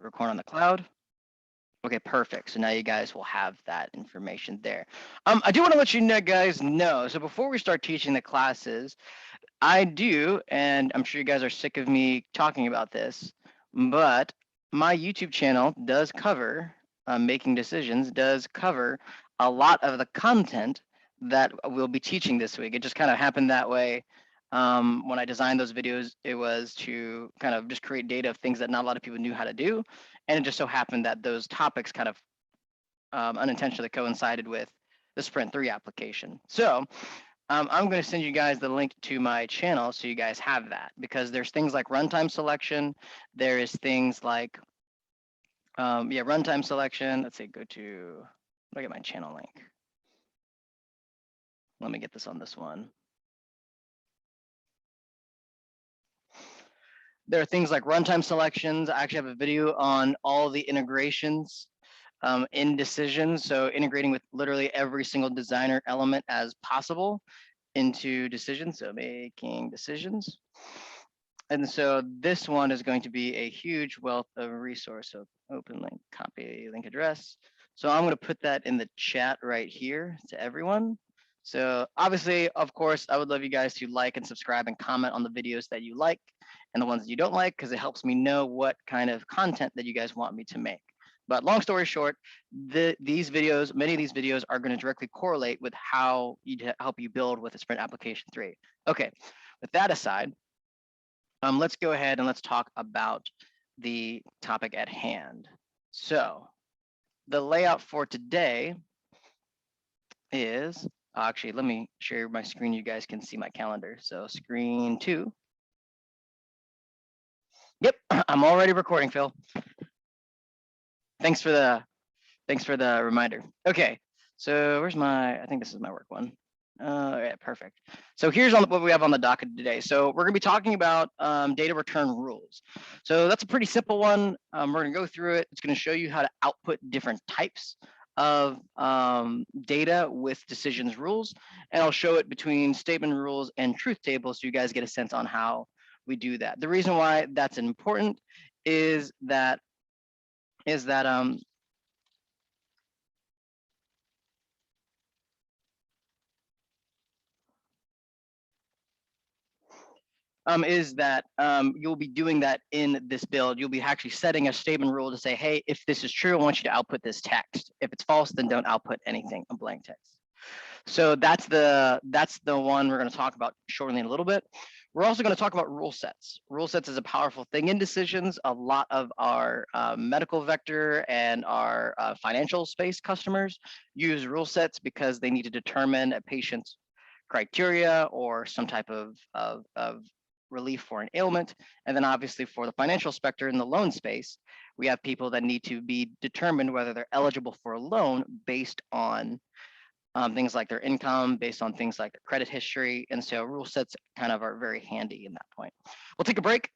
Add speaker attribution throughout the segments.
Speaker 1: record on the cloud. Okay, perfect. So now you guys will have that information there. I do want to let you guys know. So before we start teaching the classes, I do, and I'm sure you guys are sick of me talking about this, but my YouTube channel does cover, Making Decisions does cover a lot of the content that we'll be teaching this week. It just kind of happened that way. When I designed those videos, it was to kind of just create data of things that not a lot of people knew how to do. And it just so happened that those topics kind of unintentionally coincided with the Sprint 3 application. So I'm going to send you guys the link to my channel so you guys have that, because there's things like runtime selection. There is things like, runtime selection. Let's say go to, look at my channel link. Let me get this on this one. There are things like runtime selections. I actually have a video on all the integrations in Decisions. So integrating with literally every single designer element as possible into Decisions. So Making Decisions. And so this one is going to be a huge wealth of resource. So open link, copy link address. So I'm going to put that in the chat right here to everyone. So obviously, of course, I would love you guys to like and subscribe and comment on the videos that you like and the ones that you don't like, because it helps me know what kind of content that you guys want me to make. But long story short, these videos, many of these videos are going to directly correlate with how you help you build with a Sprint Application 3. Okay, with that aside, let's go ahead and let's talk about the topic at hand. So the layout for today is, actually, let me share my screen. You guys can see my calendar. So screen 2. Yep, I'm already recording, Phil. Thanks for the reminder. Okay, so where's my, I think this is my work one. Yeah, perfect. So here's what we have on the docket today. So we're going to be talking about data return rules. So that's a pretty simple one. We're going to go through it. It's going to show you how to output different types of data with decisions rules, and I'll show it between statement rules and truth tables so you guys get a sense on how we do that. The reason why that's important is that is that you'll be doing that in this build. You'll be actually setting a statement rule to say, hey, if this is true, I want you to output this text. If it's false, then don't output anything, a blank text. So that's the one we're going to talk about shortly in a little bit. We're also going to talk about rule sets. Rule sets is a powerful thing in decisions. A lot of our medical vector and our financial space customers use rule sets because they need to determine a patient's criteria or some type of relief for an ailment. And then obviously for the financial sector in the loan space, we have people that need to be determined whether they're eligible for a loan based on things like their income, based on things like their credit history. And so rule sets kind of are very handy in that point. We'll take a break.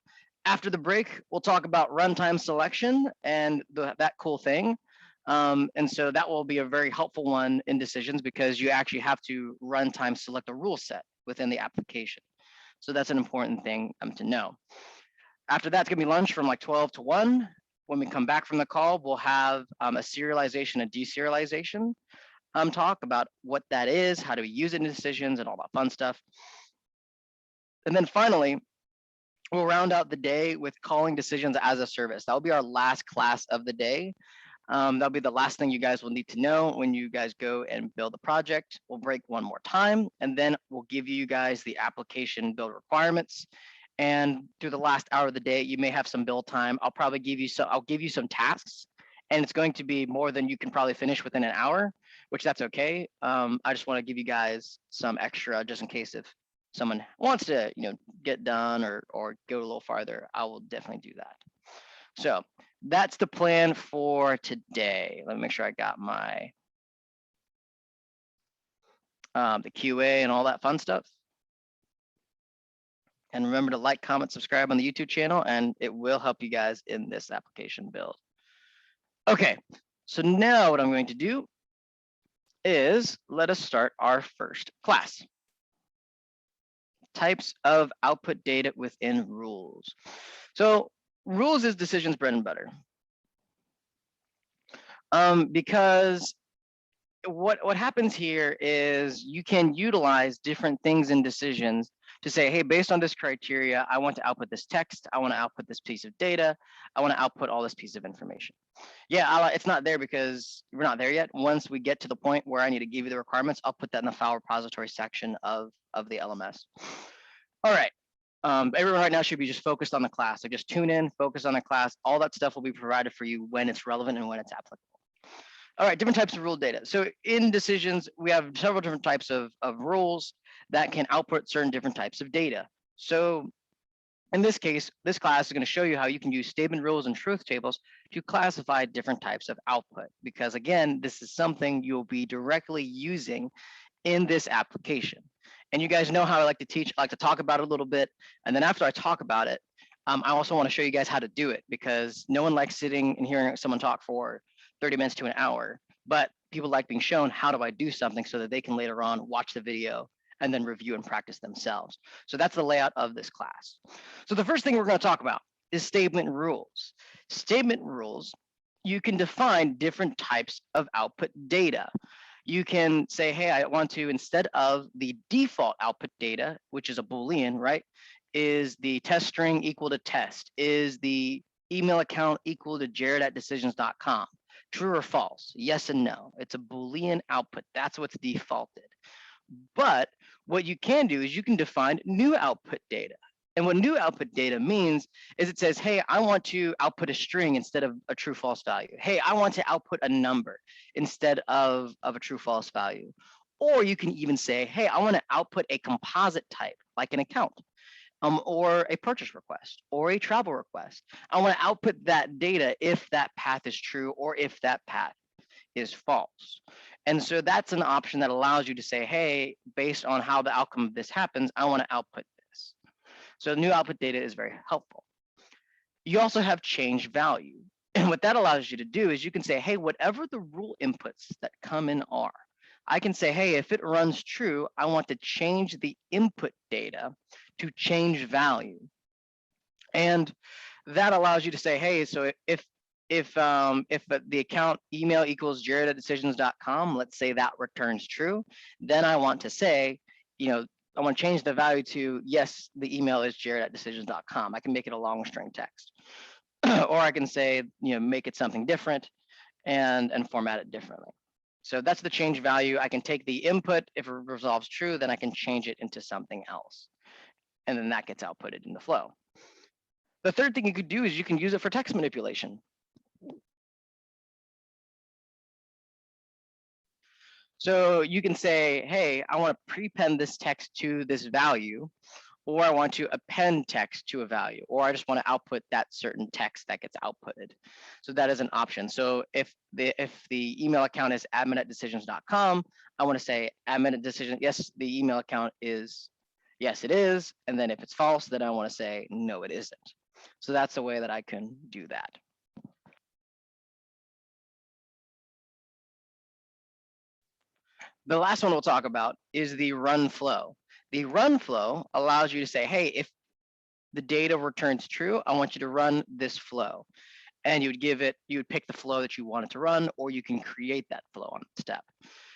Speaker 1: After the break, we'll talk about runtime selection and that cool thing. And so that will be a very helpful one in decisions because you actually have to runtime select a rule set within the application. So that's an important thing to know. After that, it's going to be lunch from like 12 to 1. When we come back from the call, we'll have a serialization and deserialization talk about what that is, how do we use it in decisions, and all that fun stuff. And then finally, we'll round out the day with calling decisions as a service. That'll be our last class of the day. That'll be the last thing you guys will need to know when you guys go and build the project. We'll break one more time, and then we'll give you guys the application build requirements. And through the last hour of the day, you may have some build time. I'll probably give you some tasks, and it's going to be more than you can probably finish within an hour, which that's okay. I just want to give you guys some extra just in case if someone wants to, get done or go a little farther, I will definitely do that. So that's the plan for today. Let me make sure I got my the QA and all that fun stuff. And remember to like, comment, subscribe on the YouTube channel, and it will help you guys in this application build. Okay, so now what I'm going to do is let us start our first class. Types of output data within rules. So rules is decisions bread and butter. Because what happens here is you can utilize different things in decisions to say, hey, based on this criteria, I want to output this text, I want to output this piece of data, I want to output all this piece of information. Yeah, it's not there because we're not there yet. Once we get to the point where I need to give you the requirements, I'll put that in the file repository section of the LMS. All right. Everyone right now should be just focused on the class. So just tune in, focus on the class. All that stuff will be provided for you when it's relevant and when it's applicable. All right, different types of rule data. So in decisions, we have several different types of rules that can output certain different types of data. So in this case, this class is going to show you how you can use statement rules and truth tables to classify different types of output. Because again, this is something you'll be directly using in this application. And you guys know how I like to teach, I like to talk about it a little bit. And then after I talk about it, I also want to show you guys how to do it, because no one likes sitting and hearing someone talk for 30 minutes to an hour, but people like being shown how do I do something so that they can later on watch the video and then review and practice themselves. So that's the layout of this class. So the first thing we're going to talk about is statement rules. Statement rules, you can define different types of output data. You can say, hey, I want to, instead of the default output data, which is a Boolean, right? Is the test string equal to test? Is the email account equal to jared@decisions.com? True or false? Yes and no. It's a Boolean output. That's what's defaulted. But what you can do is you can define new output data. And what new output data means is it says, hey, I want to output a string instead of a true false value. Hey, I want to output a number instead of a true false value. Or you can even say, hey, I want to output a composite type, like an account, or a purchase request, or a travel request. I want to output that data if that path is true or if that path is false. And so that's an option that allows you to say, hey, based on how the outcome of this happens, I want to output this. So new output data is very helpful. You also have change value. And what that allows you to do is you can say, hey, whatever the rule inputs that come in are, I can say, hey, if it runs true, I want to change the input data to change value. And that allows you to say, hey, so if the account email equals jared@decisions.com, let's say that returns true, then I want to say, I want to change the value to, yes, the email is jared@decisions.com. I can make it a long string text. Or I can say, make it something different and format it differently. So that's the change value. I can take the input. If it resolves true, then I can change it into something else. And then that gets outputted in the flow. The third thing you could do is you can use it for text manipulation. So you can say, hey, I want to prepend this text to this value, or I want to append text to a value, or I just want to output that certain text that gets outputted. So that is an option. So if the email account is admin@decisions.com, I want to say admin@decision, yes, the email account is, yes, it is. And then if it's false, then I want to say, no, it isn't. So that's the way that I can do that. The last one we'll talk about is the run flow. The run flow allows you to say, hey, if the data returns true, I want you to run this flow. And you would pick the flow that you want it to run, or you can create that flow on the step.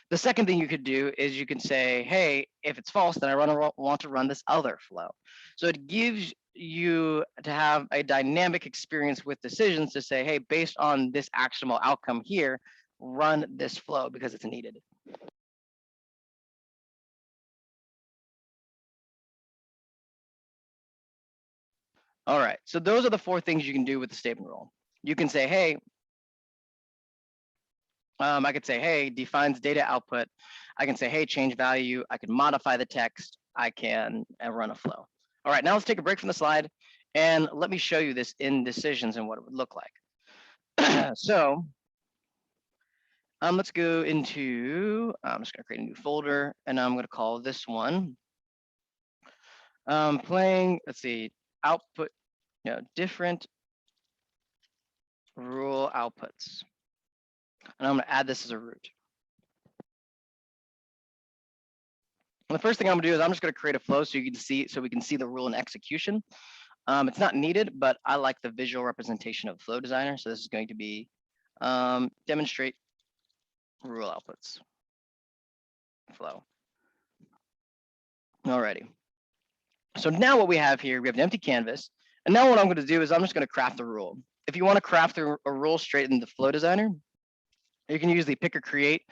Speaker 1: The second thing you could do is you can say, hey, if it's false, then I want to run this other flow. So it gives you to have a dynamic experience with decisions to say, hey, based on this actionable outcome here, run this flow because it's needed. All right, so those are the 4 things you can do with the statement rule. You can say, hey, I could say, hey, defines data output. I can say, hey, change value. I can modify the text. I can run a flow. All right, now let's take a break from the slide and let me show you this in decisions and what it would look like. So let's go into, I'm just gonna create a new folder and I'm gonna call this one playing, let's see, output, different rule outputs. And I'm gonna add this as a root. And the first thing I'm gonna do is I'm just gonna create a flow so you can see, so we can see the rule in execution. It's not needed, but I like the visual representation of Flow Designer. So this is going to be Demonstrate rule outputs flow. Alrighty. So now what we have here, we have an empty canvas. And now what I'm going to do is I'm just going to craft a rule. If you want to craft a rule straight in the Flow Designer, you can use the pick or create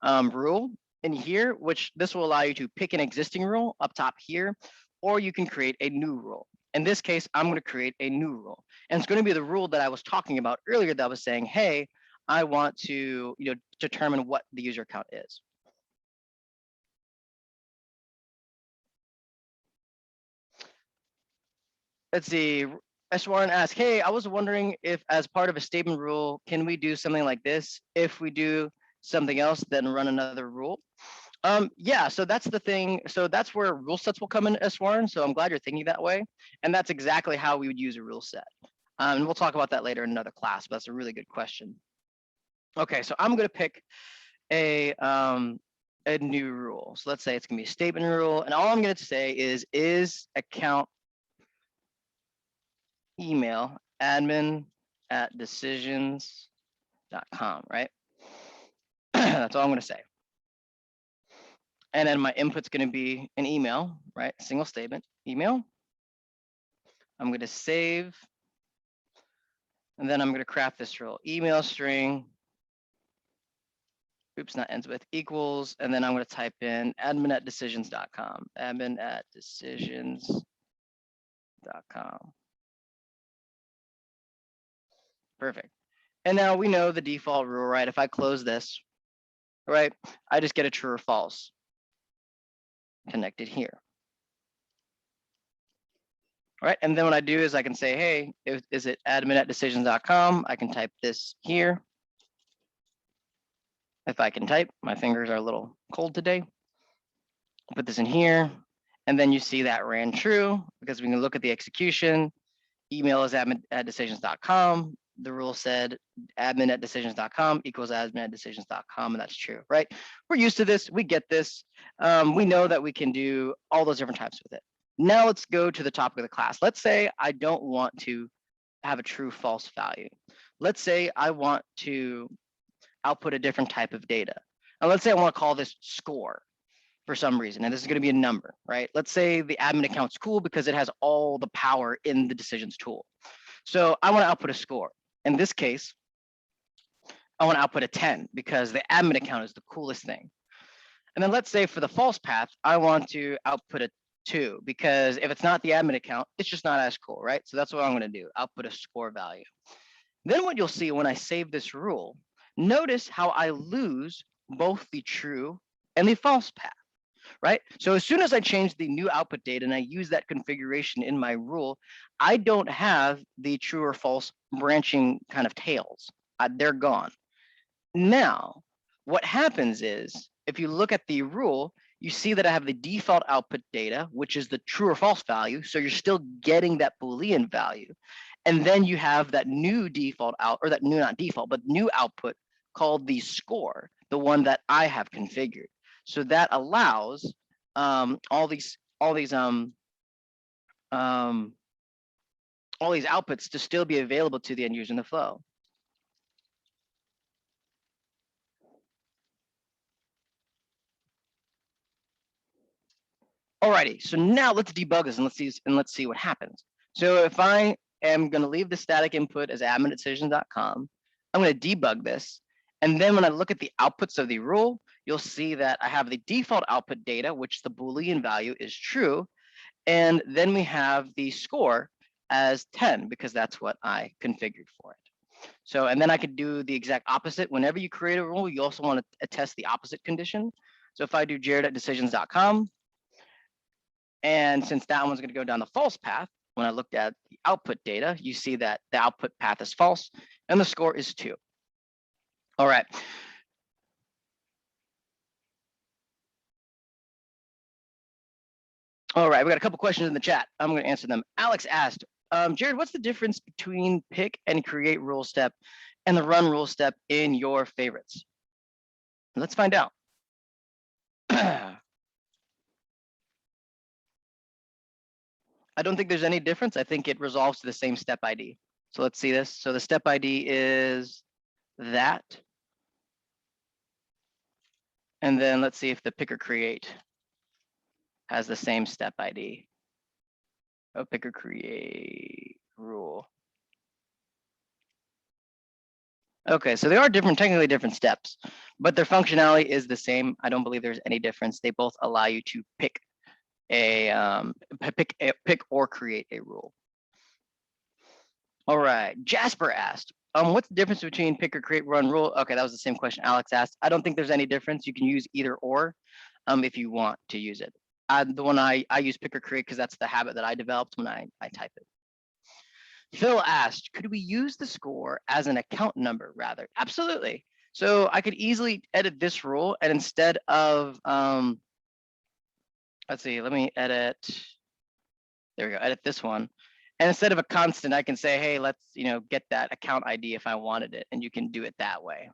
Speaker 1: rule in here, which this will allow you to pick an existing rule up top here, or you can create a new rule. In this case, I'm going to create a new rule. And it's going to be the rule that I was talking about earlier that was saying, hey, I want to determine what the user account is. Let's see. Eshwaran asked, hey, I was wondering if as part of a statement rule, can we do something like this? If we do something else, then run another rule. Yeah, so that's the thing. So that's where rule sets will come in, Eshwaran. So I'm glad you're thinking that way. And that's exactly how we would use a rule set. And we'll talk about that later in another class, but that's a really good question. Okay, so I'm going to pick a new rule. So let's say it's going to be a statement rule. And all I'm going to say is account email admin@decisions.com, right? That's all I'm going to say. And then my input's going to be an email, right? Single statement, email. I'm going to save. And then I'm going to craft this rule, email string. Oops, not ends with equals. And then I'm going to type in admin@decisions.com, admin@decisions.com. Perfect. And now we know the default rule, right? If I close this, right, I just get a true or false connected here. All right, and then what I do is I can say, hey, is it admin@decisions.com? I can type this here. If I can type, my fingers are a little cold today. I'll put this in here, and then you see that ran true because we can look at the execution. Email is admin@decisions.com. The rule said admin@decisions.com equals admin@decisions.com, and that's true, right? We're used to this. We get this. We know that we can do all those different types with it. Now let's go to the topic of the class. Let's say I don't want to have a true false value. Let's say I want to output a different type of data. And let's say I want to call this score for some reason, and this is going to be a number, right? Let's say the admin account's cool because it has all the power in the decisions tool. So I want to output a score. In this case, I want to output a 10 because the admin account is the coolest thing. And then let's say for the false path, I want to output a 2 because if it's not the admin account, it's just not as cool, right? So that's what I'm going to do, output a score value. Then what you'll see when I save this rule, notice how I lose both the true and the false path, right? So as soon as I change the new output data and I use that configuration in my rule, I don't have the true or false branching kind of tails. They're gone. Now, what happens is, if you look at the rule, you see that I have the default output data, which is the true or false value. So you're still getting that Boolean value. And then you have that new default out, or that new, not default, but new output called the score, the one that I have configured. So that allows all these outputs to still be available to the end user in the flow. Alrighty, so now let's debug this and let's see what happens. So if I am going to leave the static input as admin@decisions.com, I'm going to debug this. And then when I look at the outputs of the rule, you'll see that I have the default output data, which the Boolean value is true. And then we have the score as 10 because that's what I configured for it. So, and then I could do the exact opposite. Whenever you create a rule, you also want to test the opposite condition. So if I do jared@decisions.com, and since that one's going to go down the false path, when I looked at the output data, you see that the output path is false and the score is 2. All right. All right, we got a couple questions in the chat. I'm going to answer them. Alex asked, Jared, what's the difference between pick and create rule step and the run rule step in your favorites? Let's find out. I don't think there's any difference. I think it resolves to the same step ID. So let's see this. So the step ID is that. And then let's see if the picker create has the same step ID. Oh, picker create rule. Okay, so they are different, technically different steps, but their functionality is the same. I don't believe there's any difference. They both allow you to pick or create a rule. All right, Jasper asked, what's the difference between pick or create run rule? Okay, that was the same question Alex asked. I don't think there's any difference. You can use either or if you want to use it. The one I use pick or create because that's the habit that I developed when I type it. Phil asked, could we use the score as an account number rather? Absolutely. So I could easily edit this rule, and instead of, let's see, let me edit. There we go, edit this one. And instead of a constant, I can say, hey, let's get that account ID if I wanted it, and you can do it that way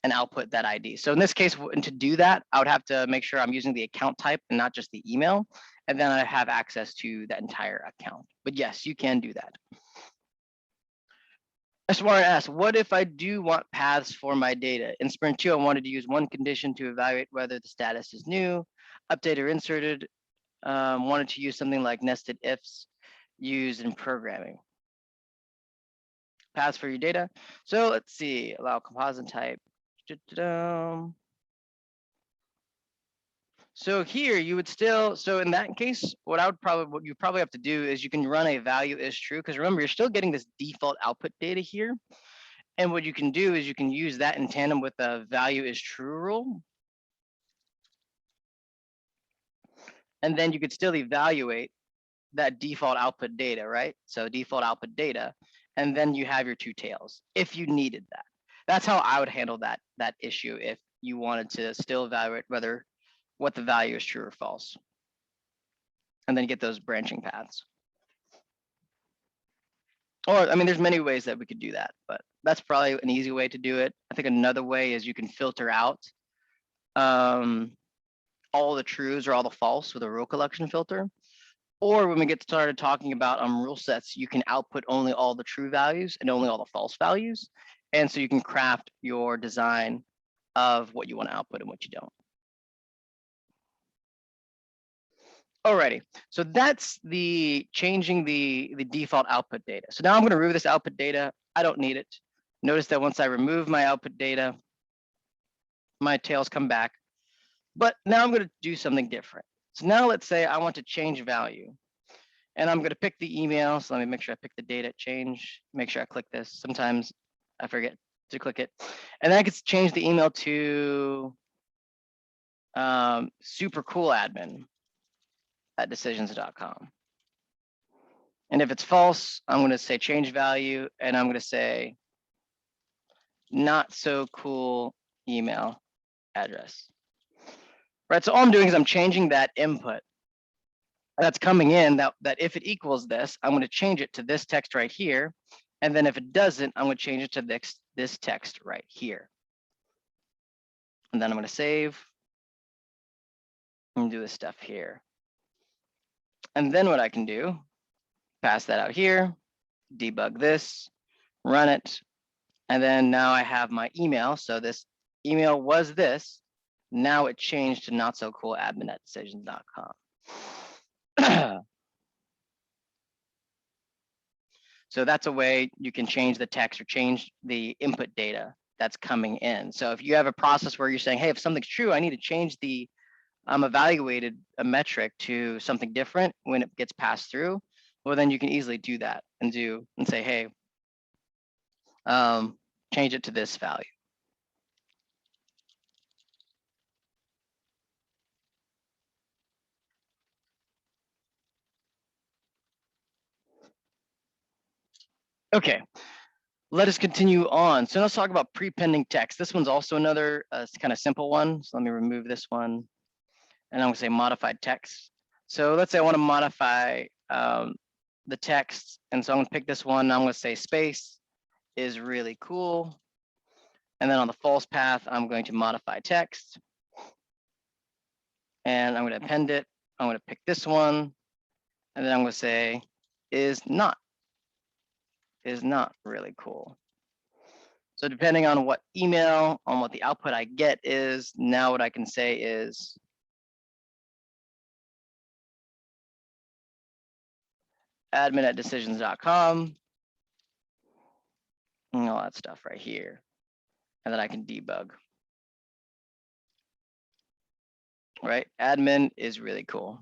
Speaker 1: and output that ID. So in this case, to do that, I would have to make sure I'm using the account type and not just the email, and then I have access to that entire account. But yes, you can do that. Smart asked, what if I do want paths for my data? In Sprint 2, I wanted to use one condition to evaluate whether the status is new, updated or inserted. Wanted to use something like nested ifs used in programming. Paths for your data. So let's see, allow composite type. So here you would still, so in that case, what you probably have to do is you can run a value is true, because remember, you're still getting this default output data here. And what you can do is you can use that in tandem with the value is true rule. And then you could still evaluate that default output data, right? So default output data, and then you have your two tails if you needed that. That's how I would handle that issue if you wanted to still evaluate what the value is true or false. And then get those branching paths. Or, I mean, there's many ways that we could do that, but that's probably an easy way to do it. I think another way is you can filter out all the trues or all the false with a rule collection filter. Or when we get started talking about rule sets, you can output only all the true values and only all the false values. And so you can craft your design of what you want to output and what you don't. Alrighty, so that's the changing the default output data. So now I'm going to remove this output data. I don't need it. Notice that once I remove my output data, my tails come back. But now I'm going to do something different. So now let's say I want to change value. And I'm going to pick the email. So let me make sure I pick the data change. Make sure I click this. Sometimes I forget to click it. And then I can change the email to supercooladmin@decisions.com. And if it's false, I'm going to say change value, and I'm going to say not so cool email address. Right. So all I'm doing is I'm changing that input that's coming in, that if it equals this, I'm going to change it to this text right here. And then if it doesn't, I'm going to change it to this text right here. And then I'm going to save and do this stuff here. And then what I can do, pass that out here, debug this, run it. And then now I have my email. So this email was this. Now it changed to not so cool admin@decisions.com. So that's a way you can change the text or change the input data that's coming in. So if you have a process where you're saying, hey, if something's true, I need to change the evaluated a metric to something different when it gets passed through, well, then you can easily do that and say, hey, change it to this value. Okay, let us continue on. So let's talk about prepending text. This one's also another kind of simple one. So let me remove this one. And I'm going to say modified text. So let's say I want to modify the text. And so I'm going to pick this one. I'm going to say space is really cool. And then on the false path, I'm going to modify text. And I'm going to append it. I'm going to pick this one. And then I'm going to say is not really cool. So depending on what email, on what the output I get is, now what I can say is admin@decisions.com, and all that stuff right here. And then I can debug. Right? Admin is really cool.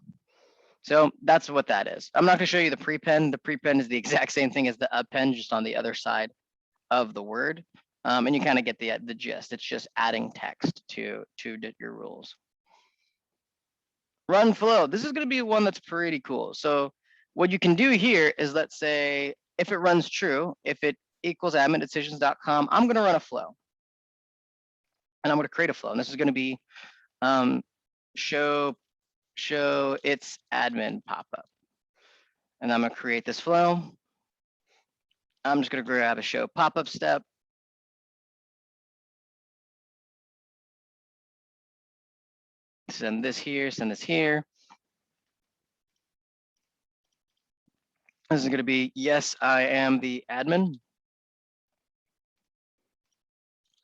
Speaker 1: So that's what that is. I'm not going to show you the prepend. The prepend is the exact same thing as the append, just on the other side of the word. And you kind of get the gist. It's just adding text to your rules. Run flow. This is going to be one that's pretty cool. So what you can do here is, let's say if it runs true, if it equals admin@decisions.com, I'm going to run a flow. And I'm going to create a flow. And this is going to be show its admin pop-up. And I'm going to create this flow. I'm just going to grab a show pop-up step. Send this here, send this here. This is going to be, yes, I am the admin.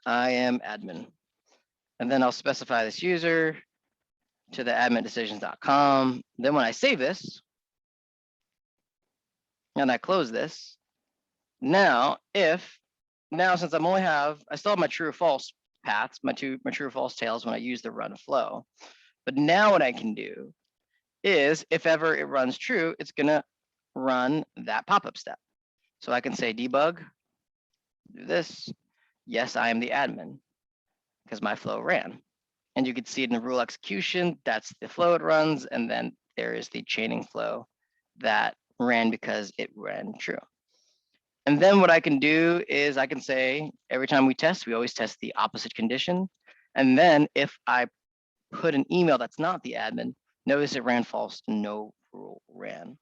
Speaker 1: I am admin. And then I'll specify this user to the admin@decisions.com. Then when I save this, and I close this, now since I still have my true or false paths, my true or false tails when I use the run flow. But now what I can do is, if ever it runs true, it's gonna run that pop-up step. So I can say debug, do this. Yes, I am the admin, because my flow ran. And you can see it in the rule execution, that's the flow it runs, and then there is the chaining flow that ran because it ran true. And then what I can do is I can say, every time we test, we always test the opposite condition. And then if I put an email that's not the admin, notice it ran false, no rule ran.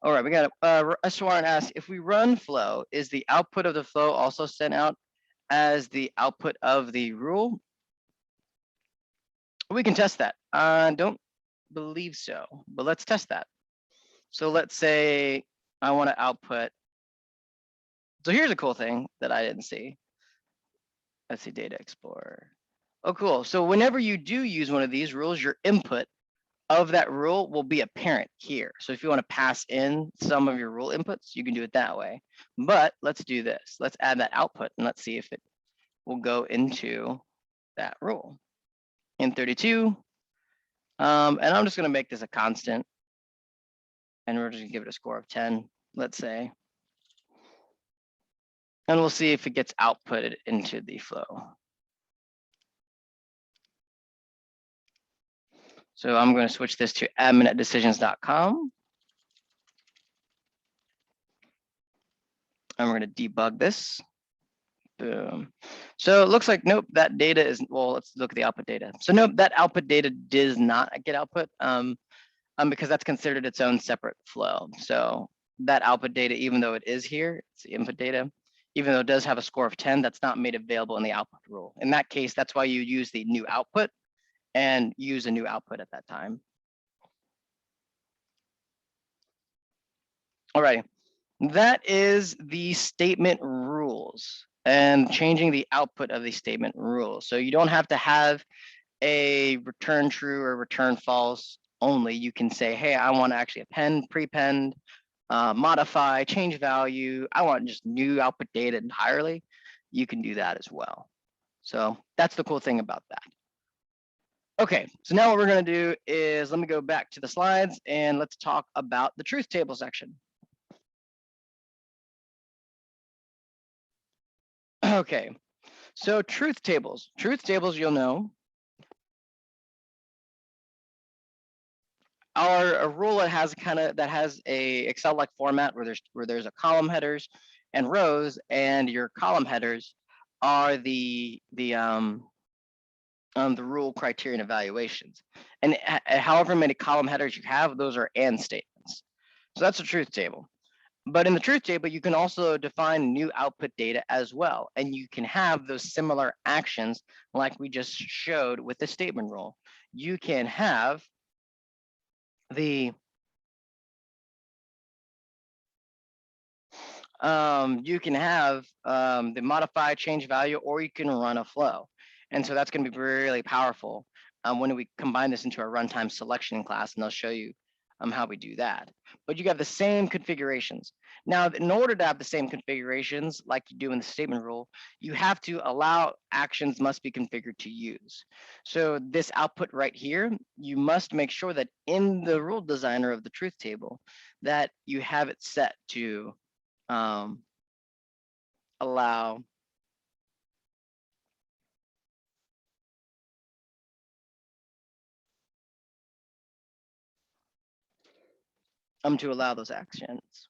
Speaker 1: All right, we got Ashwarn asks, if we run flow, is the output of the flow also sent out as the output of the rule? We can test that. I don't believe so, but let's test that. So let's say I want to output. So here's a cool thing that I didn't see. Let's see, Data Explorer. Oh, cool. So whenever you do use one of these rules, your input of that rule will be apparent here. So if you want to pass in some of your rule inputs, you can do it that way. But let's do this. Let's add that output and let's see if it will go into that rule. In 32, and I'm just going to make this a constant. And we're just going to give it a score of 10, let's say. And we'll see if it gets outputted into the flow. So I'm going to switch this to admin@decisions.com. And we're going to debug this. Boom. So it looks like, nope, that data is, well, let's look at the output data. So nope, that output data does not get output because that's considered its own separate flow. So that output data, even though it is here, it's the input data, even though it does have a score of 10, that's not made available in the output rule. In that case, that's why you use the new output and use a new output at that time. All right, that is the statement rules and changing the output of the statement rules. So you don't have to have a return true or return false only. You can say, hey, I want to actually append, prepend, modify, change value. I want just new output data entirely. You can do that as well. So that's the cool thing about that. Okay, so now what we're going to do is, let me go back to the slides and let's talk about the truth table section. Okay, so truth tables, you'll know, are a rule that has a Excel-like format where there's a column headers and rows, and your column headers are the rule criterion evaluations. And however many column headers you have, those are and statements. So that's a truth table. But in the truth table, you can also define new output data as well. And you can have those similar actions like we just showed with the statement rule. You can have the you can have the modify change value, or you can run a flow. And so that's going to be really powerful when we combine this into our runtime selection class, and they'll show you how we do that. But you have the same configurations. Now, in order to have the same configurations like you do in the statement rule, you have to allow actions must be configured to use. So this output right here, you must make sure that in the rule designer of the truth table that you have it set to allow to allow those actions.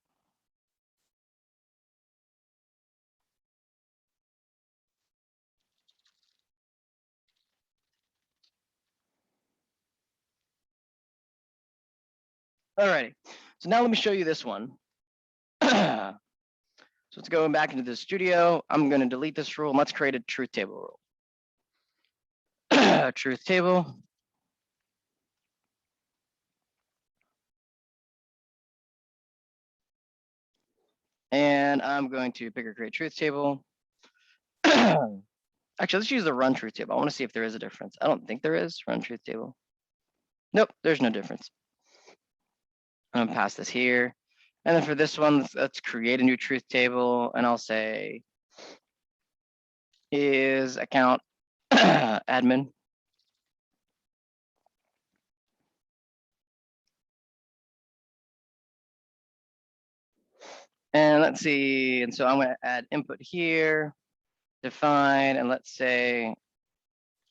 Speaker 1: Alrighty, so now let me show you this one. So let's go back into the studio. I'm going to delete this rule and let's create a truth table rule. Truth table. And I'm going to pick or create truth table. Actually, let's use the run truth table. I want to see if there is a difference. I don't think there is. Run truth table. Nope, there's no difference. I'm gonna pass this here. And then for this one, let's create a new truth table, and I'll say is account admin. And let's see, and so I'm gonna add input here, define, and let's say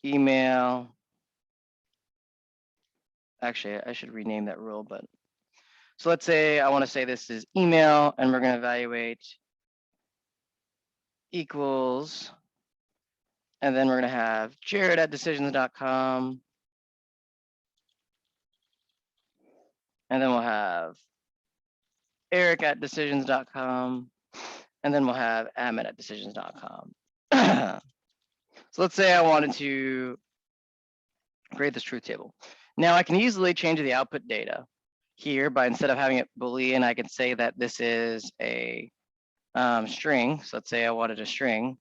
Speaker 1: email. Actually, I should rename that rule, but so let's say I want to say this is email, and we're going to evaluate equals, and then we're going to have jared@decisions.com, and then we'll have eric@decisions.com, and then we'll have admin@decisions.com. So let's say I wanted to create this truth table. Now I can easily change the output data here by, instead of having it Boolean, I can say that this is a string. So let's say I wanted a string,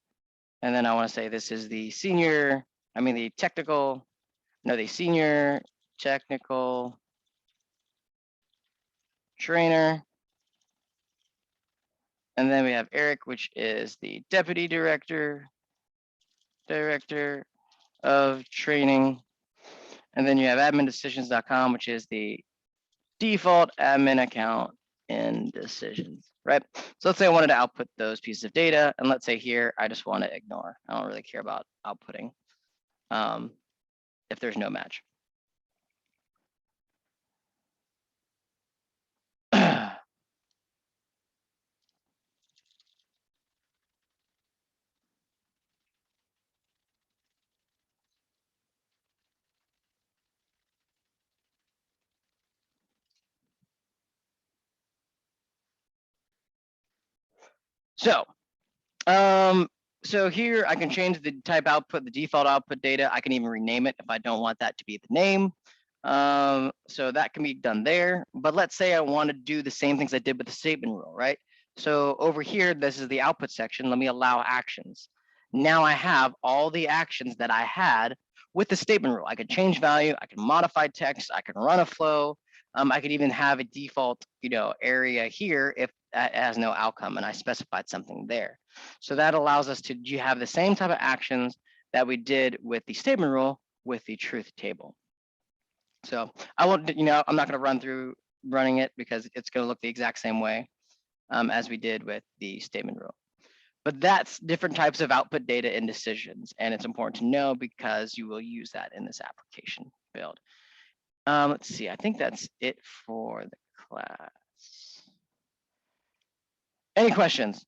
Speaker 1: and then I want to say this is the senior, the senior technical trainer. And then we have Eric, which is the deputy director of training. And then you have admin@decisions.com, which is the default admin account in Decisions, right? So let's say I wanted to output those pieces of data, and let's say here I just want to ignore. I don't really care about outputting if there's no match. So so here I can change the type output, the default output data. I can even rename it if I don't want that to be the name. So that can be done there. But let's say I want to do the same things I did with the statement rule, right? So over here, this is the output section. Let me allow actions. Now I have all the actions that I had with the statement rule. I could change value, I can modify text, I can run a flow. I could even have a default, area here if that has no outcome and I specified something there. So that allows us to have the same type of actions that we did with the statement rule with the truth table. So I won't, I'm not going to run through running it because it's going to look the exact same way as we did with the statement rule. But that's different types of output data in Decisions, and it's important to know because you will use that in this application build. Let's see, I think that's it for the class. Any questions?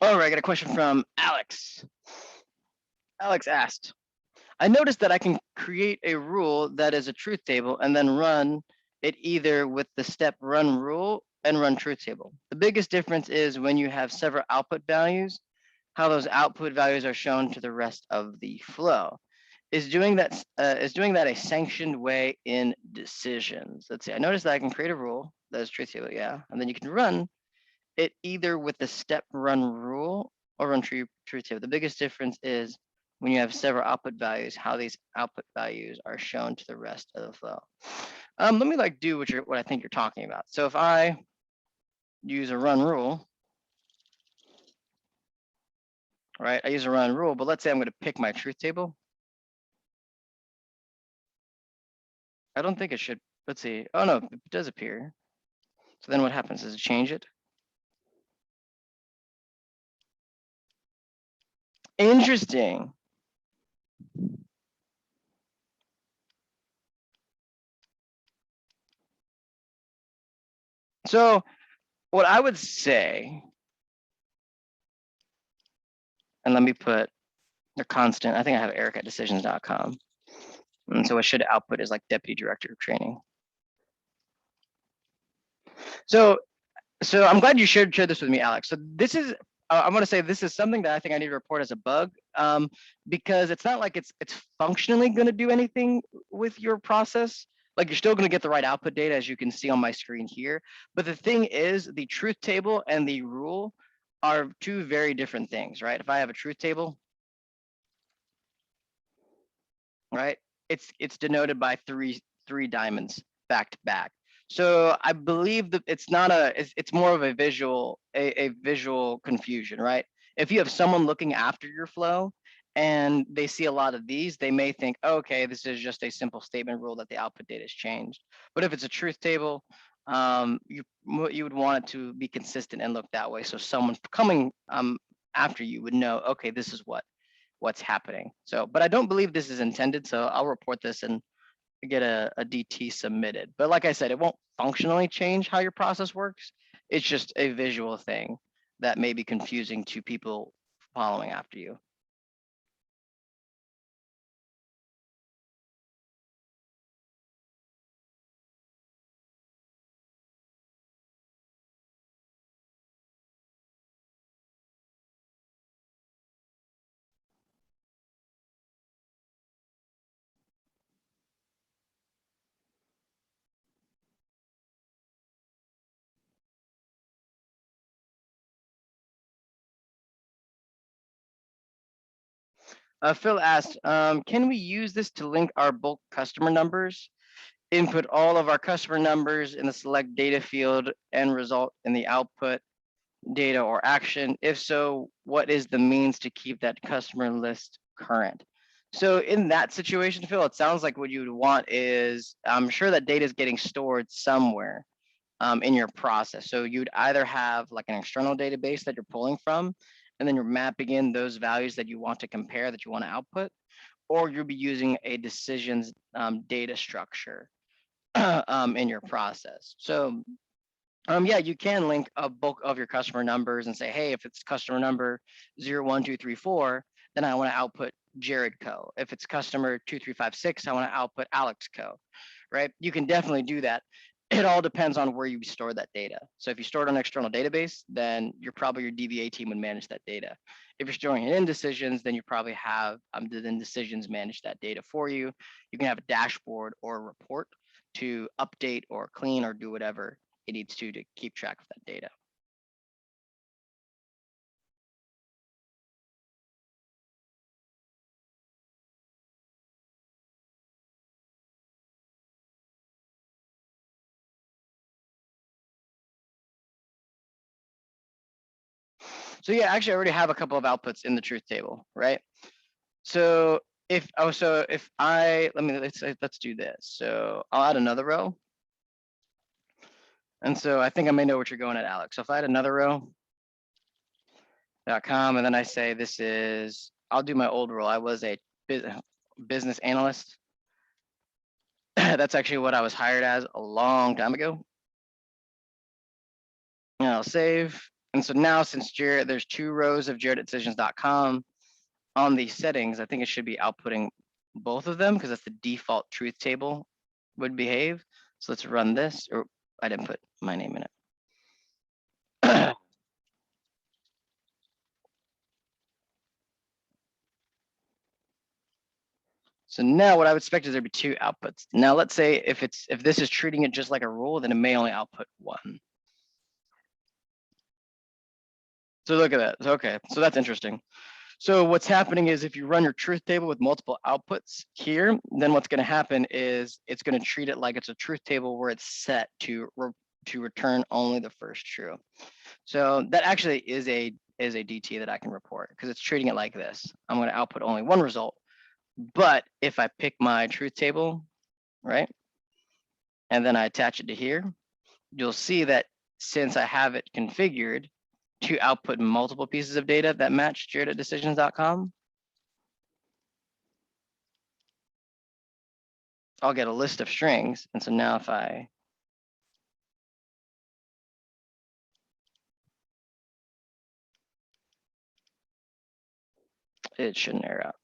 Speaker 1: All right, I got a question from Alex. Alex asked, I noticed that I can create a rule that is a truth table and then run it either with the step run rule and run truth table. The biggest difference is when you have several output values, how those output values are shown to the rest of the flow. Is doing that a sanctioned way in decisions? Let's see. I noticed that I can create a rule that is truth table, yeah, and then you can run it either with the step run rule or run truth table. The biggest difference is when you have several output values, how these output values are shown to the rest of the flow. Let me like do what I think you're talking about. So if I use a run rule, right? I use a run rule, but let's say I'm going to pick my truth table. I don't think it should. Let's see. Oh no, it does appear. So then what happens is it change it. Interesting. So what I would say, and let me put the constant, I think I have Eric at decisions.com. And so what should output is like deputy director of training. So I'm glad you shared this with me, Alex. So this is I'm going to say this is something that I think I need to report as a bug, because it's not like it's functionally going to do anything with your process. Like you're still going to get the right output data, as you can see on my screen here. But the thing is, the truth table and the rule are two very different things, right? If I have a truth table, right, it's denoted by three diamonds back to back. So I believe that it's not it's more of a visual confusion, right? If you have someone looking after your flow and they see a lot of these, they may think, oh, okay, this is just a simple statement rule that the output data is changed. But if it's a truth table, you would want it to be consistent and look that way. So someone coming after you would know, okay, this is what's happening. So, but I don't believe this is intended. So I'll report this and get a DT submitted. But like I said, it won't functionally change how your process works. It's just a visual thing that may be confusing to people following after you. Phil asked, can we use this to link our bulk customer numbers? Input all of our customer numbers in the select data field and result in the output data or action? If so, what is the means to keep that customer list current? So in that situation, Phil, it sounds like what you would want is, I'm sure that data is getting stored somewhere in your process. So you'd either have like an external database that you're pulling from, and then you're mapping in those values that you want to compare, that you want to output, or you'll be using a decisions data structure in your process. So yeah, you can link a bulk of your customer numbers and say, hey, if it's customer number 01234, then I want to output Jared Co. If it's customer 2356, I want to output Alex Co. Right? You can definitely do that. It all depends on where you store that data. So if you store it on an external database, then your DBA team would manage that data. If you're storing it in decisions, then you probably have the decisions manage that data for you. You can have a dashboard or a report to update or clean or do whatever it needs to keep track of that data. So yeah, actually I already have a couple of outputs in the truth table, right? So if I let's do this. So I'll add another row. And so I think I may know what you're going at, Alex. So if I add another row, .com, and then I say this is, I'll do my old role. I was a business analyst. That's actually what I was hired as a long time ago. And I'll save. And so now since Jared, there's 2 rows of jared@decisions.com on these settings, I think it should be outputting both of them because that's the default truth table would behave. So let's run this, or I didn't put my name in it. So now what I would expect is there'd be 2 outputs. Now let's say if this is treating it just like a rule, then it may only output 1. So look at that. Okay, so that's interesting. So what's happening is if you run your truth table with multiple outputs here, then what's going to happen is it's going to treat it like it's a truth table where it's set to return only the first true. So that actually is a DT that I can report because it's treating it like this. I'm going to output only 1 result. But if I pick my truth table, right, and then I attach it to here, you'll see that since I have it configured to output multiple pieces of data that match jared@decisions.com, I'll get a list of strings. And so now if it shouldn't error out.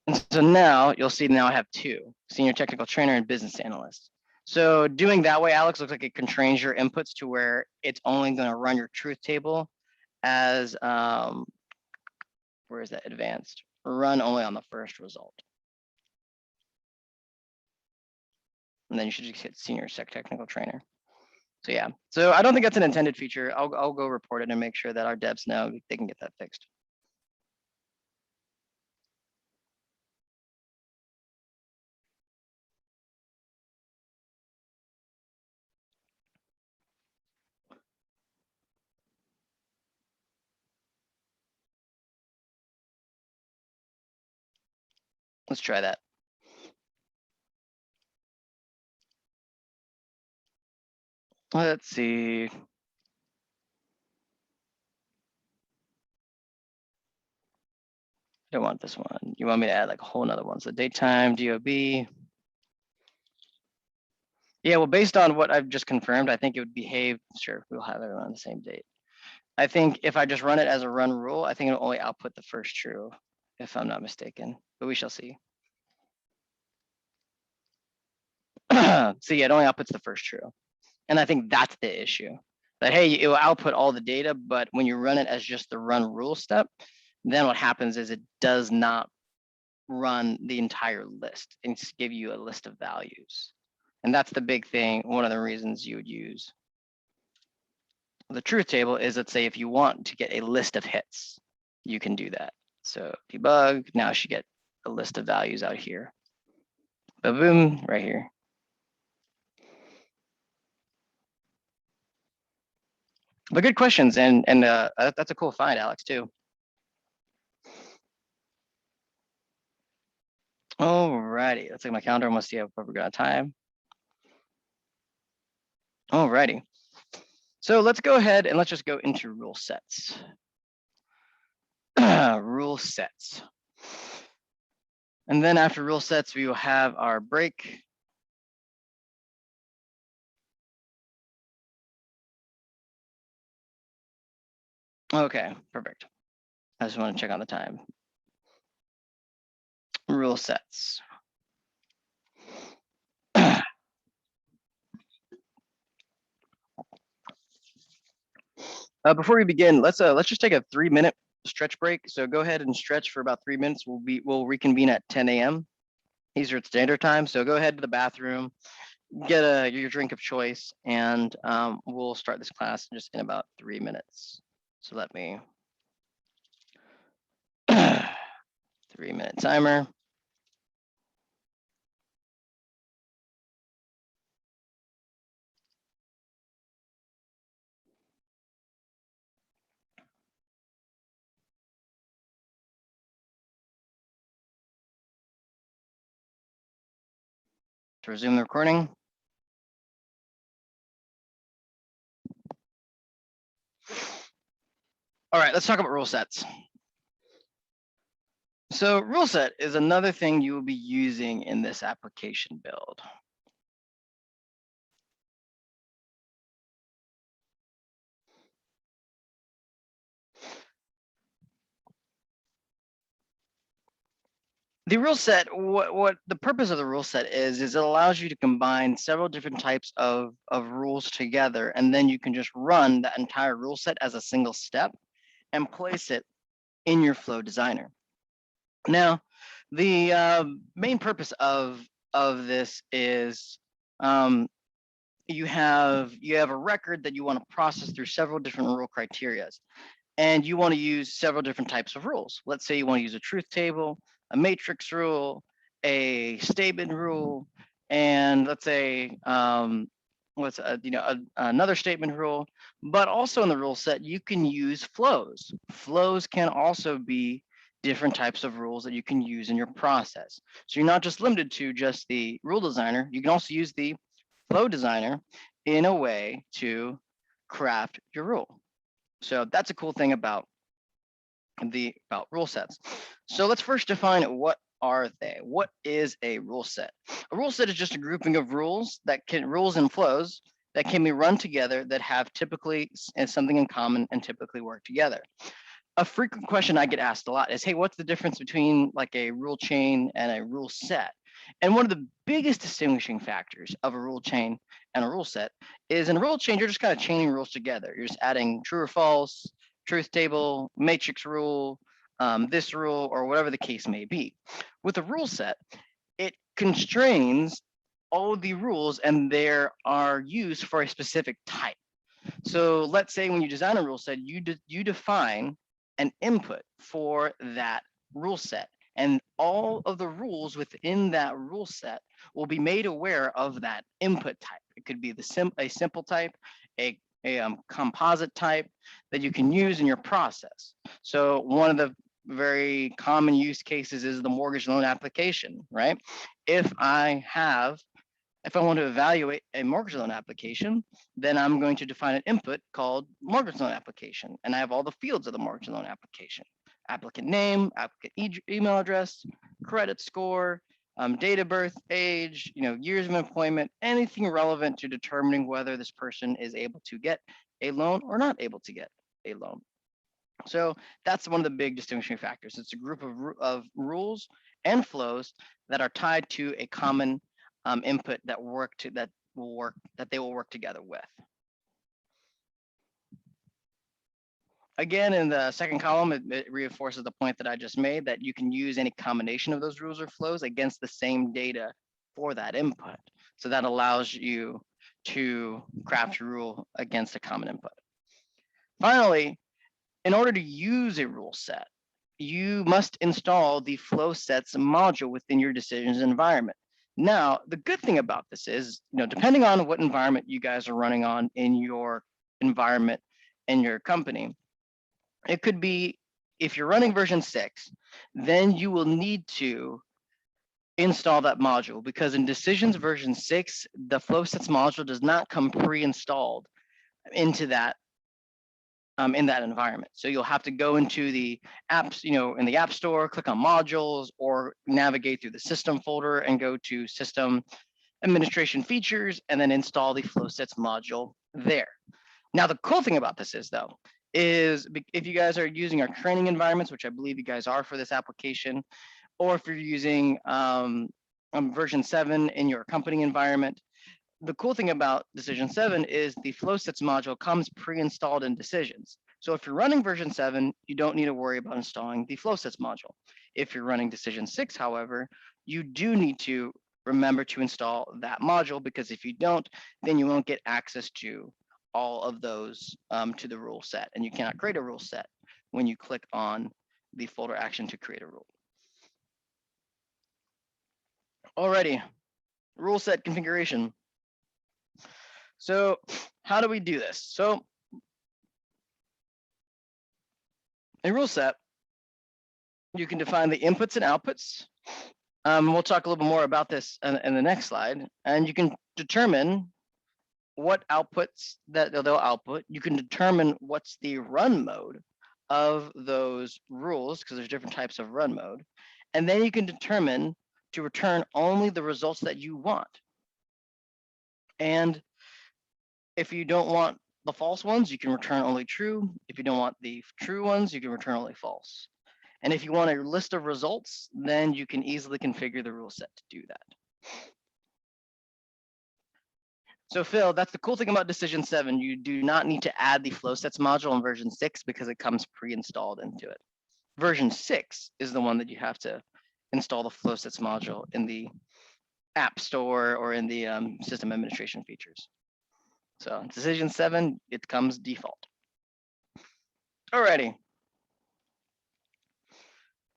Speaker 1: And so now you'll see now I have 2, senior technical trainer and business analyst. So doing that way, Alex, looks like it constrains your inputs to where it's only going to run your truth table as, where is that advanced? Run only on the first result. And then you should just hit senior technical trainer. So yeah, so I don't think that's an intended feature. I'll go report it and make sure that our devs know they can get that fixed. Let's try that. Let's see. I don't want this one. You want me to add like a whole nother one. So daytime, DOB. Yeah, well, based on what I've just confirmed, I think it would behave, sure, we'll have everyone on the same date. I think if I just run it as a run rule, I think it'll only output the first true, if I'm not mistaken, but we shall see. So yeah, it only outputs the first true. And I think that's the issue. That, hey, it will output all the data, but when you run it as just the run rule step, then what happens is it does not run the entire list and give you a list of values. And that's the big thing. One of the reasons you would use the truth table is, let's say if you want to get a list of hits, you can do that. So debug, now I should get a list of values out here. Boom, right here. But good questions, and that's a cool find, Alex, too. Alrighty, let's look at my calendar and we'll see how we're got time. Alrighty. So let's go ahead and let's just go into rule sets. Rule sets. And then after rule sets, we will have our break. Okay, perfect. I just want to check on the time. Rule sets. Before we begin, let's just take a 3-minute stretch break. So go ahead and stretch for about 3 minutes. We'll reconvene at 10 a.m. Eastern Standard Time. So go ahead to the bathroom, get your drink of choice, and we'll start this class just in about 3 minutes. So let me 3-minute timer. To resume the recording. All right, let's talk about rule sets. So rule set is another thing you will be using in this application build. The rule set, what the purpose of the rule set is it allows you to combine several different types of rules together, and then you can just run that entire rule set as a single step and place it in your flow designer. Now, the main purpose of this is you have a record that you want to process through several different rule criteria, and you want to use several different types of rules. Let's say you want to use a truth table, a matrix rule, a statement rule, and let's say another statement rule. But also in the rule set, you can use flows. Flows can also be different types of rules that you can use in your process. So you're not just limited to just the rule designer. You can also use the flow designer in a way to craft your rule. So that's a cool thing about rule sets. So let's first define what are they? What is a rule set? A rule set is just a grouping of rules and flows that can be run together that have typically something in common and typically work together. A frequent question I get asked a lot is, hey, what's the difference between like a rule chain and a rule set? And one of the biggest distinguishing factors of a rule chain and a rule set is in a rule chain, you're just kind of chaining rules together. You're just adding true or false, truth table, matrix rule, this rule, or whatever the case may be. With a rule set, it constrains all of the rules and they are used for a specific type. So let's say when you design a rule set, you define an input for that rule set. And all of the rules within that rule set will be made aware of that input type. It could be a simple type, a composite type that you can use in your process. So one of the very common use cases is the mortgage loan application, right? If I want to evaluate a mortgage loan application, then I'm going to define an input called mortgage loan application. And I have all the fields of the mortgage loan application: applicant name, applicant email address, credit score, date of birth, age, years of employment, anything relevant to determining whether this person is able to get a loan or not able to get a loan. So that's one of the big distinguishing factors. It's a group of rules and flows that are tied to a common input that they will work together with. Again, in the second column, it reinforces the point that I just made, that you can use any combination of those rules or flows against the same data for that input. So that allows you to craft your rule against a common input. Finally, in order to use a rule set, you must install the flow sets module within your decisions environment. Now, the good thing about this is, depending on what environment you guys are running on in your environment in your company, it could be, if you're running version 6, then you will need to install that module, because in decisions version 6, the flow sets module does not come pre-installed into that in that environment. So you'll have to go into the apps, in the App Store, click on modules, or navigate through the system folder and go to system administration features and then install the flow sets module there. Now, the cool thing about this is if you guys are using our training environments, which I believe you guys are for this application, or if you're using version 7 in your company environment, the cool thing about Decision 7 is the flow sets module comes pre-installed in Decisions. So if you're running version 7, you don't need to worry about installing the flow sets module. If you're running Decision 6, however, you do need to remember to install that module, because if you don't, then you won't get access to all of those to the rule set, and you cannot create a rule set when you click on the folder action to create a rule. Alrighty, rule set configuration. So how do we do this? So in rule set, you can define the inputs and outputs. We'll talk a little bit more about this in the next slide. And you can determine what outputs that they'll output. You can determine what's the run mode of those rules, because there's different types of run mode. And then you can determine to return only the results that you want. And if you don't want the false ones, you can return only true. If you don't want the true ones, you can return only false. And if you want a list of results, then you can easily configure the rule set to do that. So Phil, that's the cool thing about Decision 7. You do not need to add the flow sets module in version 6 because it comes pre-installed into it. Version 6 is the one that you have to install the flow sets module in the App Store or in the system administration features. So Decision 7, it comes default. Alrighty.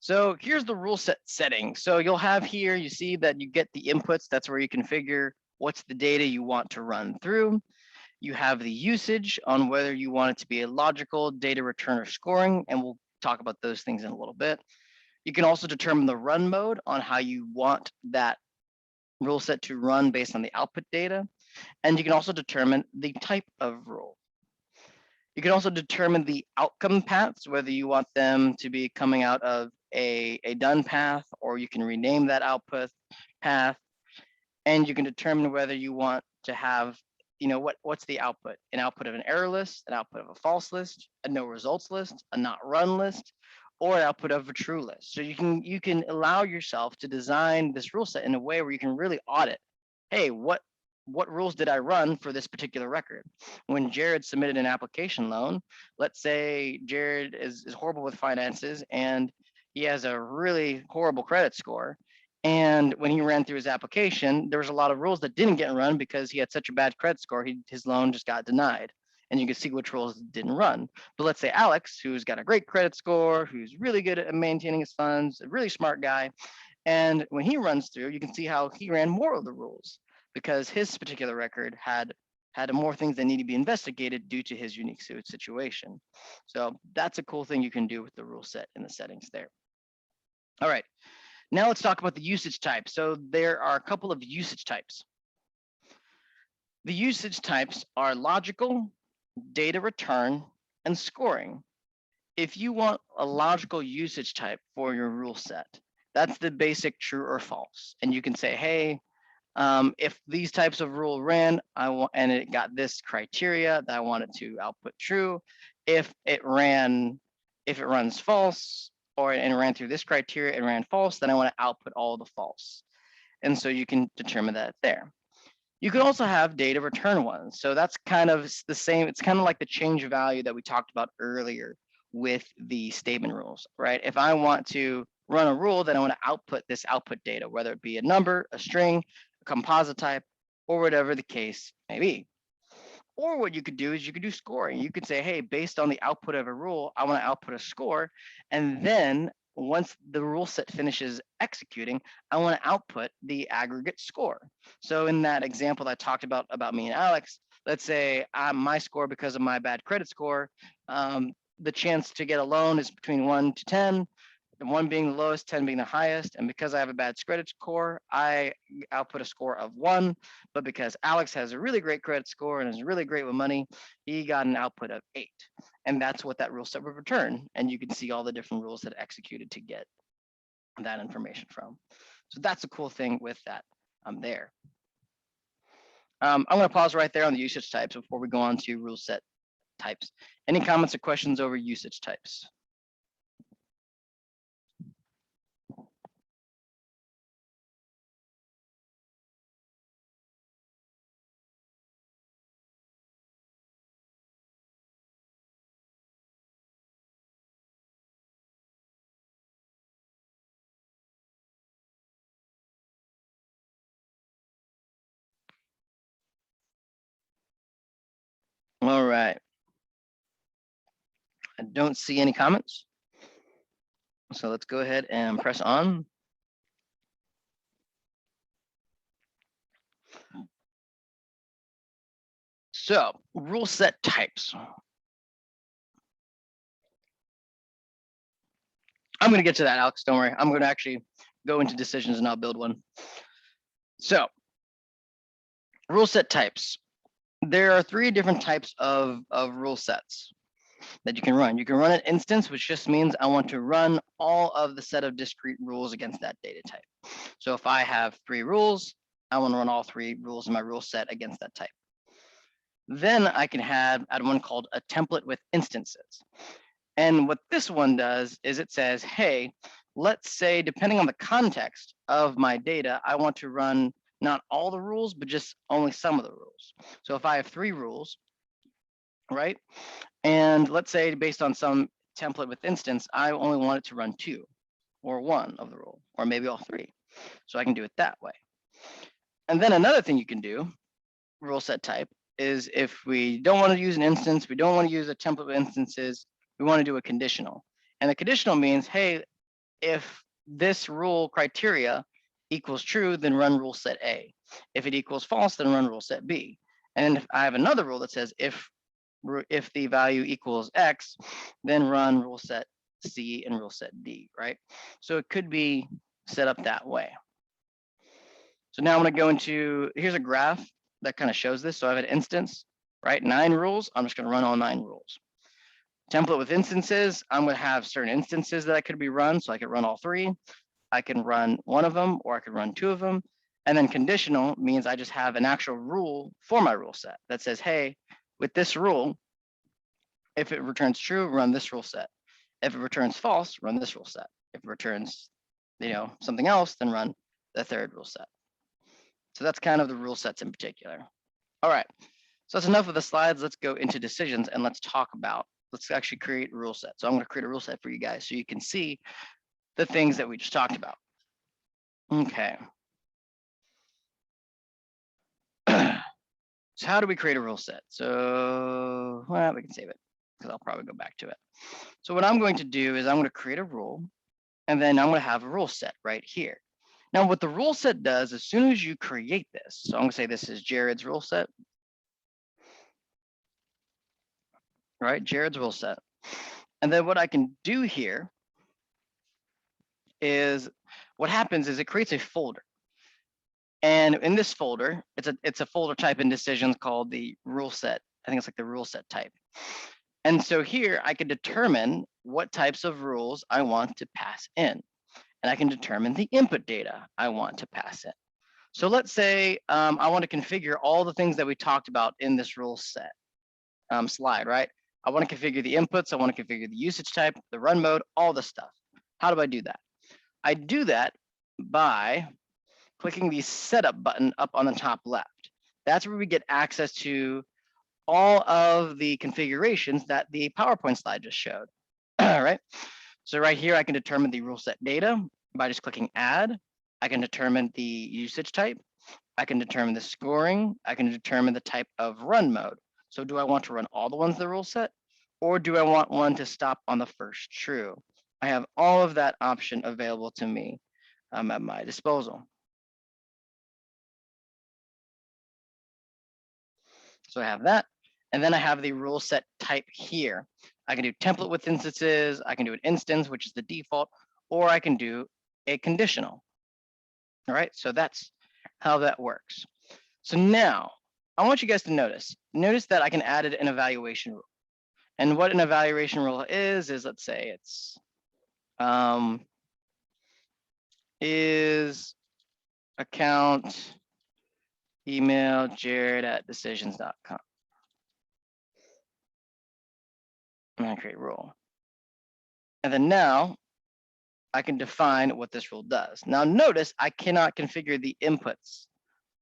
Speaker 1: So here's the rule set setting. So you'll have here, you see that you get the inputs. That's where you configure what's the data you want to run through. You have the usage on whether you want it to be a logical, data return, or scoring, and we'll talk about those things in a little bit. You can also determine the run mode on how you want that rule set to run based on the output data. And you can also determine the type of rule. You can also determine the outcome paths, whether you want them to be coming out of a done path, or you can rename that output path. And you can determine whether you want to have, what's the output? An output of an error list, an output of a false list, a no results list, a not run list, or an output of a true list. So you can allow yourself to design this rule set in a way where you can really audit. Hey, what rules did I run for this particular record? When Jared submitted an application loan, let's say Jared is horrible with finances and he has a really horrible credit score. And when he ran through his application, there was a lot of rules that didn't get run because he had such a bad credit score, his loan just got denied. And you can see which rules didn't run. But let's say Alex, who's got a great credit score, who's really good at maintaining his funds, a really smart guy. And when he runs through, you can see how he ran more of the rules because his particular record had more things that need to be investigated due to his unique situation. So that's a cool thing you can do with the rule set in the settings there. All right, now let's talk about the usage type. So there are a couple of usage types. The usage types are logical, data return, and scoring. If you want a logical usage type for your rule set, that's the basic true or false. And you can say, hey, if these types of rule ran, and it got this criteria that I want it to output true. If it runs false, or it ran through this criteria and ran false, then I want to output all the false. And so you can determine that there. You can also have data return ones. So that's kind of the same. It's kind of like the change value that we talked about earlier with the statement rules, right? If I want to run a rule, then I want to output this output data, whether it be a number, a string, a composite type, or whatever the case may be. Or what you could do is you could do scoring. You could say, hey, based on the output of a rule, I want to output a score. And then once the rule set finishes executing, I want to output the aggregate score. So in that example that I talked about me and Alex, let's say my score, because of my bad credit score, the chance to get a loan is between 1 to 10, 1 being the lowest, 10 being the highest. And because I have a bad credit score, I output a score of 1. But because Alex has a really great credit score and is really great with money, he got an output of 8. And that's what that rule set would return. And you can see all the different rules that executed to get that information from. So that's a cool thing with that there. I'm going to pause right there on the usage types before we go on to rule set types. Any comments or questions over usage types? All right. I don't see any comments. So let's go ahead and press on. So rule set types. I'm going to get to that, Alex. Don't worry. I'm going to actually go into decisions and I'll build one. So rule set types. There are 3 different types of rule sets that you can run. You can run an instance, which just means I want to run all of the set of discrete rules against that data type. So if I have 3 rules, I want to run all 3 rules in my rule set against that type. Then I can add one called a template with instances. And what this one does is it says, hey, let's say, depending on the context of my data, I want to run not all the rules, but just only some of the rules. So if I have 3 rules, right? And let's say based on some template with instance, I only want it to run 2 or 1 of the rule, or maybe all 3. So I can do it that way. And then another thing you can do, rule set type, is if we don't want to use an instance, we don't want to use a template with instances, we want to do a conditional. And the conditional means, hey, if this rule criteria equals true, then run rule set A. If it equals false, then run rule set B. And if I have another rule that says if the value equals X, then run rule set C and rule set D, right? So it could be set up that way. So now I'm going to go into, here's a graph that kind of shows this. So I have an instance, right? 9 rules. I'm just going to run all 9 rules. Template with instances, I'm going to have certain instances that I could be run. So I could run all 3. I can run 1 of them, or I could run 2 of them. And then conditional means I just have an actual rule for my rule set that says, hey, with this rule, if it returns true, run this rule set. If it returns false, run this rule set. If it returns, something else, then run the third rule set. So that's kind of the rule sets in particular. All right, so that's enough of the slides. Let's go into decisions and let's actually create a rule set. So I'm going to create a rule set for you guys so you can see the things that we just talked about. Okay. So how do we create a rule set? So, well, we can save it because I'll probably go back to it. So what I'm going to do is I'm going to create a rule, and then I'm going to have a rule set right here. Now, what the rule set does, as soon as you create this, so I'm going to say this is Jared's rule set, right? Jared's rule set. And then what I can do here is what happens is it creates a folder. And in this folder, it's a folder type in decisions called the rule set. I think it's like the rule set type. And so here I can determine what types of rules I want to pass in. And I can determine the input data I want to pass in. So let's say I want to configure all the things that we talked about in this rule set slide, right? I want to configure the inputs. I want to configure the usage type, the run mode, all the stuff. How do I do that? I do that by clicking the setup button up on the top left. That's where we get access to all of the configurations that the PowerPoint slide just showed. All right. So right here, I can determine the rule set data by just clicking add. I can determine the usage type. I can determine the scoring. I can determine the type of run mode. So do I want to run all the ones in the rule set, or do I want one to stop on the first true? I have all of that option available to me at my disposal. So I have that. And then I have the rule set type here. I can do template with instances. I can do an instance, which is the default, or I can do a conditional. All right, so that's how that works. So now I want you guys to notice that I can add an evaluation rule. And what an evaluation rule is let's say it's is account email jared@decisions.com. I'm going to create rule. And then now I can define what this rule does. Now notice I cannot configure the inputs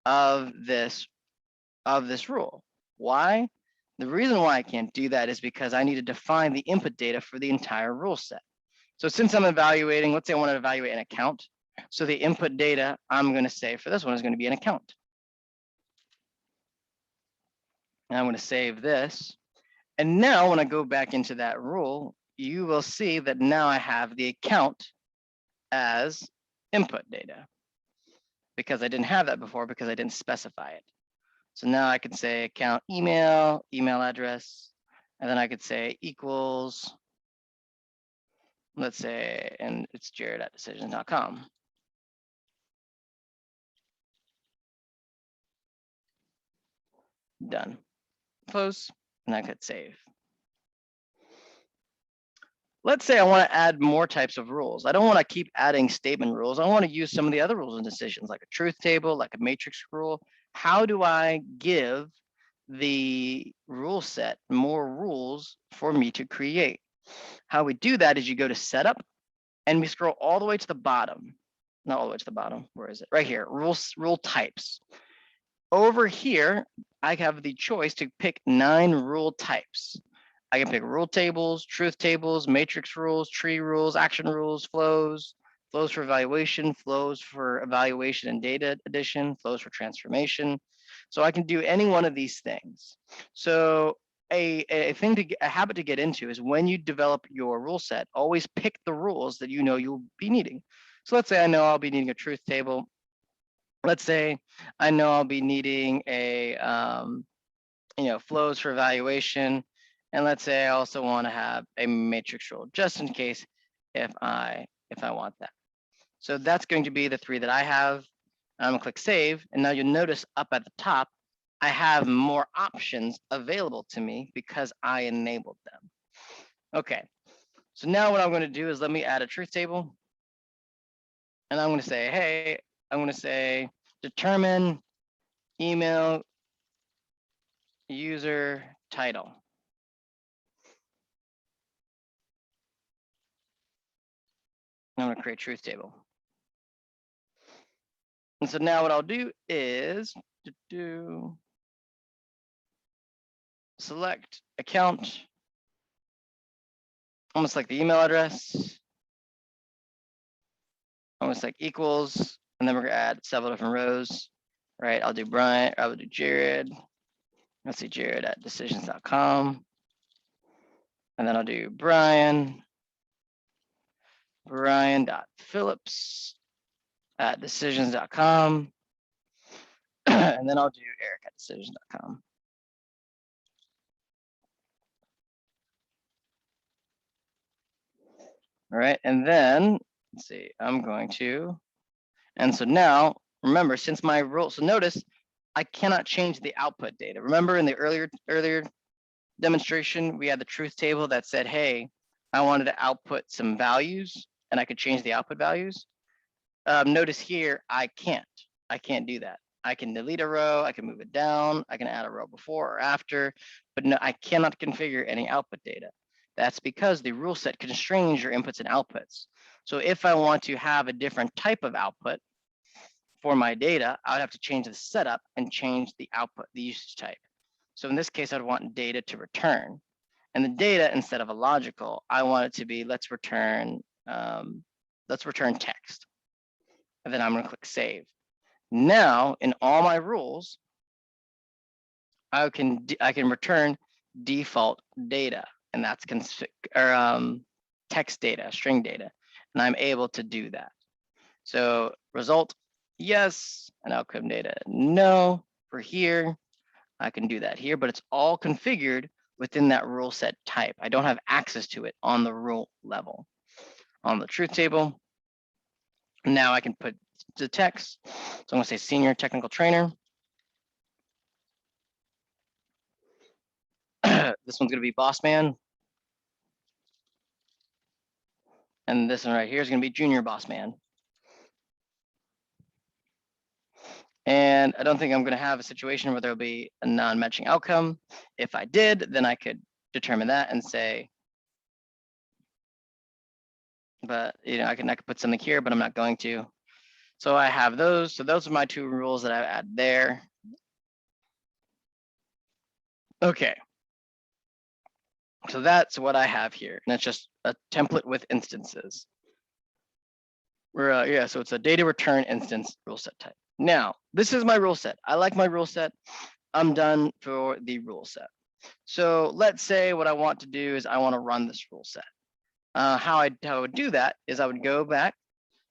Speaker 1: of this rule. Why? The reason why I can't do that is because I need to define the input data for the entire rule set. So since I'm evaluating, let's say I want to evaluate an account. So the input data I'm going to say for this one is going to be an account. And I'm going to save this. And now when I go back into that rule, you will see that now I have the account as input data because I didn't have that before because I didn't specify it. So now I can say account email address, and then I could say equals, let's say, and it's jared@decisions.com. Done. Close, and I could save. Let's say I want to add more types of rules. I don't want to keep adding statement rules. I want to use some of the other rules and decisions, like a truth table, like a matrix rule. How do I give the rule set more rules for me to create? How we do that is you go to setup and we scroll all the way to the bottom. Not all the way to the bottom. Where is it? Right here. Rule types. Over here, I have the choice to pick 9 rule types. I can pick rule tables, truth tables, matrix rules, tree rules, action rules, flows for evaluation, flows for evaluation and data addition, flows for transformation. So I can do any one of these things. So a habit to get into is when you develop your rule set, always pick the rules that you know you'll be needing. So let's say I know I'll be needing a truth table. Let's say I know I'll be needing a flows for evaluation. And let's say I also want to have a matrix rule just in case if I want that. So that's going to be the 3 that I have. I'm gonna click save. And now you'll notice up at the top, I have more options available to me because I enabled them. Okay, so now what I'm gonna do is let me add a truth table. And I'm gonna say, hey, I'm gonna say determine email user title. I'm gonna create truth table. And so now what I'll do is select account. I'm gonna select the email address. I'm gonna select equals, and then we're gonna add several different rows. Right, I'll do Brian, I will do Jared. Let's see, Jared at decisions.com. And then I'll do Brian.Phillips at decisions.com. And then I'll do Eric at decisions.com. All right, and then let's see, I'm going to, and so now remember, since my rule, so notice I cannot change the output data. Remember in the earlier demonstration, we had the truth table that said, hey, I wanted to output some values and I could change the output values. Notice here, I can't do that. I can delete a row, I can move it down, I can add a row before or after, but no, I cannot configure any output data. That's because the rule set constrains your inputs and outputs. So if I want to have a different type of output for my data, I would have to change the setup and change the output, the usage type. So in this case, I'd want data to return. And the data, instead of a logical, I want it to be, let's return text. And then I'm gonna click save. Now, in all my rules, I can return default data, and that's text data, string data, and I'm able to do that. So result, yes, and outcome data, no. For here, I can do that here, but it's all configured within that rule set type. I don't have access to it on the rule level. On the truth table, now I can put the text. So I'm gonna say senior technical trainer. This one's gonna be boss man. And this one right here is gonna be junior boss man. And I don't think I'm gonna have a situation where there'll be a non-matching outcome. If I did, then I could determine that and say, but I could put something here, but I'm not going to. So I have those. So those are my 2 rules that I add there. Okay. So that's what I have here. And it's just a template with instances. Yeah, so it's a data return instance rule set type. Now, this is my rule set. I like my rule set. I'm done for the rule set. So let's say what I want to do is I want to run this rule set. How I would do that is I would go back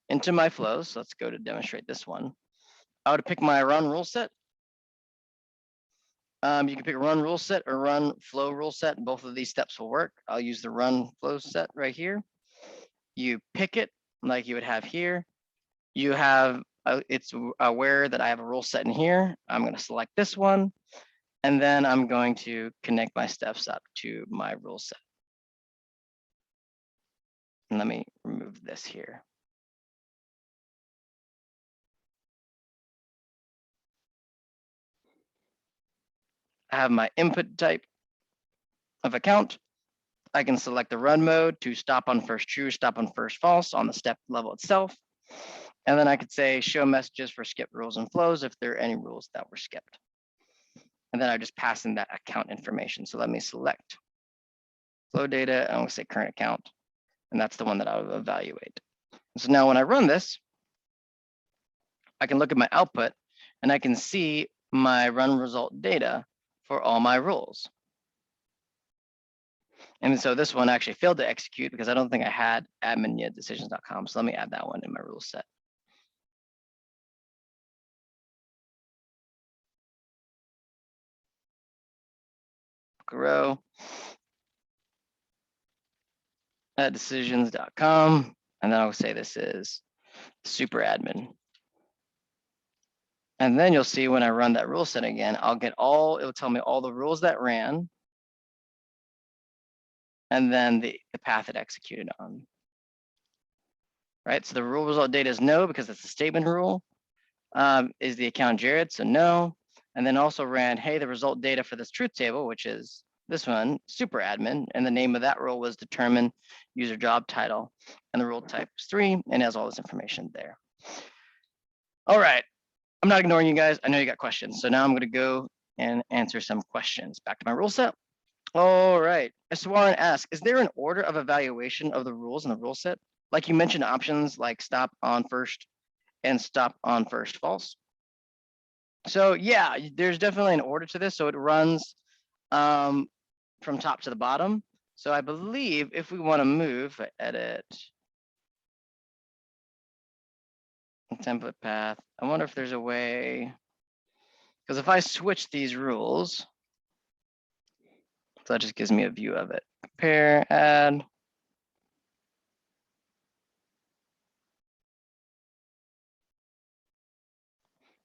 Speaker 1: into my flows. So let's go to demonstrate this one. I would pick my run rule set. You can pick run rule set or run flow rule set. Both of these steps will work. I'll use the run flow set right here. You pick it like you would have here. You have, it's aware that I have a rule set in here. I'm going to select this one. And then I'm going to connect my steps up to my rule set. And let me remove this here. I have my input type of account. I can select the run mode to stop on first true, stop on first false on the step level itself. And then I could say show messages for skip rules and flows if there are any rules that were skipped. And then I just pass in that account information. So let me select flow data, and I'm gonna say current account, and that's the one that I will evaluate. So now when I run this, I can look at my output and I can see my run result data for all my rules. And so this one actually failed to execute because I don't think I had admin yet decisions.com. So let me add that one in my rule set. Row at decisions.com. And then I'll say this is super admin. And then you'll see when I run that rule set again, I'll get it'll tell me all the rules that ran and then the path it executed on. Right, so the rule result data is no because it's a statement rule. Is the account Jared? So no. And then also ran, hey, the result data for this truth table, which is this one, super admin, and the name of that rule was determine user job title, and the rule type is 3, and has all this information there. All right, I'm not ignoring you guys. I know you got questions. So now I'm going to go and answer some questions. Back to my rule set. All right, Eswaran asks, is there an order of evaluation of the rules in the rule set? Like you mentioned options like stop on first and stop on first false. So yeah, there's definitely an order to this. So it runs from top to the bottom. So I believe if we want to move, edit template path, I wonder if there's a way, because if I switch these rules, so that just gives me a view of it. Compare, add.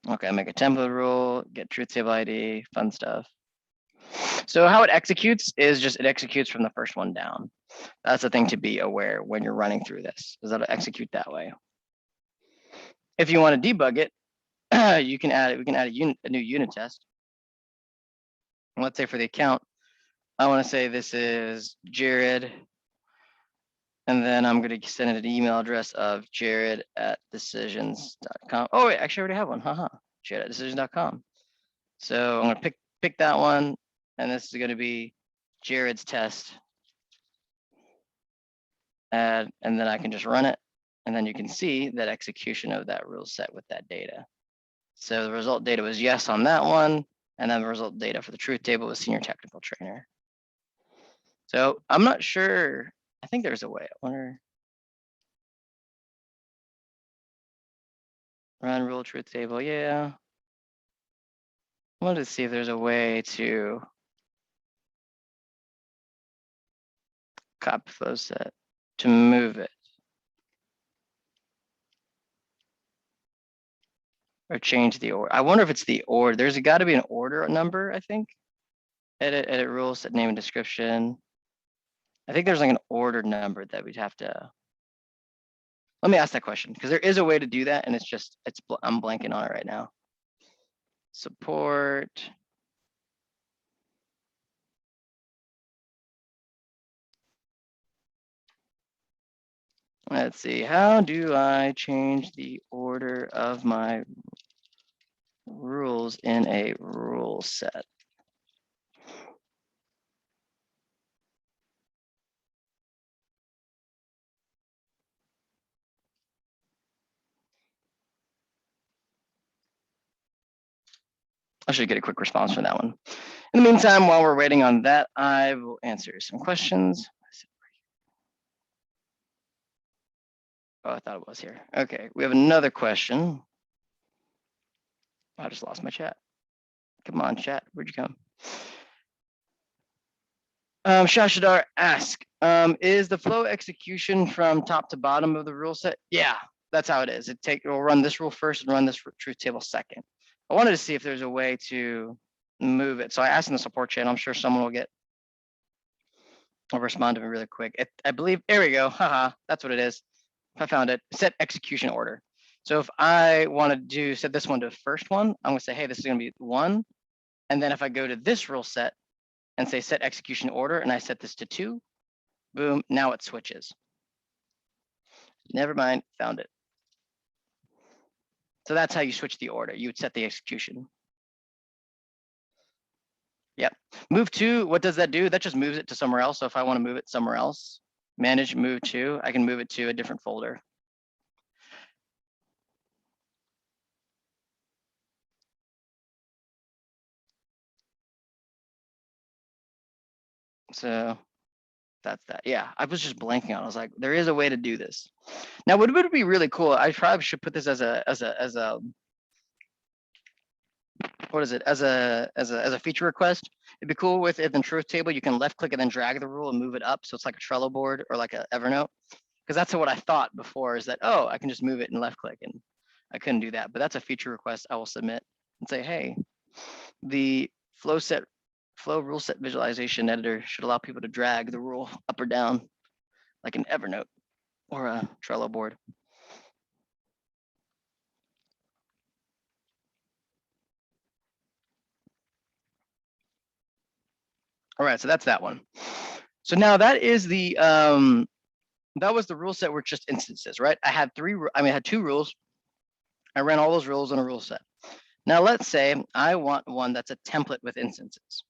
Speaker 1: Okay, make a template rule, get truth table ID, fun stuff. So how it executes is just it executes from the first one down. That's the thing to be aware when you're running through this, is that it'll execute that way. If you want to debug it, you can add it. We can add a new unit test. And let's say for the account, I want to say this is Jared, and then I'm going to send it an email address of jared@decisions.com. Oh wait, actually I already have one. Haha, jared@decisions.com. So I'm going to pick that one, and this is going to be Jared's test. And then I can just run it, and then you can see that execution of that rule set with that data. So the result data was yes on that one, and then the result data for the truth table was senior technical trainer. So I'm not sure. I think there's a way. I wonder. Run rule truth table. Yeah. I wanted to see if there's a way to copy flow set to move it. Or change the order. I wonder if it's the order. There's got to be an order number, I think. Edit rules, set name and description. I think there's like an order number that we'd have to. Let me ask that question because there is a way to do that, and I'm blanking on it right now. Support. Let's see. How do I change the order of my rules in a rule set? I should get a quick response from that one. In the meantime, while we're waiting on that, I will answer some questions. Oh, I thought it was here. Okay, we have another question. I just lost my chat. Come on, chat. Where'd you come? Shashadar asks, is the flow execution from top to bottom of the rule set? Yeah, that's how it is. It'll run this rule first and run this truth table second. I wanted to see if there's a way to move it. So I asked in the support channel. I'm sure someone will respond to me really quick. I believe, there we go. Haha, that's what it is. I found it. Set execution order. So if I want to set this one to first one, I'm going to say, hey, this is going to be 1. And then if I go to this rule set and say set execution order, and I set this to 2, Boom, now it switches. Never mind, found it. So that's how you switch the order. You would set the execution. Yep. Move to, what does that do? That just moves it to somewhere else. So if I want to move it somewhere else, manage move to, I can move it to a different folder. So that's that. Yeah, I was just blanking on. I was like, there is a way to do this. Now, what would be really cool? I probably should put this as a what is it? As a feature request. It'd be cool with if in truth table you can left click and then drag the rule and move it up, so it's like a Trello board or like a Evernote. Because that's what I thought before, is that, oh, I can just move it and left click, and I couldn't do that. But that's a feature request I will submit and say, hey, the flow rule set visualization editor should allow people to drag the rule up or down like an Evernote or a Trello board. All right, so that's that one. So now that is the that was the rule set with just instances, right? I had two rules. I ran all those rules in a rule set. Now let's say I want one that's a template with instances.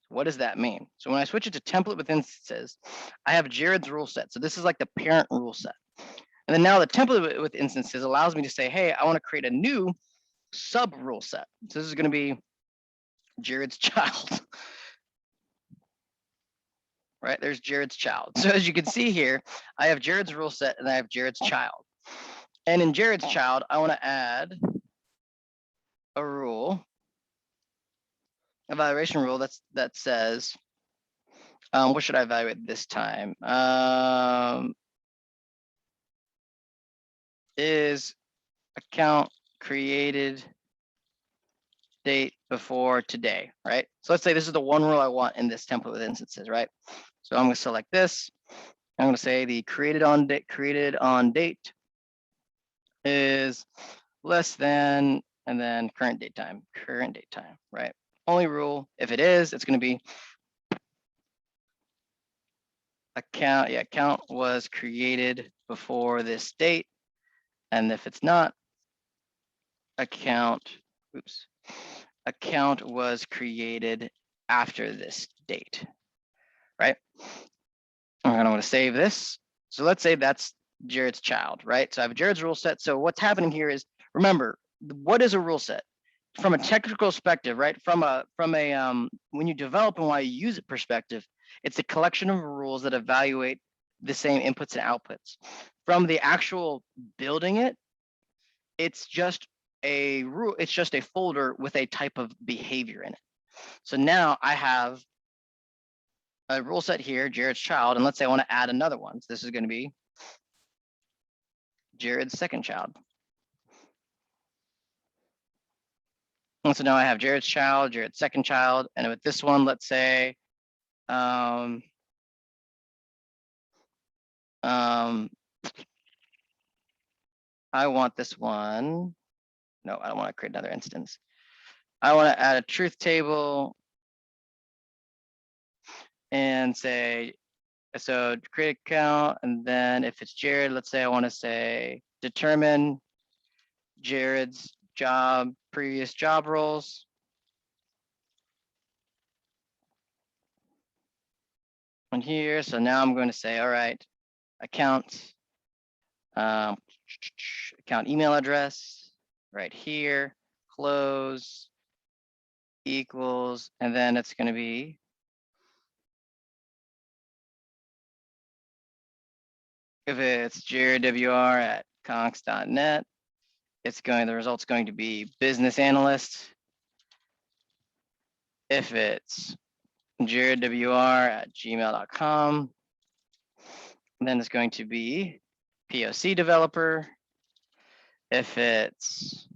Speaker 1: What does that mean? So when I switch it to template with instances, I have Jared's rule set. So this is like the parent rule set. And then now the template with instances allows me to say, hey, I want to create a new sub rule set. So this is going to be Jared's child. Right, there's Jared's child. So as you can see here, I have Jared's rule set and I have Jared's child. And in Jared's child, I want to add a rule, evaluation rule that says, what should I evaluate this time? Is account created date before today, right? So let's say this is the one rule I want in this template with instances, right? So I'm going to select this. I'm going to say the created on date is less than, and then current date time, right? Only rule, if it is, it's going to be account was created before this date. And if it's not, account was created after this date, right? I'm going to save this. So let's say that's Jared's child, right? So I have Jared's rule set. So what's happening here is, remember, what is a rule set? From a technical perspective, right? From a when you develop and why you use it perspective, it's a collection of rules that evaluate the same inputs and outputs. From the actual building it, it's just a rule, it's just a folder with a type of behavior in it. So now I have a rule set here, Jared's child, and let's say I want to add another one. So this is going to be Jared's second child. And so now I have Jared's child, Jared's second child, and with this one, let's say, I want this one. No, I don't want to create another instance. I want to add a truth table and say, so create account, and then if it's Jared, let's say I want to say determine Jared's previous job roles. On here, so now I'm going to say, all right, account, account email address right here, close equals, and then it's going to be if it's jaredwr@conx.net, the result's going to be business analyst. If it's jaredwr@gmail.com, then it's going to be POC developer. If it's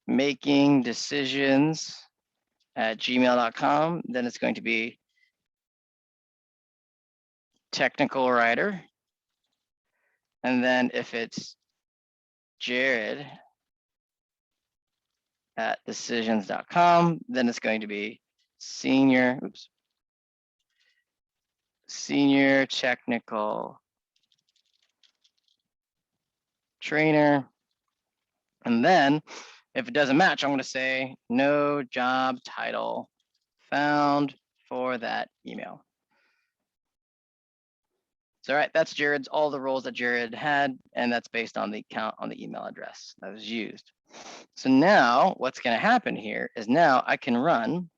Speaker 1: making decisions at gmail.com, then it's going to be technical writer. And then if it's Jared at decisions.com, then it's going to be senior senior technical trainer. And then if it doesn't match, I'm going to say no job title found for that email. So, all right, that's Jared's, all the roles that Jared had, and that's based on the count on the email address that was used. So now what's going to happen here is now I can run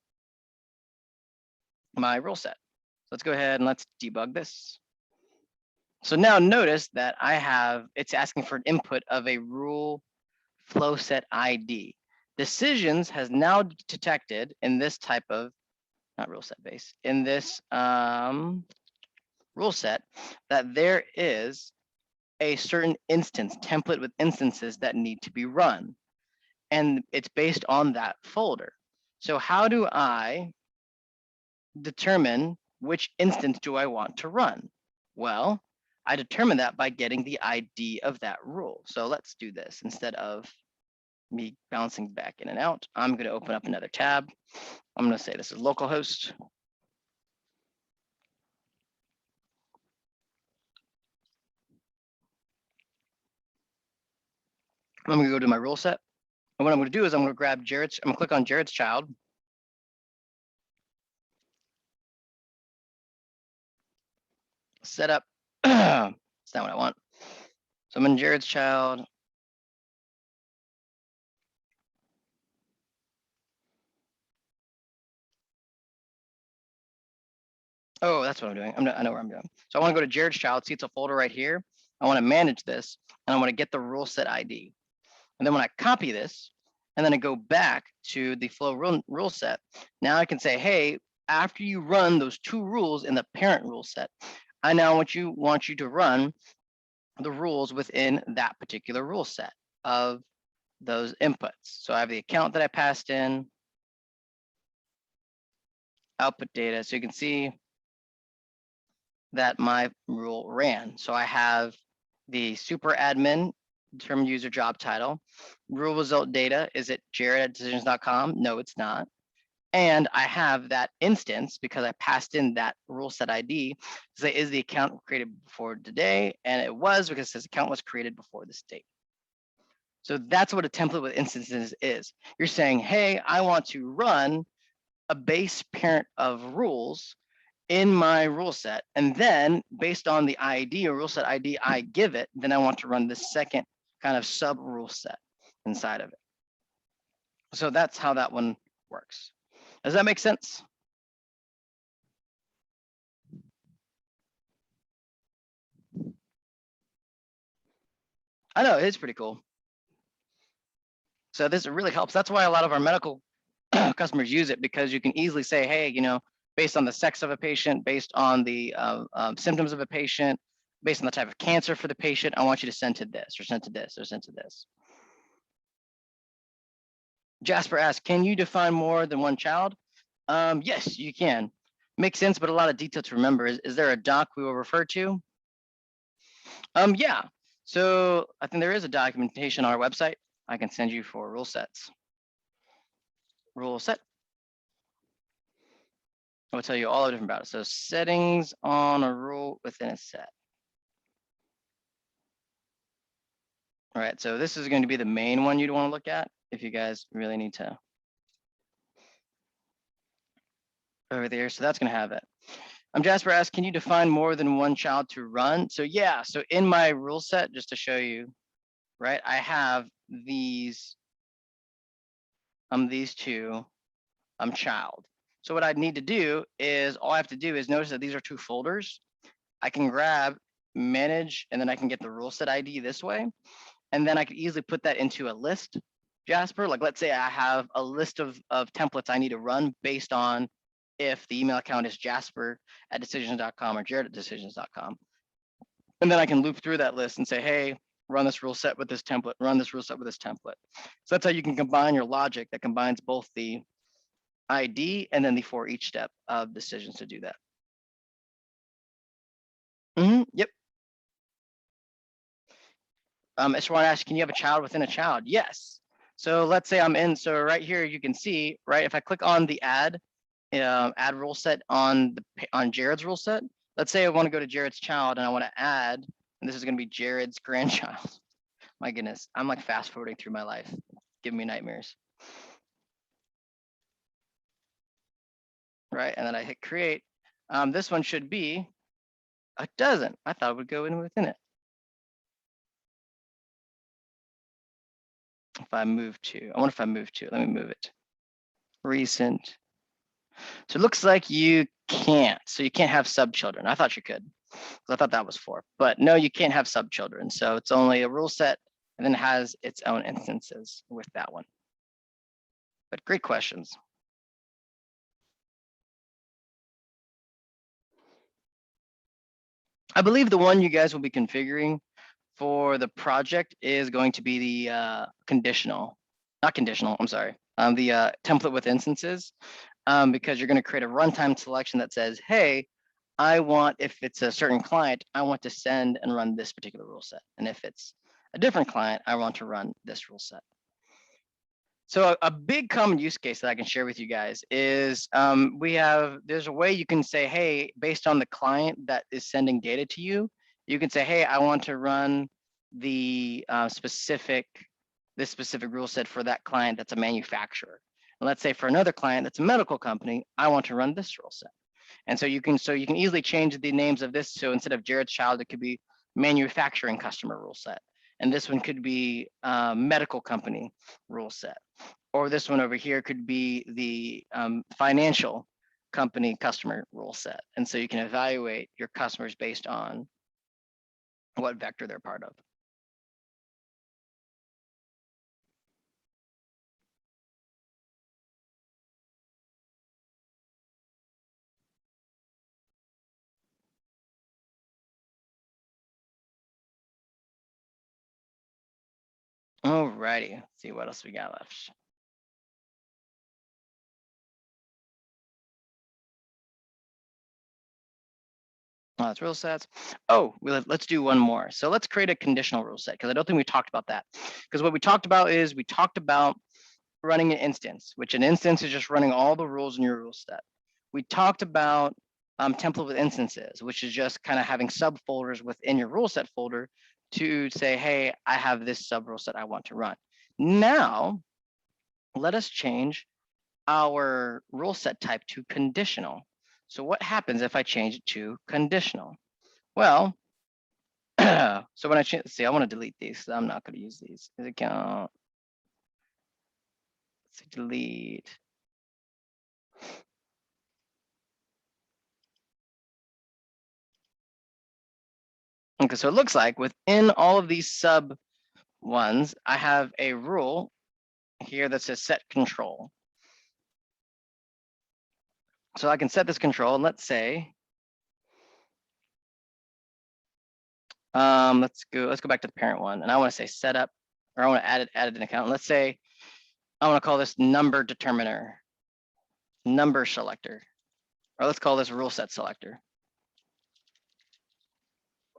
Speaker 1: my rule set. So let's go ahead and let's debug this. So now notice that I have, it's asking for an input of a rule flow set ID. Decisions has now detected in this type of, not rule set base, in this rule set, that there is a certain instance, template with instances that need to be run. And it's based on that folder. So how do I determine which instance do I want to run? Well, I determine that by getting the ID of that rule. So let's do this. Instead of me bouncing back in and out, I'm going to open up another tab. I'm going to say this is localhost. I'm going to go to my rule set. And what I'm going to do is I'm going to grab Jared's, I'm going to click on Jared's child. Set up. It's not what I want. So I'm in Jared's child. Oh, that's what I'm doing. I know where I'm doing. So I want to go to Jared's child. See, it's a folder right here. I want to manage this, and I want to get the rule set ID. And then when I copy this, and then I go back to the flow rule set, now I can say, hey, after you run those two rules in the parent rule set, I now want you to run the rules within that particular rule set of those inputs. So I have the account that I passed in, output data. So you can see that my rule ran. So I have the super admin term user job title. Rule result data, is it jared@decisions.com? No, it's not. And I have that instance because I passed in that rule set ID to say, is the account created before today? And it was, because this account was created before this date. So that's what a template with instances is. You're saying, hey, I want to run a base parent of rules in my rule set. And then based on the ID or rule set ID I give it, then I want to run the second kind of sub rule set inside of it. So that's how that one works. Does that make sense? I know, it's pretty cool. So this really helps. That's why a lot of our medical customers use it, because you can easily say, hey, you know, based on the sex of a patient, based on the symptoms of a patient, based on the type of cancer for the patient, I want you to send to this, or send to this, or send to this. Jasper asks, can you define more than one child? Yes, you can. Makes sense, but a lot of detail to remember. Is there a doc we will refer to? Yeah. So I think there is a documentation on our website. I can send you for rule sets. Rule set. I'll tell you all the different about it. So settings on a rule within a set. All right, so this is going to be the main one you'd want to look at if you guys really need to. Over there, so that's going to have it. Jasper asked, can you define more than one child to run? So yeah, so in my rule set, just to show you, right, I have these two child. So what I'd need to do is, all I have to do is notice that these are two folders. I can grab manage, and then I can get the rule set ID this way. And then I could easily put that into a list, Jasper. Like, let's say I have a list of templates I need to run based on if the email account is jasper@decisions.com or jared@decisions.com. And then I can loop through that list and say, hey, run this rule set with this template, run this rule set with this template. So that's how you can combine your logic that combines both the ID and then the for each step of decisions to do that. Yep. Ishwan asked, can you have a child within a child? Yes. So let's say I'm in, so right here, you can see, right, if I click on the add rule set on Jared's rule set, let's say I want to go to Jared's child and I want to add, and this is going to be Jared's grandchild. My goodness, I'm like fast forwarding through my life, giving me nightmares. Right, and then I hit create. This one should be, it doesn't. I thought it would go in within it. If I move to, I wonder if I move to, let me move it. Recent. So it looks like you can't. So you can't have subchildren. I thought you could. I thought that was 4, but no, you can't have subchildren. So it's only a rule set and then it has its own instances with that one. But great questions. I believe the one you guys will be configuring for the project is going to be the conditional, not conditional, I'm sorry, the template with instances, because you're going to create a runtime selection that says, hey, I want, if it's a certain client, I want to send and run this particular rule set. And if it's a different client, I want to run this rule set. So a big common use case that I can share with you guys is there's a way you can say, hey, based on the client that is sending data to you, you can say, hey, I want to run the specific rule set for that client that's a manufacturer. And let's say for another client that's a medical company, I want to run this rule set. And so you can easily change the names of this. So instead of Jared's child, it could be manufacturing customer rule set. And this one could be medical company rule set. Or this one over here could be the financial company customer rule set. And so you can evaluate your customers based on what vector they're part of. Alrighty, let's see what else we got left. That's rule sets. Oh, let's do one more. So let's create a conditional rule set, because I don't think we talked about that. Because what we talked about is we talked about running an instance, which an instance is just running all the rules in your rule set. We talked about template with instances, which is just kind of having subfolders within your rule set folder to say, hey, I have this sub rule set I want to run. Now, let us change our rule set type to conditional. So what happens if I change it to conditional? Well, so when I change, see, I want to delete these. So I'm not going to use these. Account. Let's delete. Okay, so it looks like within all of these sub ones, I have a rule here that says set control. So I can set this control, and let's say, let's go back to the parent one, and I want to say setup, or I want to add an account. Let's say I want to call this number determiner, number selector, or let's call this rule set selector.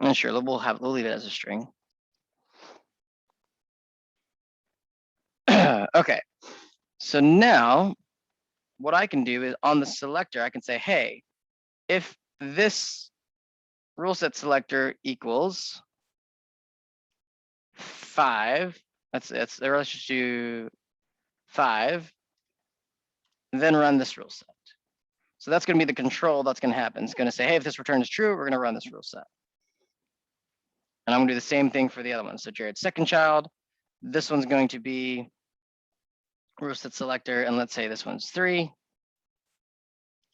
Speaker 1: And sure, we'll leave it as a string. Okay, so now what I can do is on the selector, I can say, hey, if this rule set selector equals 5, let's just do 5, then run this rule set. So that's going to be the control that's going to happen. It's going to say, hey, if this return is true, we're going to run this rule set. And I'm going to do the same thing for the other one. So Jared's second child, this one's going to be rule set selector, and let's say this one's 3.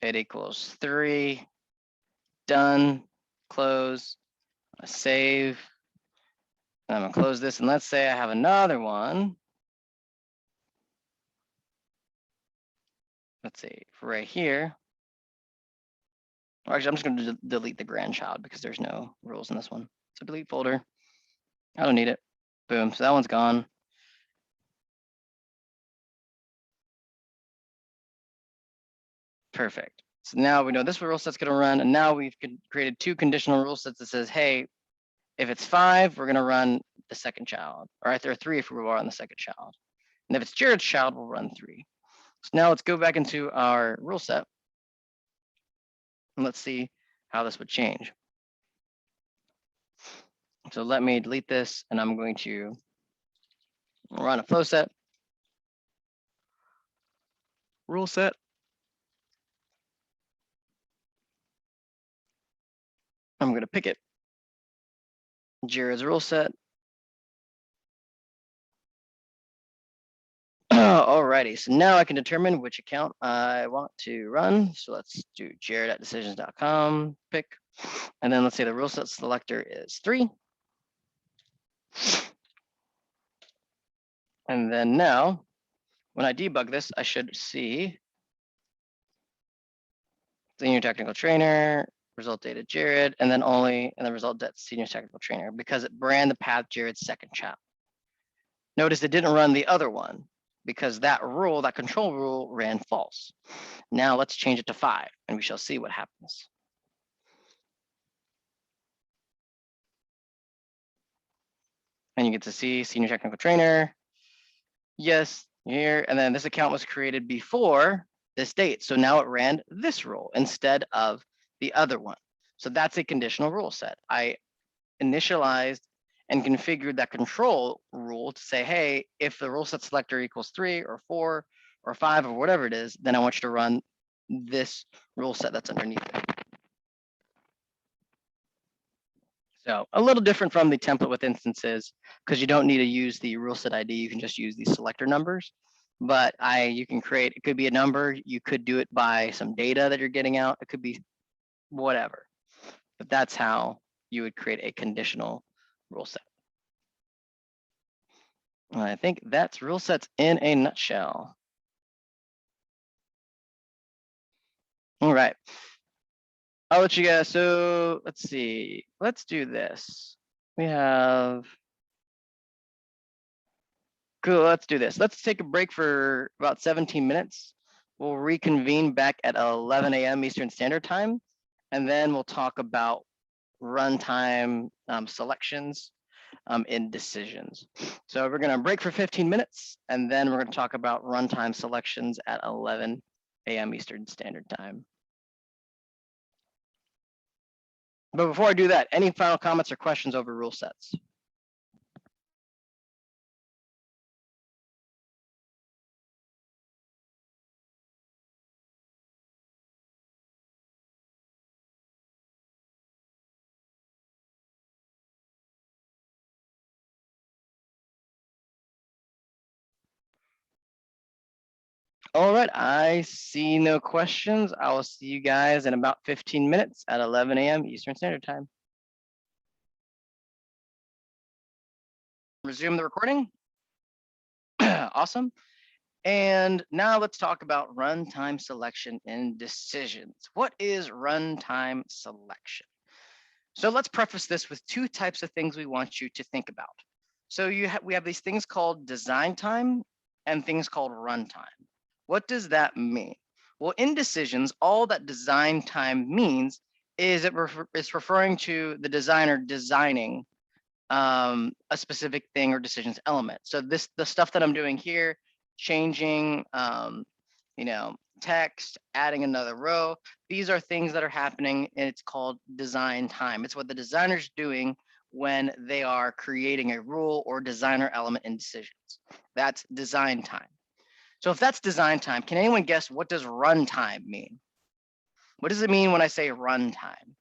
Speaker 1: It equals 3. Done. Close. Save. And I'm going to close this, and let's say I have another one. Let's see, right here. Or actually, I'm just going to delete the grandchild because there's no rules in this one. So delete folder. I don't need it. Boom. So that one's gone. Perfect. So now we know this rule set's going to run, and now we've created 2 conditional rule sets that says, hey, if it's 5, we're going to run the second child. All right, there are 3 if we are on the second child. And if it's Jared's child, we'll run 3. So now let's go back into our rule set. And let's see how this would change. So let me delete this, and I'm going to run a flow set. Rule set. I'm going to pick it. Jira's rule set. Alrighty, so now I can determine which account I want to run. So let's do jira.decisions.com, pick, and then let's say the rule set selector is 3. And then now, when I debug this, I should see senior technical trainer, result data Jared, and then the result data senior technical trainer, because it ran the path Jared's second child. Notice it didn't run the other one because that control rule ran false. Now let's change it to 5 and we shall see what happens. And you get to see senior technical trainer. Yes, here, and then this account was created before this date. So now it ran this rule instead of the other one. So that's a conditional rule set. I initialized and configured that control rule to say, hey, if the rule set selector equals 3 or 4 or 5 or whatever it is, then I want you to run this rule set that's underneath it. So a little different from the template with instances, because you don't need to use the rule set ID. You can just use these selector numbers. But you can create, it could be a number. You could do it by some data that you're getting out. It could be whatever. But that's how you would create a conditional rule set. And I think that's rule sets in a nutshell. All right. I'll let you guys, so let's see, let's do this. We have, cool, let's do this. Let's take a break for about 17 minutes. We'll reconvene back at 11 a.m. Eastern Standard Time, and then we'll talk about runtime selections in decisions. So we're gonna break for 15 minutes, and then we're gonna talk about runtime selections at 11 a.m. Eastern Standard Time. But before I do that, any final comments or questions over rule sets? All right, I see no questions. I will see you guys in about 15 minutes at 11 a.m. Eastern Standard Time. Resume the recording. Awesome. And now let's talk about runtime selection in decisions. What is runtime selection? So let's preface this with 2 types of things we want you to think about. So we have these things called design time and things called runtime. What does that mean? Well, in decisions, all that design time means is it's referring to the designer designing a specific thing or decisions element. So the stuff that I'm doing here, changing, text, adding another row, these are things that are happening, and it's called design time. It's what the designer's doing when they are creating a rule or designer element in decisions. That's design time. So if that's design time, can anyone guess what does runtime mean? What does it mean when I say runtime?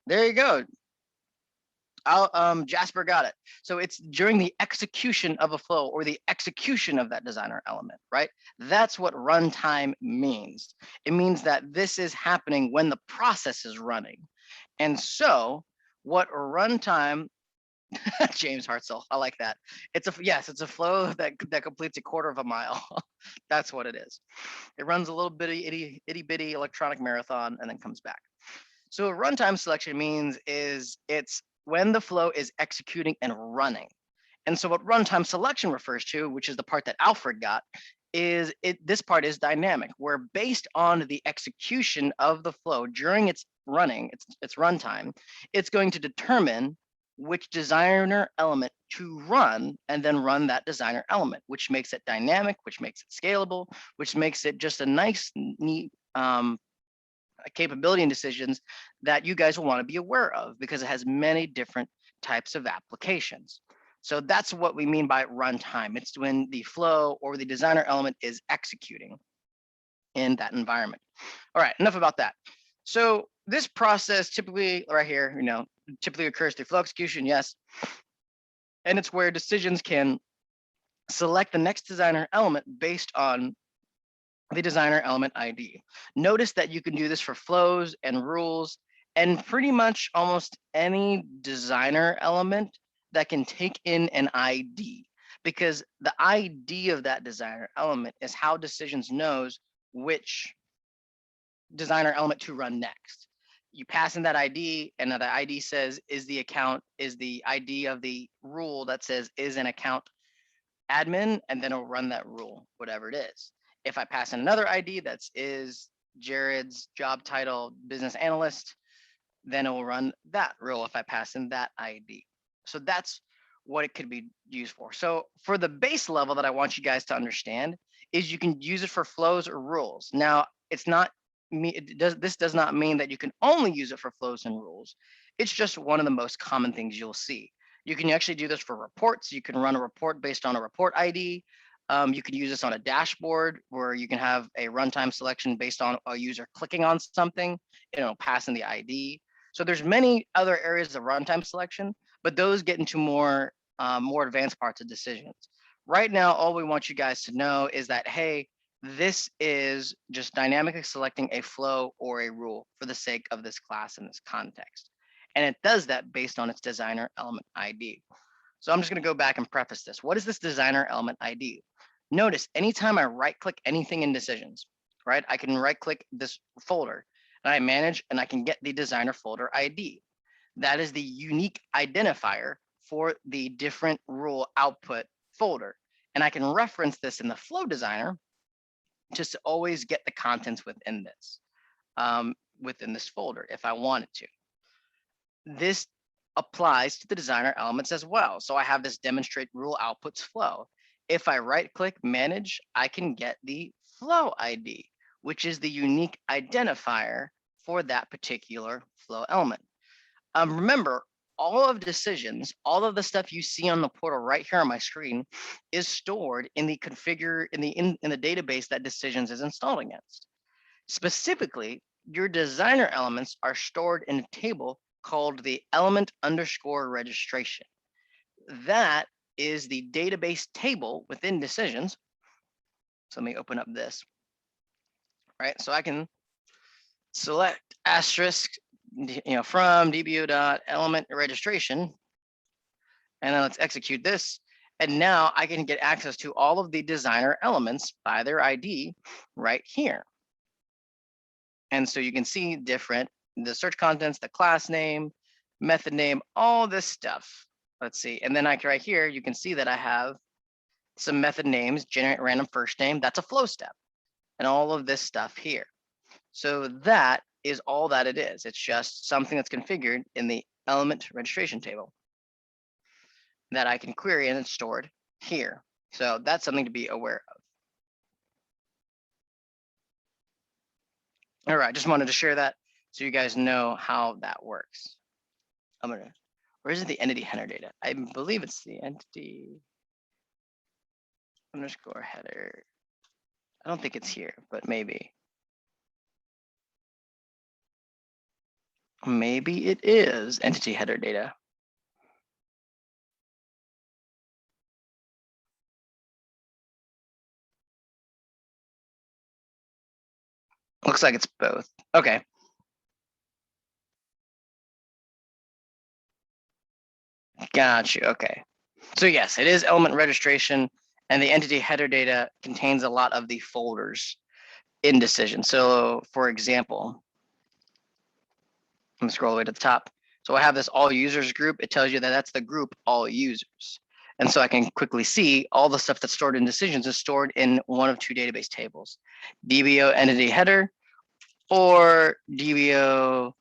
Speaker 1: There you go. Jasper got it. So it's during the execution of a flow or the execution of that designer element, right? That's what runtime means. It means that this is happening when the process is running. And so what runtime, James Hartzell, I like that. It's a flow that completes a quarter of a mile. That's what it is. It runs a little bitty bitty electronic marathon and then comes back. So a runtime selection means it's when the flow is executing and running. And so what runtime selection refers to, which is the part that Alfred got, is this part is dynamic, where based on the execution of the flow during its running, its runtime, it's going to determine which designer element to run, and then run that designer element, which makes it dynamic, which makes it scalable, which makes it just a nice, neat capability and decisions that you guys will want to be aware of, because it has many different types of applications. So that's what we mean by runtime. It's when the flow or the designer element is executing in that environment. All right, enough about that. So this process typically right here, typically occurs through flow execution, yes. And it's where decisions can select the next designer element based on the designer element ID. Notice that you can do this for flows and rules and pretty much almost any designer element that can take in an ID, because the ID of that designer element is how decisions knows which designer element to run next. You pass in that ID, and the ID says is the ID of the rule that says is an account admin, and then it'll run that rule, whatever it is. If I pass in another ID that's is Jared's job title business analyst, then it will run that rule if I pass in that ID. So that's what it could be used for. So for the base level that I want you guys to understand is you can use it for flows or rules. Now, it's not this does not mean that you can only use it for flows and rules. It's just one of the most common things you'll see. You can actually do this for reports. You can run a report based on a report ID. You can use this on a dashboard where you can have a runtime selection based on a user clicking on something, passing the ID. So there's many other areas of runtime selection, but those get into more advanced parts of decisions. Right now, all we want you guys to know is that, hey, this is just dynamically selecting a flow or a rule for the sake of this class in this context. And it does that based on its designer element ID. So I'm just going to go back and preface this. What is this designer element ID? Notice anytime I right click anything in decisions, right? I can right click this folder and I manage and I can get the designer folder ID. That is the unique identifier for the different rule output folder. And I can reference this in the flow designer just to always get the contents within this folder if I wanted to. This applies to the designer elements as well. So I have this demonstrate rule outputs flow. If I right click manage, I can get the flow ID, which is the unique identifier for that particular flow element. Remember, all of decisions, all of the stuff you see on the portal right here on my screen is stored in the in the database that decisions is installed against. Specifically, your designer elements are stored in a table called the element underscore registration. That is the database table within decisions. So let me open up this. Right, so I can select asterisk, from dbo.element registration, and then let's execute this. And now I can get access to all of the designer elements by their ID right here. And so you can see the search contents, the class name, method name, all this stuff. Let's see. And then right here, you can see that I have some method names, generate random first name. That's a flow step. And all of this stuff here. So that is all that it is. It's just something that's configured in the element registration table that I can query and it's stored here. So that's something to be aware of. All right, just wanted to share that so you guys know how that works. Where is it, the entity header data? I believe it's the entity underscore header. I don't think it's here, but maybe. Maybe it is entity header data. Looks like it's both. Okay. Got you. Okay. So yes, it is element registration, and the entity header data contains a lot of the folders in decision. So for example, I'm gonna scroll all the way to the top. So I have this all users group. It tells you that that's the group all users. And so I can quickly see all the stuff that's stored in decisions is stored in one of two database tables, DBO entity header or DBO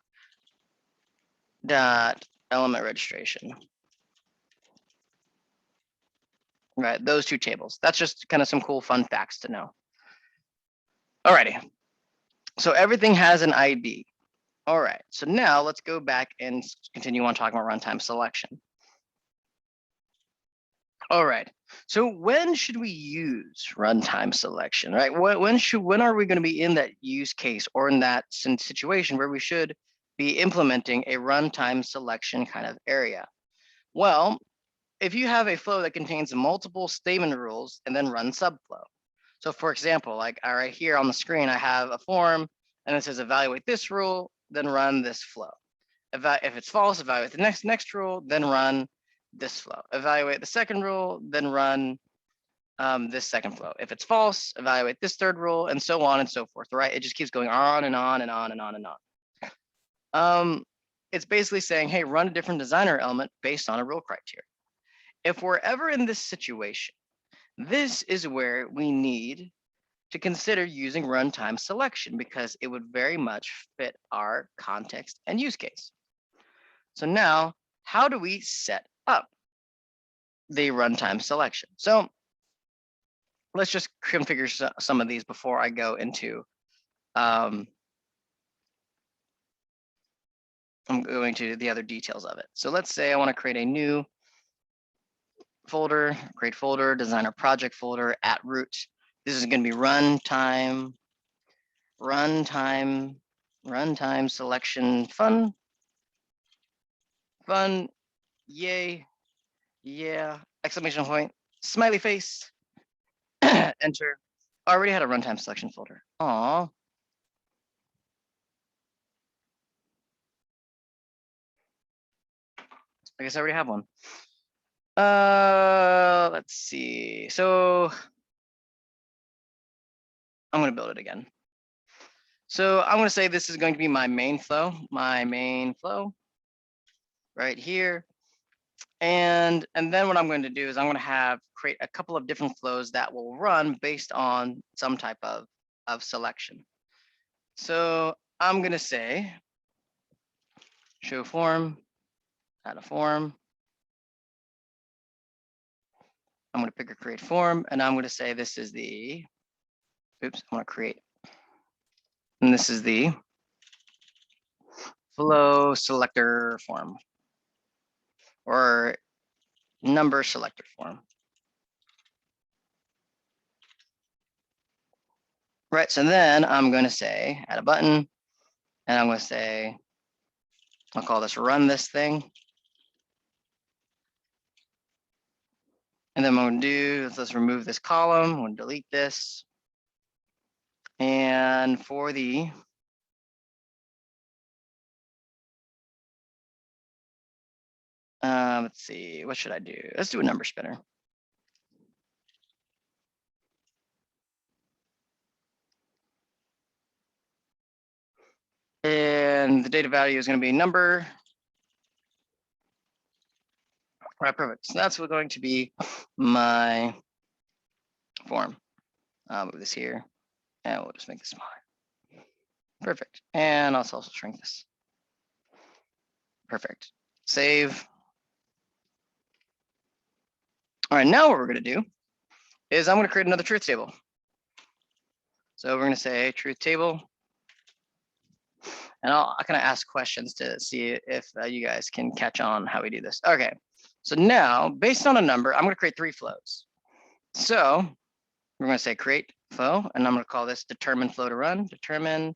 Speaker 1: dot element registration. Right, those two tables. That's just kind of some cool fun facts to know. Alrighty, so everything has an ID. All right, so now let's go back and continue on talking about runtime selection. All right, so when should we use runtime selection, right? When are we going to be in that use case or in that situation where we should be implementing a runtime selection kind of area? Well, if you have a flow that contains multiple statement rules and then run subflow. So for example, like right here on the screen, I have a form and it says evaluate this rule, then run this flow. If it's false, evaluate the next rule, then run this flow. Evaluate the second rule, then run this second flow. If it's false, evaluate this third rule, and so on and so forth, right? It just keeps going on and on and on and on and on. It's basically saying, hey, run a different designer element based on a rule criteria. If we're ever in this situation, this is where we need to consider using runtime selection because it would very much fit our context and use case. So now, how do we set up the runtime selection? So let's just configure some of these before I go into, I'm going to the other details of it. So let's say I want to create a new folder, create folder, designer project folder at root. This is going to be runtime selection fun, yay, yeah, exclamation point, smiley face, enter. I already had a runtime selection folder. Aw. I guess I already have one. Let's see. So I'm going to build it again. So I'm going to say this is going to be my main flow right here. And then what I'm going to do is I'm going to create a couple of different flows that will run based on some type of selection. So I'm going to say show form, add a form. I'm going to pick a create form, and I'm going to say this is the, oops, I'm going to create, and this is the flow selector form or number selector form. Right, so then I'm going to say add a button, and I'm going to say, I'll call this run this thing. And then what I'm going to do is let's remove this column. I'm going to delete this. And for the let's see, what should I do? Let's do a number spinner. And the data value is going to be number. All right, perfect. So that's going to be my form. I'll move this here, and we'll just make this smaller. Perfect. And I'll also shrink this. Perfect. Save. All right, now what we're going to do is I'm going to create another truth table. So we're going to say truth table. And I'll kind of ask questions to see if you guys can catch on how we do this. Okay, so now based on a number, I'm going to create 3 flows. So we're going to say create flow, and I'm going to call this determine flow to run, determine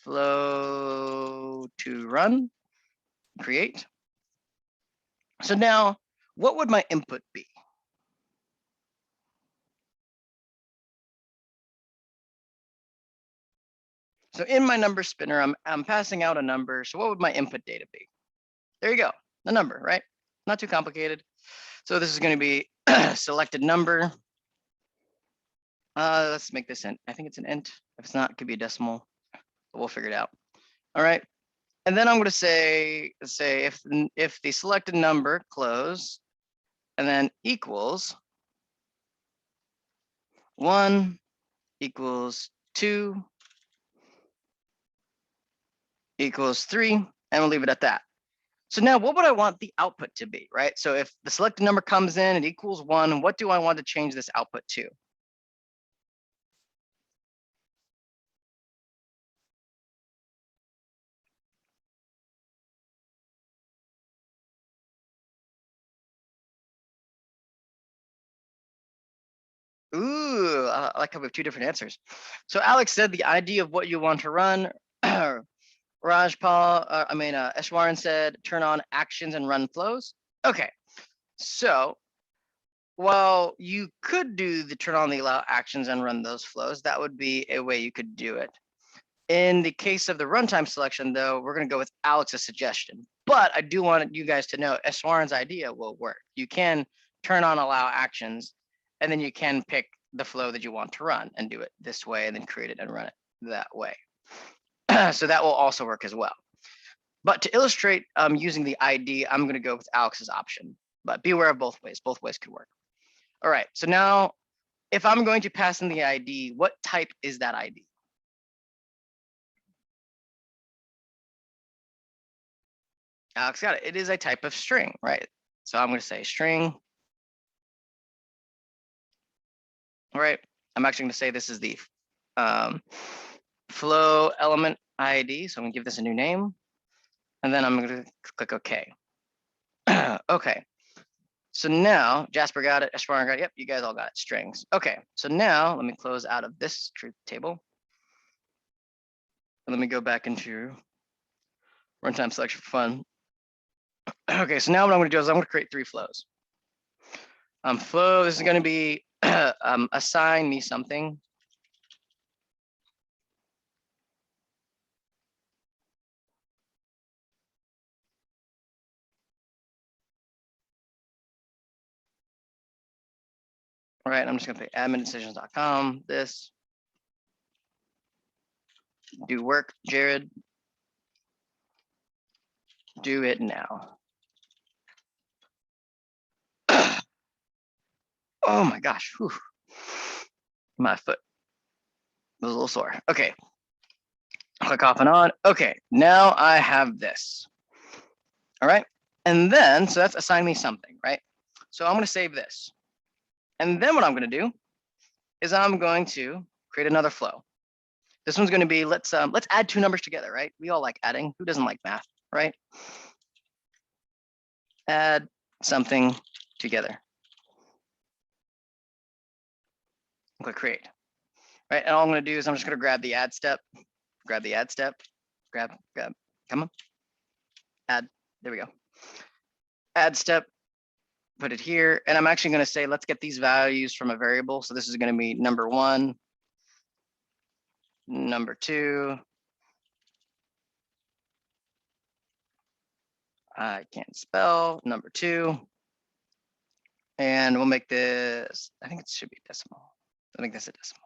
Speaker 1: flow to run, create. So now what would my input be? So in my number spinner, I'm passing out a number. So what would my input data be? There you go, the number, right? Not too complicated. So this is going to be selected number. Let's make this int. I think it's an int. If it's not, it could be a decimal, but we'll figure it out. All right. And then I'm going to say if the selected number close and then equals 1 equals 2 equals 3, and we'll leave it at that. So now what would I want the output to be, right? So if the selected number comes in, it equals 1, what do I want to change this output to? Ooh, I like how we have two different answers. So Alex said the ID of what you want to run. Eshwaran said turn on actions and run flows. Okay, so while you could do the turn on the allow actions and run those flows, that would be a way you could do it. In the case of the runtime selection, though, we're going to go with Alex's suggestion. But I do want you guys to know Eshwaran's idea will work. You can turn on allow actions, and then you can pick the flow that you want to run and do it this way, and then create it and run it that way. So that will also work as well. But to illustrate using the ID, I'm going to go with Alex's option. But be aware of both ways. Both ways could work. All right. So now, if I'm going to pass in the ID, what type is that ID? Alex got it. It is a type of string, right? So I'm going to say string. All right. I'm actually going to say this is the flow element ID. So I'm going to give this a new name. And then I'm going to click OK. Okay. So now Jasper got it. Eshwaran got it. Yep, you guys all got it. Strings. Okay. So now let me close out of this truth table. And let me go back into runtime selection for fun. Okay. So now what I'm going to do is I'm going to create 3 flows. Flow, this is going to be assign me something. All right, I'm just going to say admindecisions.com, this, do work, Jared, do it now. Oh my gosh, whew. My foot was a little sore. Okay, click off and on. Okay, now I have this. All right, and then, so that's assign me something, right? So I'm going to save this. And then what I'm going to do is I'm going to create another flow. This one's going to be, let's add 2 numbers together, right? We all like adding. Who doesn't like math, right? Add something together. Click create. Right, and all I'm going to do is I'm just going to grab the add step, grab, come on, add, there we go. Add step, put it here, and I'm actually going to say, let's get these values from a variable. So this is going to be number 1, number 2. I can't spell, number 2. And we'll make this, I think it should be decimal. I think that's a decimal.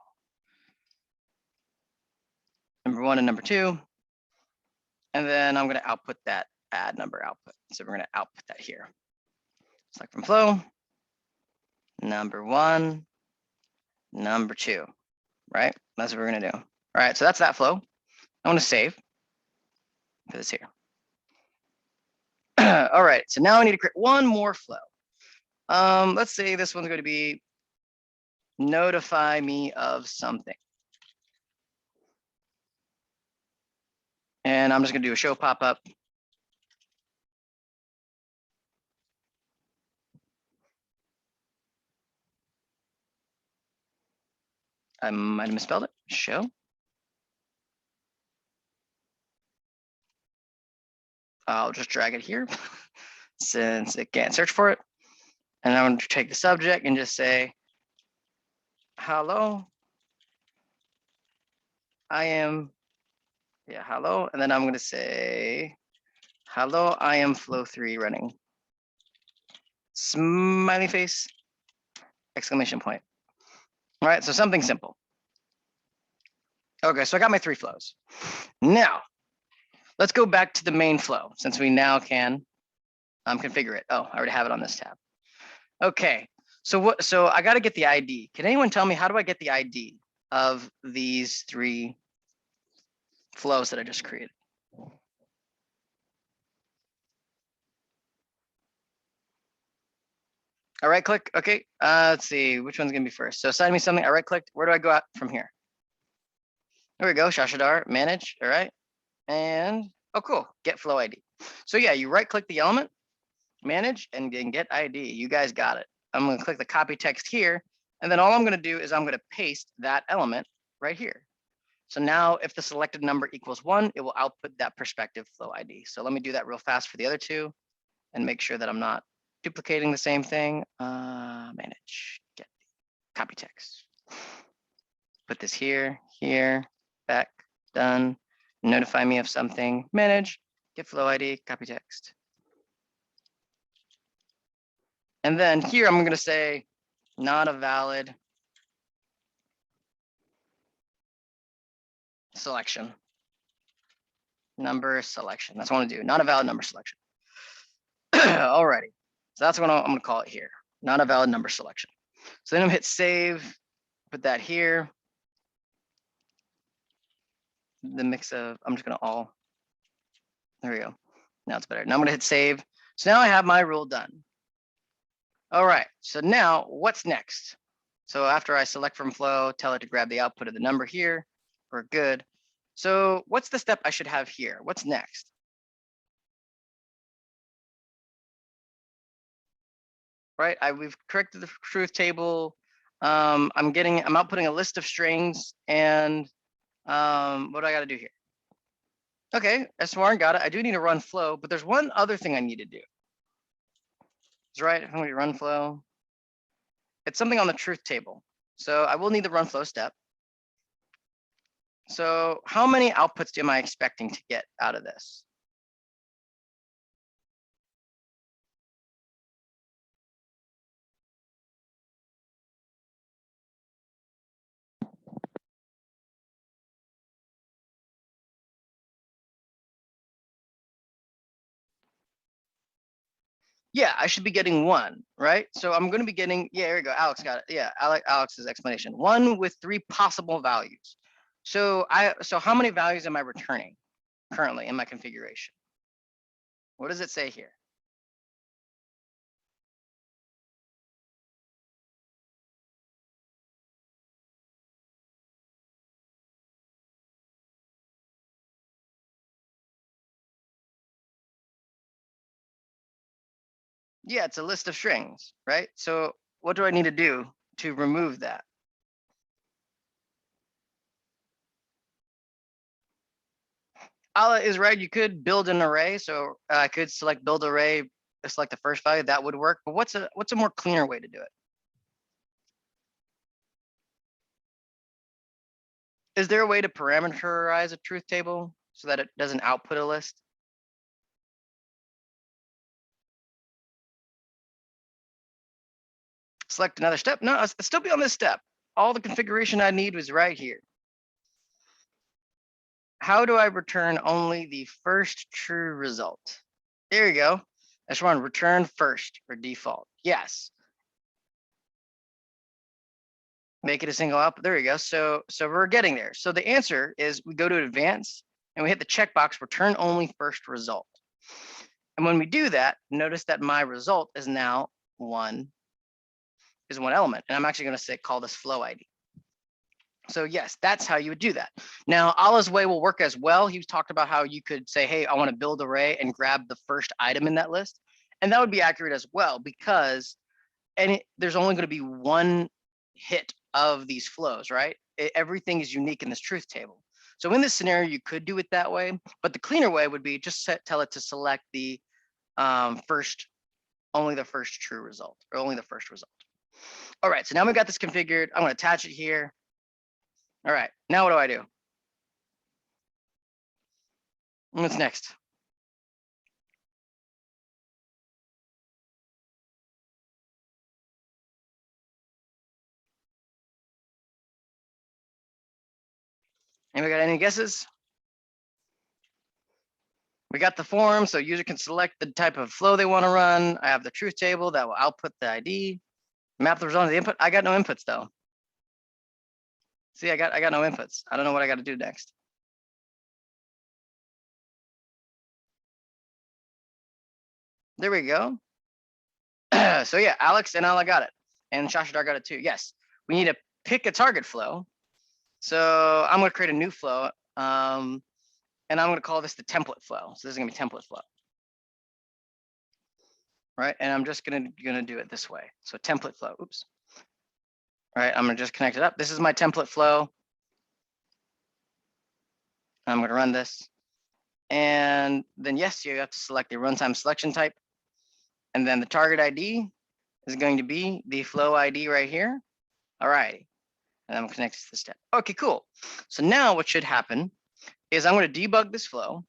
Speaker 1: Number 1 and number 2. And then I'm going to output that add number output. So we're going to output that here. Select from flow, number 1, number 2, right? That's what we're going to do. All right, so that's that flow. I want to save for this here. All right, so now I need to create one more flow. Let's say this one's going to be notify me of something. And I'm just going to do a show pop-up. I might have misspelled it. Show. I'll just drag it here since it can't search for it. And I'm going to take the subject and just say, hello. I am, hello. And then I'm going to say, hello, I am flow 3 running. Smiley face, exclamation point. All right, so something simple. Okay, so I got my 3 flows. Now, let's go back to the main flow since we now can configure it. Oh, I already have it on this tab. Okay, so I got to get the ID. Can anyone tell me how do I get the ID of these 3 flows that I just created? I right click. Okay. Let's see which one's gonna be first. So assign me something. I right clicked. Where do I go out from here? There we go. Shashadar, manage. All right. And oh, cool. Get flow ID. So yeah, you right click the element, manage, and then get ID. You guys got it. I'm gonna click the copy text here. And then all I'm gonna do is I'm gonna paste that element right here. So now if the selected number equals 1, it will output that perspective flow ID. So let me do that real fast for the other two and make sure that I'm not duplicating the same thing. Manage, get, copy text. Put this here, here, back, done. Notify me of something, manage, get flow ID, copy text. And then here I'm gonna say not a valid selection. Number selection. That's what I want to do. Not a valid number selection. Alrighty. So that's what I'm going to call it here. Not a valid number selection. So then I'm hit save. Put that here. The mix of, I'm just going to all. There we go. Now it's better. Now I'm going to hit save. So now I have my rule done. All right. So now what's next? So after I select from flow, tell it to grab the output of the number here. We're good. So what's the step I should have here? What's next? Right, we've corrected the truth table. I'm outputting a list of strings, and what do I got to do here? Okay, S1 got it. I do need to run flow, but there's one other thing I need to do. That's right, if I'm going to run flow, it's something on the truth table. So I will need the run flow step. So how many outputs am I expecting to get out of this? Yeah, I should be getting 1, right? So I'm going to be getting, yeah, here we go. Alex got it. Yeah, Alex's explanation. 1 with 3 possible values. So how many values am I returning currently in my configuration? What does it say here? Yeah, it's a list of strings, right? So what do I need to do to remove that? Allah is right. You could build an array. So I could select build array, select the first value. That would work. But what's a more cleaner way to do it? Is there a way to parameterize a truth table so that it doesn't output a list? Select another step. No, I'll still be on this step. All the configuration I need was right here. How do I return only the first true result? There you go. I just want to return first for default. Yes. Make it a single output. There you go. So we're getting there. So the answer is we go to advanced and we hit the checkbox return only first result. And when we do that, notice that my result is now one element. And I'm actually going to call this flow ID. So yes, that's how you would do that. Now, Allah's way will work as well. He talked about how you could say, hey, I want to build array and grab the first item in that list. And that would be accurate as well, because there's only going to be one hit of these flows, right? Everything is unique in this truth table. So in this scenario, you could do it that way, but the cleaner way would be just tell it to select the only the first true result, or only the first result. All right, so now we've got this configured. I'm going to attach it here. All right, now what do I do? What's next? Anybody got any guesses? We got the form, so user can select the type of flow they want to run. I have the truth table that will output the ID. Map the result to the input. I got no inputs though. See, I got no inputs. I don't know what I got to do next. There we go. So yeah, Alex and Ala got it. And Shashadar got it too. Yes, we need to pick a target flow. So I'm going to create a new flow. And I'm going to call this the template flow. So this is going to be template flow. Right. And I'm just going to do it this way. So template flow. Oops. All right. I'm going to just connect it up. This is my template flow. I'm going to run this. And then, yes, you have to select the runtime selection type. And then the target ID is going to be the flow ID right here. All right. And I'm connected to the step. Okay, cool. So now what should happen is I'm going to debug this flow.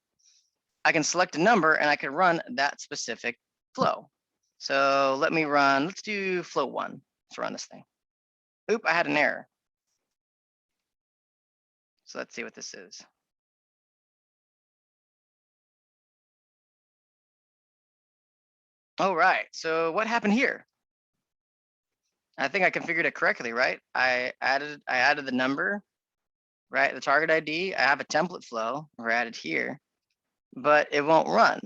Speaker 1: I can select a number and I can run that specific flow. So let me run, let's do flow 1. Let's run this thing. Oop, I had an error. So let's see what this is. All right, so what happened here? I think I configured it correctly, right? I added the number, right? The target ID, I have a template flow added here, but it won't run.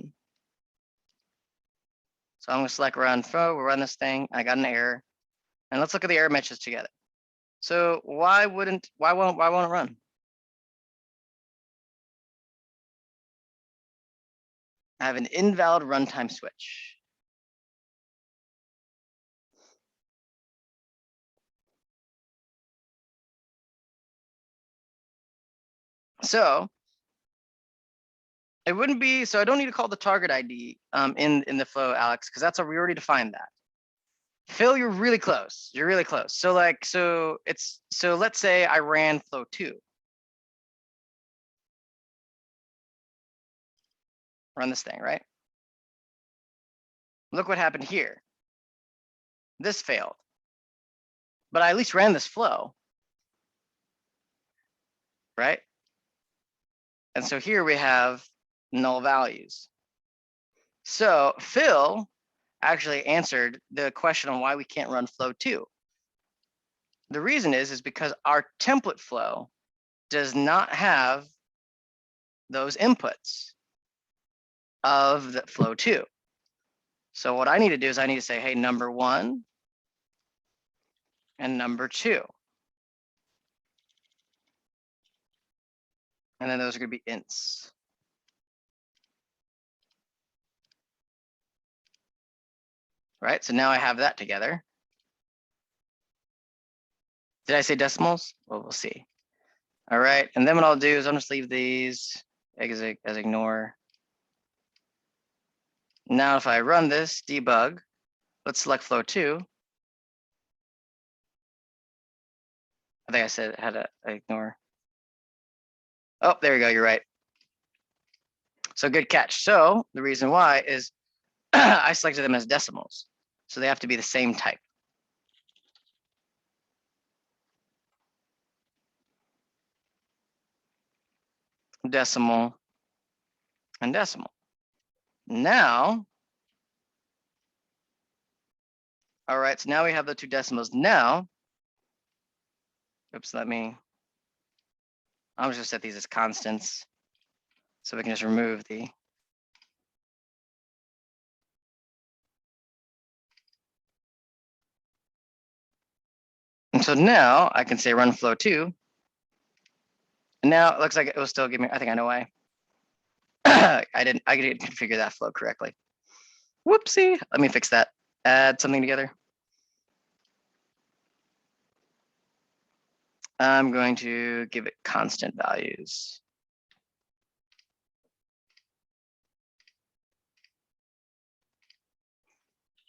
Speaker 1: So I'm gonna select run flow, we'll run this thing. I got an error. And let's look at the error messages together. So why won't it run? I have an invalid runtime switch. So it wouldn't be, so I don't need to call the target ID in the flow, Alex, because we already defined that. Phil, you're really close. You're really close. So let's say I ran flow 2. Run this thing, right? Look what happened here. This failed. But I at least ran this flow, right? And so here we have null values. So Phil actually answered the question on why we can't run flow 2. The reason is because our template flow does not have those inputs of the flow 2. So what I need to do is I need to say, hey, number 1 and number 2. And then those are going to be ints. Right, so now I have that together. Did I say decimals? Well, we'll see. All right, and then what I'll do is I'll just leave these as ignore. Now if I run this debug, let's select flow 2. I think I said how to ignore. Oh, there you go, you're right. So good catch. So the reason why is I selected them as decimals. So they have to be the same type. Decimal and decimal. Now, all right, so now we have the 2 decimals. Now, oops, I'm just gonna set these as constants. So we can just remove the. And so now I can say run flow 2. And now it looks like it will still give me, I think I know why. I didn't configure that flow correctly. Whoopsie, let me fix that. Add something together. I'm going to give it constant values.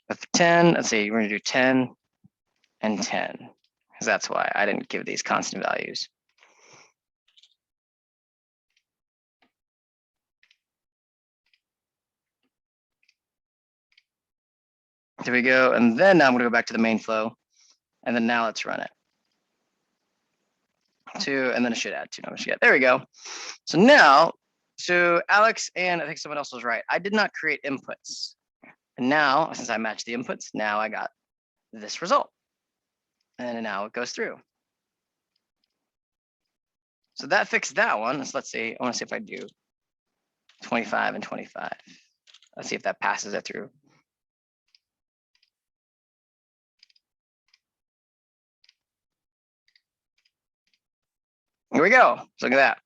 Speaker 1: With 10, let's see, we're gonna do 10 and 10, because that's why I didn't give these constant values. There we go, and then now I'm gonna go back to the main flow, and then now let's run it. 2, and then it should add 2 numbers. Yeah, there we go. So now, so Alex and I think someone else was right. I did not create inputs. And now, since I matched the inputs, now I got this result. And now it goes through. So that fixed that one. So let's see, I want to see if I do 25 and 25. Let's see if that passes it through. Here we go. So look at that.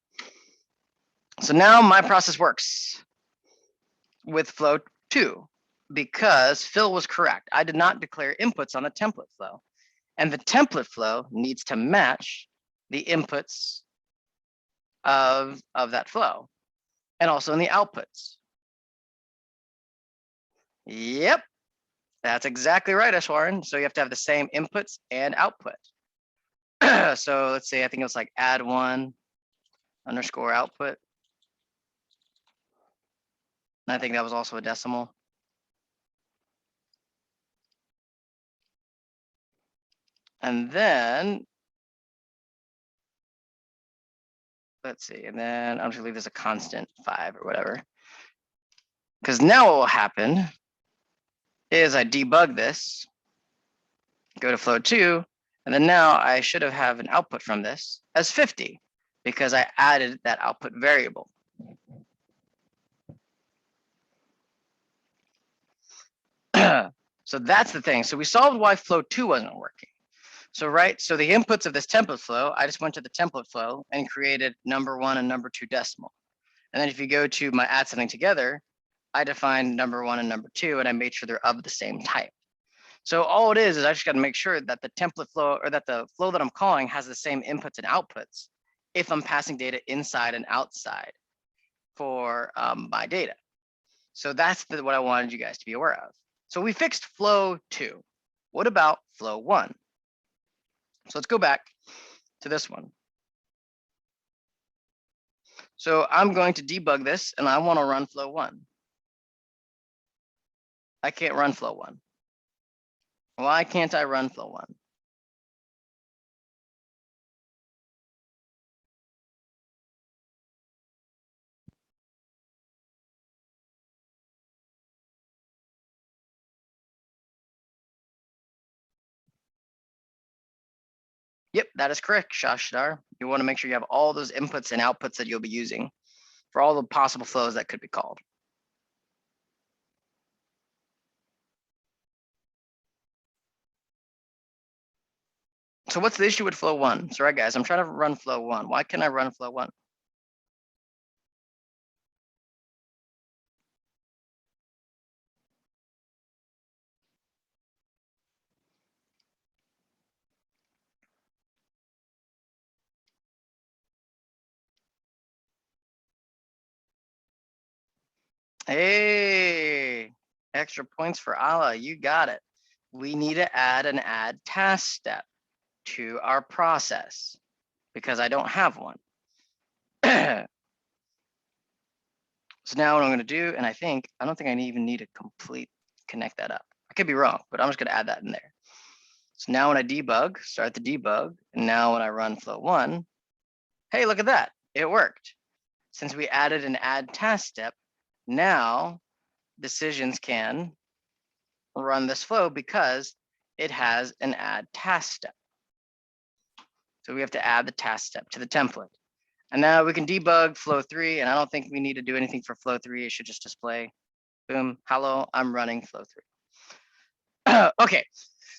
Speaker 1: So now my process works with flow 2 because Phil was correct. I did not declare inputs on a template flow. And the template flow needs to match the inputs of that flow and also in the outputs. Yep, that's exactly right, Ashwaran. So you have to have the same inputs and output. So let's say, I think it was like add one underscore output. And I think that was also a decimal. And then, let's see, and then I'm just gonna leave this a constant 5 or whatever. Because now what will happen is I debug this, go to flow 2, and then now I should have an output from this as 50 because I added that output variable. So that's the thing. So we solved why flow 2 wasn't working. So so the inputs of this template flow, I just went to the template flow and created number 1 and number 2 decimal. And then if you go to my add something together, I defined number 1 and number 2, and I made sure they're of the same type. So all it is I just got to make sure that the template flow, or that the flow that I'm calling, has the same inputs and outputs if I'm passing data inside and outside for my data. So that's what I wanted you guys to be aware of. So we fixed flow 2. What about flow 1? So let's go back to this one. So I'm going to debug this, and I want to run flow 1. I can't run flow 1. Why can't I run flow 1? Yep, that is correct, Shashidar. You want to make sure you have all those inputs and outputs that you'll be using for all the possible flows that could be called. So what's the issue with flow 1? So right, guys, I'm trying to run flow 1. Why can't I run flow 1? Hey, extra points for Allah. You got it. We need to add an add task step to our process because I don't have one. So now what I'm going to do, and I don't think I even need to connect that up. I could be wrong, but I'm just going to add that in there. So now when I debug, start the debug, and now when I run flow 1, hey, look at that. It worked. Since we added an add task step, now decisions can run this flow because it has an add task step. So we have to add the task step to the template. And now we can debug flow 3, and I don't think we need to do anything for flow 3. It should just display, boom, hello, I'm running flow 3. Okay,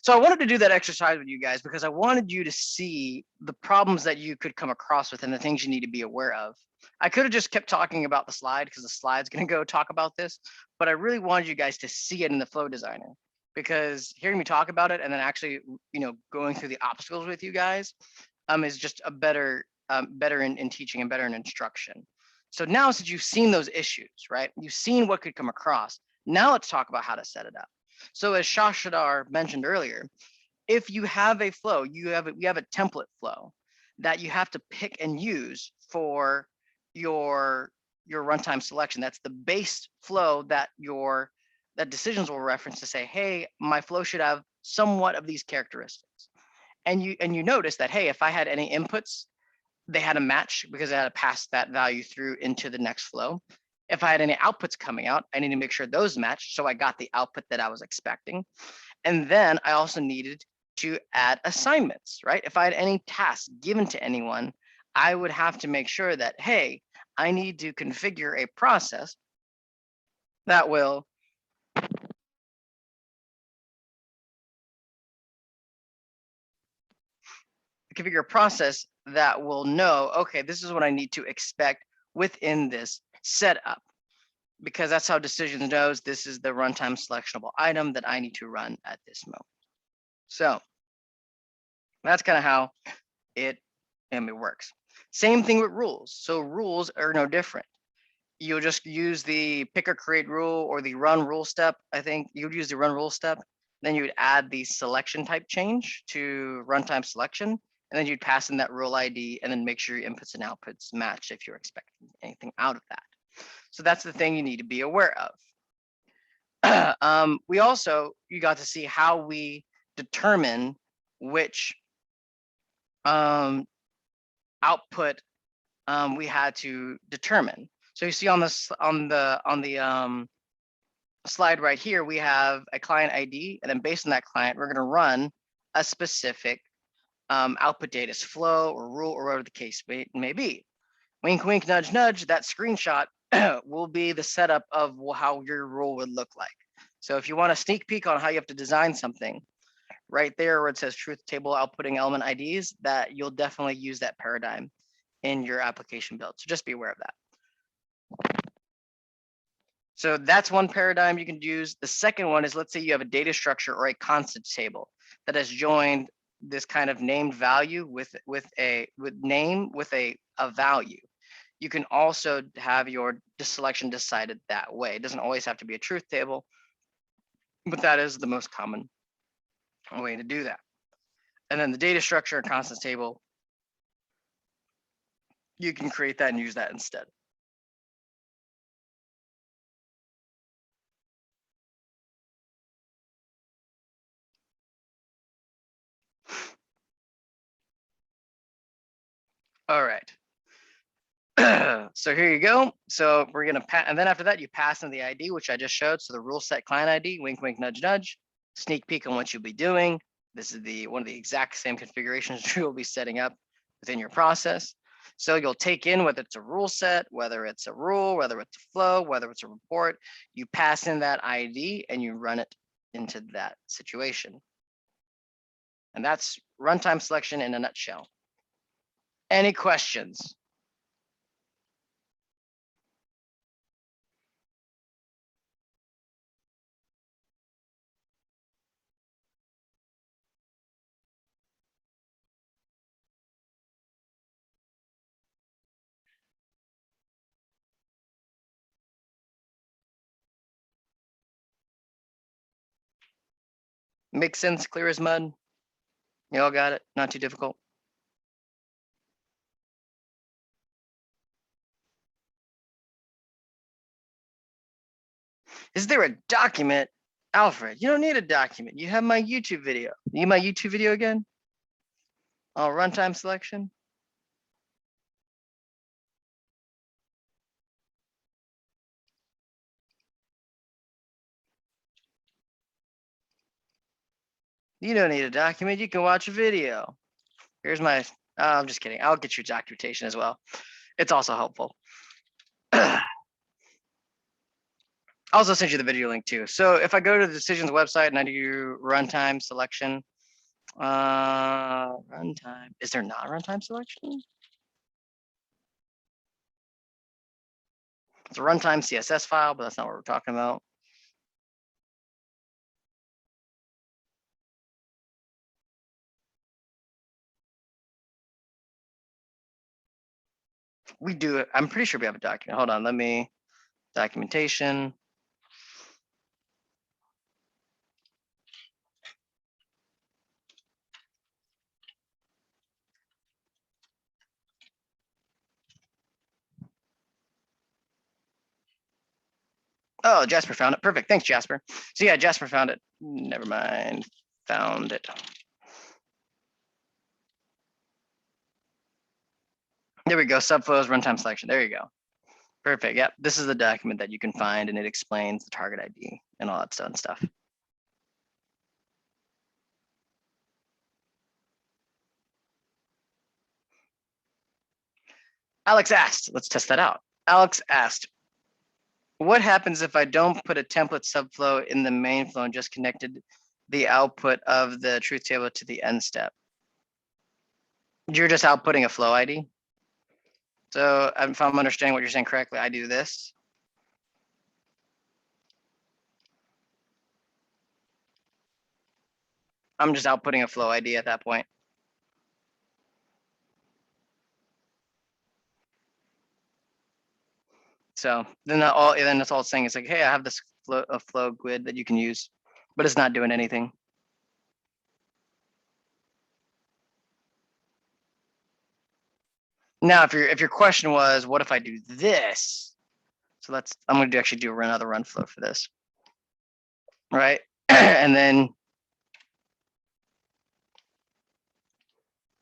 Speaker 1: so I wanted to do that exercise with you guys because I wanted you to see the problems that you could come across with and the things you need to be aware of. I could have just kept talking about the slide because the slide's going to go talk about this, but I really wanted you guys to see it in the flow designer because hearing me talk about it and then actually, going through the obstacles with you guys is just a better in teaching and better in instruction. So now, since you've seen those issues, right? You've seen what could come across. Now let's talk about how to set it up. So as Shashidar mentioned earlier, if you have a flow, we have a template flow that you have to pick and use for your runtime selection. That's the base flow that decisions will reference to say, hey, my flow should have somewhat of these characteristics. And you notice that, hey, if I had any inputs, they had a match because I had to pass that value through into the next flow. If I had any outputs coming out, I need to make sure those matched. So I got the output that I was expecting. And then I also needed to add assignments, right? If I had any tasks given to anyone, I would have to make sure that, hey, I need to configure a process that will configure a process that will know, okay, this is what I need to expect within this setup, because that's how decisions knows this is the runtime selectionable item that I need to run at this moment. So that's kind of how it works. Same thing with rules. So rules are no different. You'll just use the pick or create rule or the run rule step. I think you would use the run rule step. Then you would add the selection type change to runtime selection. And then you'd pass in that rule ID and then make sure your inputs and outputs match if you're expecting anything out of that. So that's the thing you need to be aware of. You got to see how we determine which output we had to determine. So you see on this on the slide right here, we have a client ID, and then based on that client, we're going to run a specific output data flow or rule or whatever the case may be. Wink, wink, nudge, nudge. That screenshot will be the setup of how your rule would look like. So if you want a sneak peek on how you have to design something, right there where it says truth table outputting element IDs, that you'll definitely use that paradigm in your application build. So just be aware of that. So that's one paradigm you can use. The second one is, let's say you have a data structure or a constant table that has joined this kind of named value with a value. You can also have your selection decided that way. It doesn't always have to be a truth table, but that is the most common way to do that. And then the data structure and constant table, you can create that and use that instead. All right. So here you go. So we're gonna and then after that you pass in the ID, which I just showed. So the rule set client ID, wink, wink, nudge, nudge. Sneak peek on what you'll be doing. This is one of the exact same configurations you'll be setting up within your process. So you'll take in whether it's a rule set, whether it's a rule, whether it's a flow, whether it's a report. You pass in that ID and you run it into that situation. And that's runtime selection in a nutshell. Any questions? Makes sense, clear as mud. You all got it, not too difficult. Is there a document? Alfred, you don't need a document. You have my YouTube video. You need my YouTube video again? Oh, runtime selection. You don't need a document. You can watch a video. Here's my, I'm just kidding. I'll get you documentation as well. It's also helpful. I'll also send you the video link too. So if I go to the decisions website and I do runtime selection, runtime, is there not runtime selection? It's a runtime CSS file, but that's not what we're talking about. We do it. I'm pretty sure we have a document. Hold on, let me, documentation. Oh, Jasper found it. Perfect. Thanks, Jasper. So yeah, Jasper found it. Never mind. Found it. There we go. Subflows, runtime selection. There you go. Perfect. Yep. This is the document that you can find, and it explains the target ID and all that fun stuff. Alex asked, let's test that out. Alex asked, what happens if I don't put a template subflow in the main flow and just connected the output of the truth table to the end step? You're just outputting a flow ID. So if I'm understanding what you're saying correctly, I do this. I'm just outputting a flow ID at that point. So then that's all it's saying is like, hey, I have this flow grid that you can use, but it's not doing anything. Now, if your question was, what if I do this? So I'm going to actually do another run flow for this, right? and then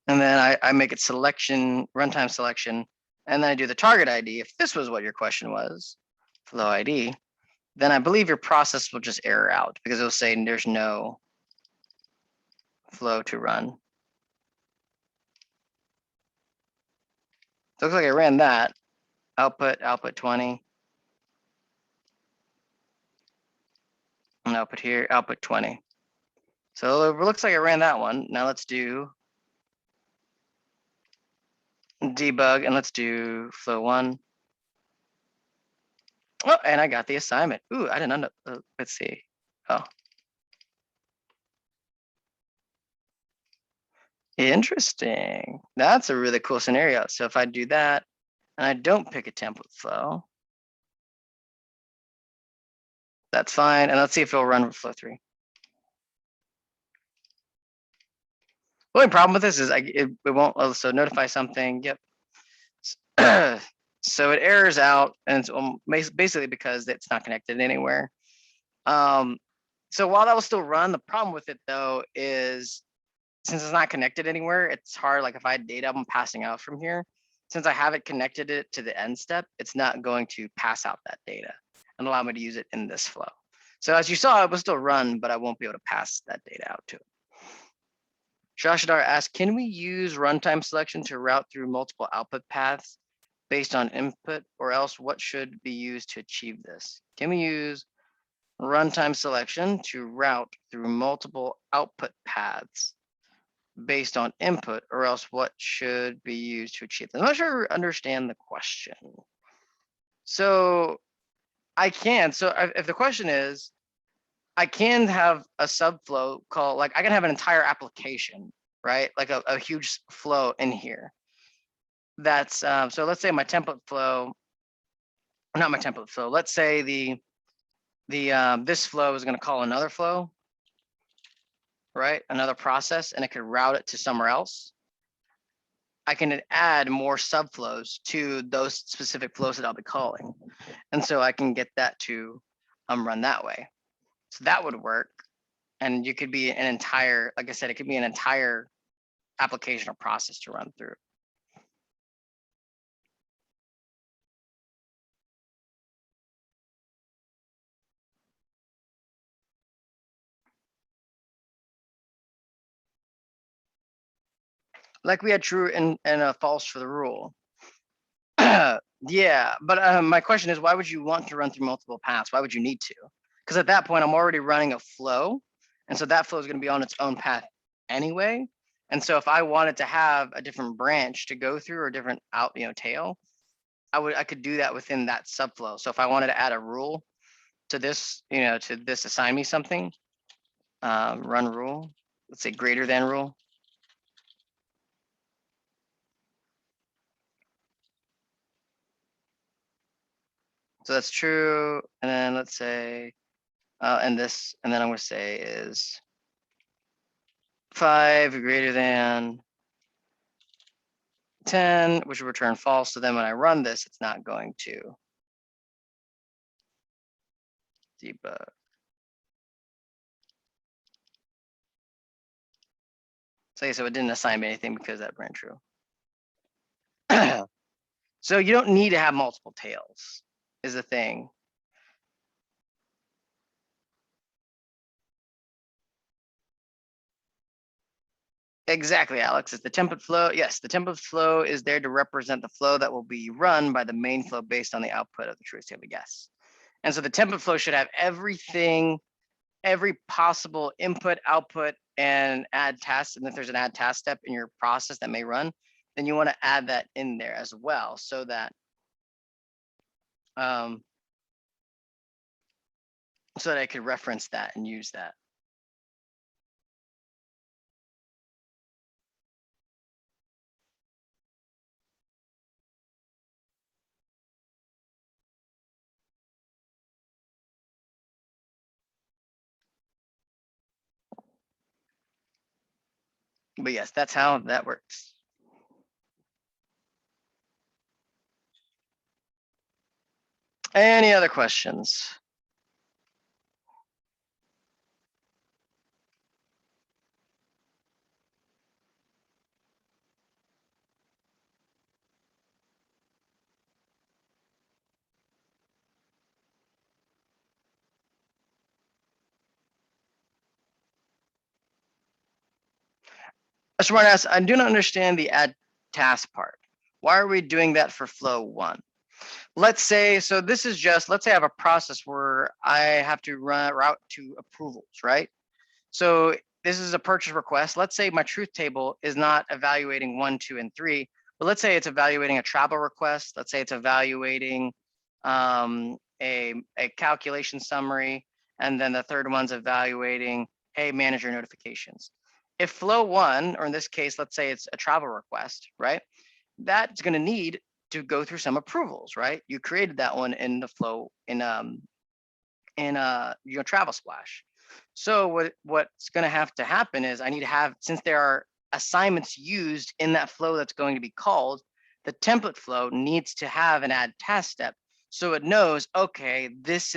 Speaker 1: I make it selection, runtime selection, and then I do the target ID. If this was what your question was, flow ID, then I believe your process will just error out because it'll say there's no flow to run. So it looks like I ran that. Output 20. And output here, output 20. So it looks like I ran that one. Now let's do debug and let's do flow 1. Oh, and I got the assignment. Ooh, I didn't end up, let's see. Oh. Interesting. That's a really cool scenario. So if I do that and I don't pick a template flow, that's fine. And let's see if it'll run with flow 3. The only problem with this is it won't also notify something. Yep. So it errors out, and it's basically because it's not connected anywhere. So while that will still run, the problem with it though is since it's not connected anywhere, it's hard. Like if I had data I'm passing out from here, since I haven't connected it to the end step, it's not going to pass out that data and allow me to use it in this flow. So as you saw, it will still run, but I won't be able to pass that data out to it. Shashadar asked, can we use runtime selection to route through multiple output paths based on input, or else what should be used to achieve this? Can we use runtime selection to route through multiple output paths based on input, or else what should be used to achieve this? I'm not sure I understand the question. So I can. So if the question is, I can have a subflow called, like I can have an entire application, right? Like a huge flow in here. That's so let's say my template flow, not my template flow. Let's say this flow is going to call another flow, right? Another process, and it could route it to somewhere else. I can add more subflows to those specific flows that I'll be calling. And so I can get that to run that way. So that would work. And you could be an entire, like I said, it could be an entire application or process to run through. Like we had true and false for the rule. Yeah, but my question is, why would you want to run through multiple paths? Why would you need to? Because at that point, I'm already running a flow. And so that flow is going to be on its own path anyway. And so if I wanted to have a different branch to go through or a different tail, I could do that within that subflow. So if I wanted to add a rule to this, to this assign me something, run rule, let's say greater than rule. So that's true. And then let's say, and then I'm going to say is 5 greater than 10, which will return false. So then when I run this, it's not going to debug. So it didn't assign me anything because that ran true. So you don't need to have multiple tails is the thing. Exactly, Alex. It's the template flow. Yes, the template flow is there to represent the flow that will be run by the main flow based on the output of the truth table. Yes. And so the template flow should have everything, every possible input, output, and add tasks, and if there's an add task step in your process that may run, then you want to add that in there as well, so that I could reference that and use that. But yes, that's how that works. Any other questions? Smartass, I do not understand the add task part. Why are we doing that for flow 1? Let's say, so this is just, let's say I have a process where I have to route to approvals, right? So this is a purchase request. Let's say my truth table is not evaluating 1, 2, and 3, but let's say it's evaluating a travel request. Let's say it's evaluating a calculation summary, and then the third one's evaluating, hey, manager notifications. If flow 1, or in this case, let's say it's a travel request, right? That's going to need to go through some approvals, right? You created that one in the flow in your travel splash. So what's going to have to happen is I need to have, since there are assignments used in that flow that's going to be called, the template flow needs to have an add task step, so it knows, okay, this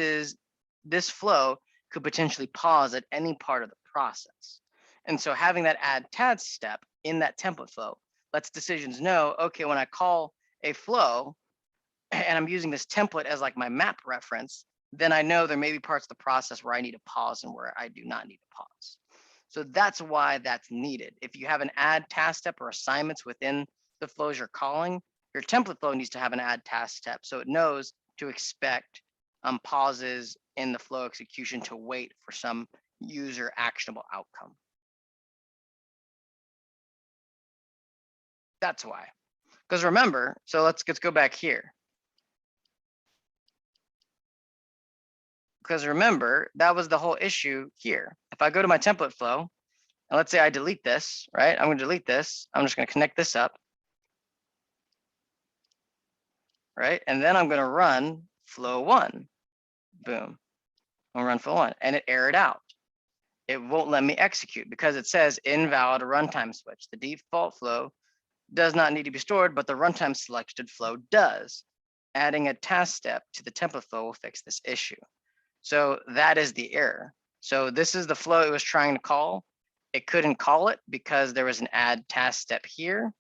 Speaker 1: flow could potentially pause at any part of the process. And so having that add task step in that template flow lets decisions know, okay, when I call a flow and I'm using this template as like my map reference, then I know there may be parts of the process where I need to pause and where I do not need to pause. So that's why that's needed. If you have an add task step or assignments within the flows you're calling, your template flow needs to have an add task step, so it knows to expect pauses in the flow execution to wait for some user actionable outcome. That's why. Because remember, so let's go back here. Because remember, that was the whole issue here. If I go to my template flow, and let's say I delete this, right? I'm going to delete this. I'm just going to connect this up, right? And then I'm going to run flow 1. Boom. I'm going to run flow 1, and it errored out. It won't let me execute because it says invalid runtime switch. The default flow does not need to be stored, but the runtime selected flow does. Adding a task step to the template flow will fix this issue. So that is the error. So this is the flow it was trying to call. It couldn't call it because there was an add task step here.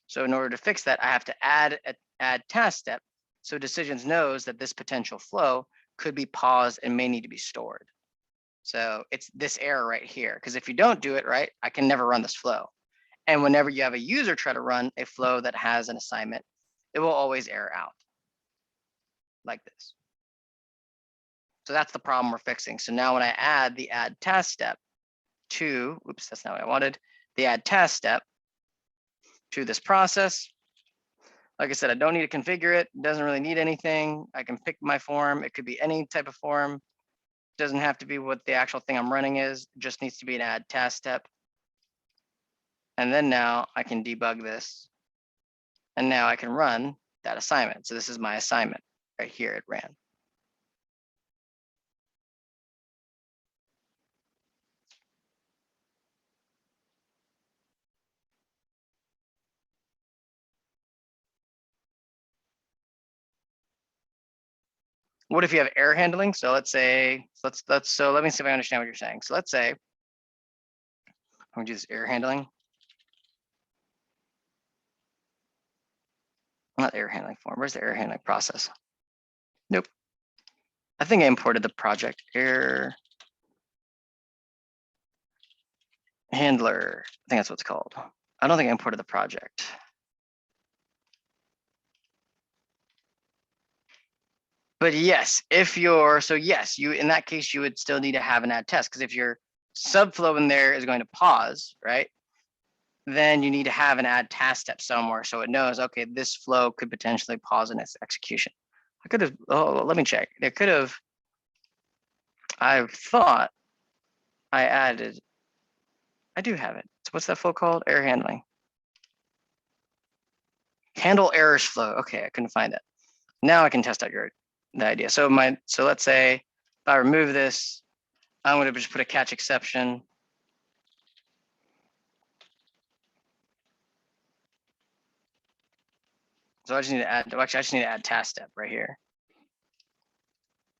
Speaker 1: So in order to fix that, I have to add an add task step, so decisions knows that this potential flow could be paused and may need to be stored. So it's this error right here, because if you don't do it right, I can never run this flow. And whenever you have a user try to run a flow that has an assignment, it will always error out like this. So that's the problem we're fixing. So now when I add the add task step to, oops, that's not what I wanted, the add task step to this process, like I said, I don't need to configure it. It doesn't really need anything. I can pick my form. It could be any type of form. It doesn't have to be what the actual thing I'm running is. It just needs to be an add task step. And then now I can debug this. And now I can run that assignment. So this is my assignment right here. It ran. What if you have error handling? So let's say, so let me see if I understand what you're saying. So let's say, I'm gonna do this error handling. Not error handling form. Where's the error handling process? Nope. I think I imported the project error handler. I think that's what it's called. I don't think I imported the project. But yes, if you're, so yes, you, in that case, you would still need to have an add test, because if you're subflow in there is going to pause, right? Then you need to have an add task step somewhere so it knows, okay, this flow could potentially pause in its execution. I could have, oh, let me check. There could have, I thought I added, I do have it. So what's that flow called? Error handling. Handle errors flow. Okay, I couldn't find that. Now I can test out the idea. So let's say if I remove this, I'm going to just put a catch exception. So I just need to add, actually, I just need to add task step right here.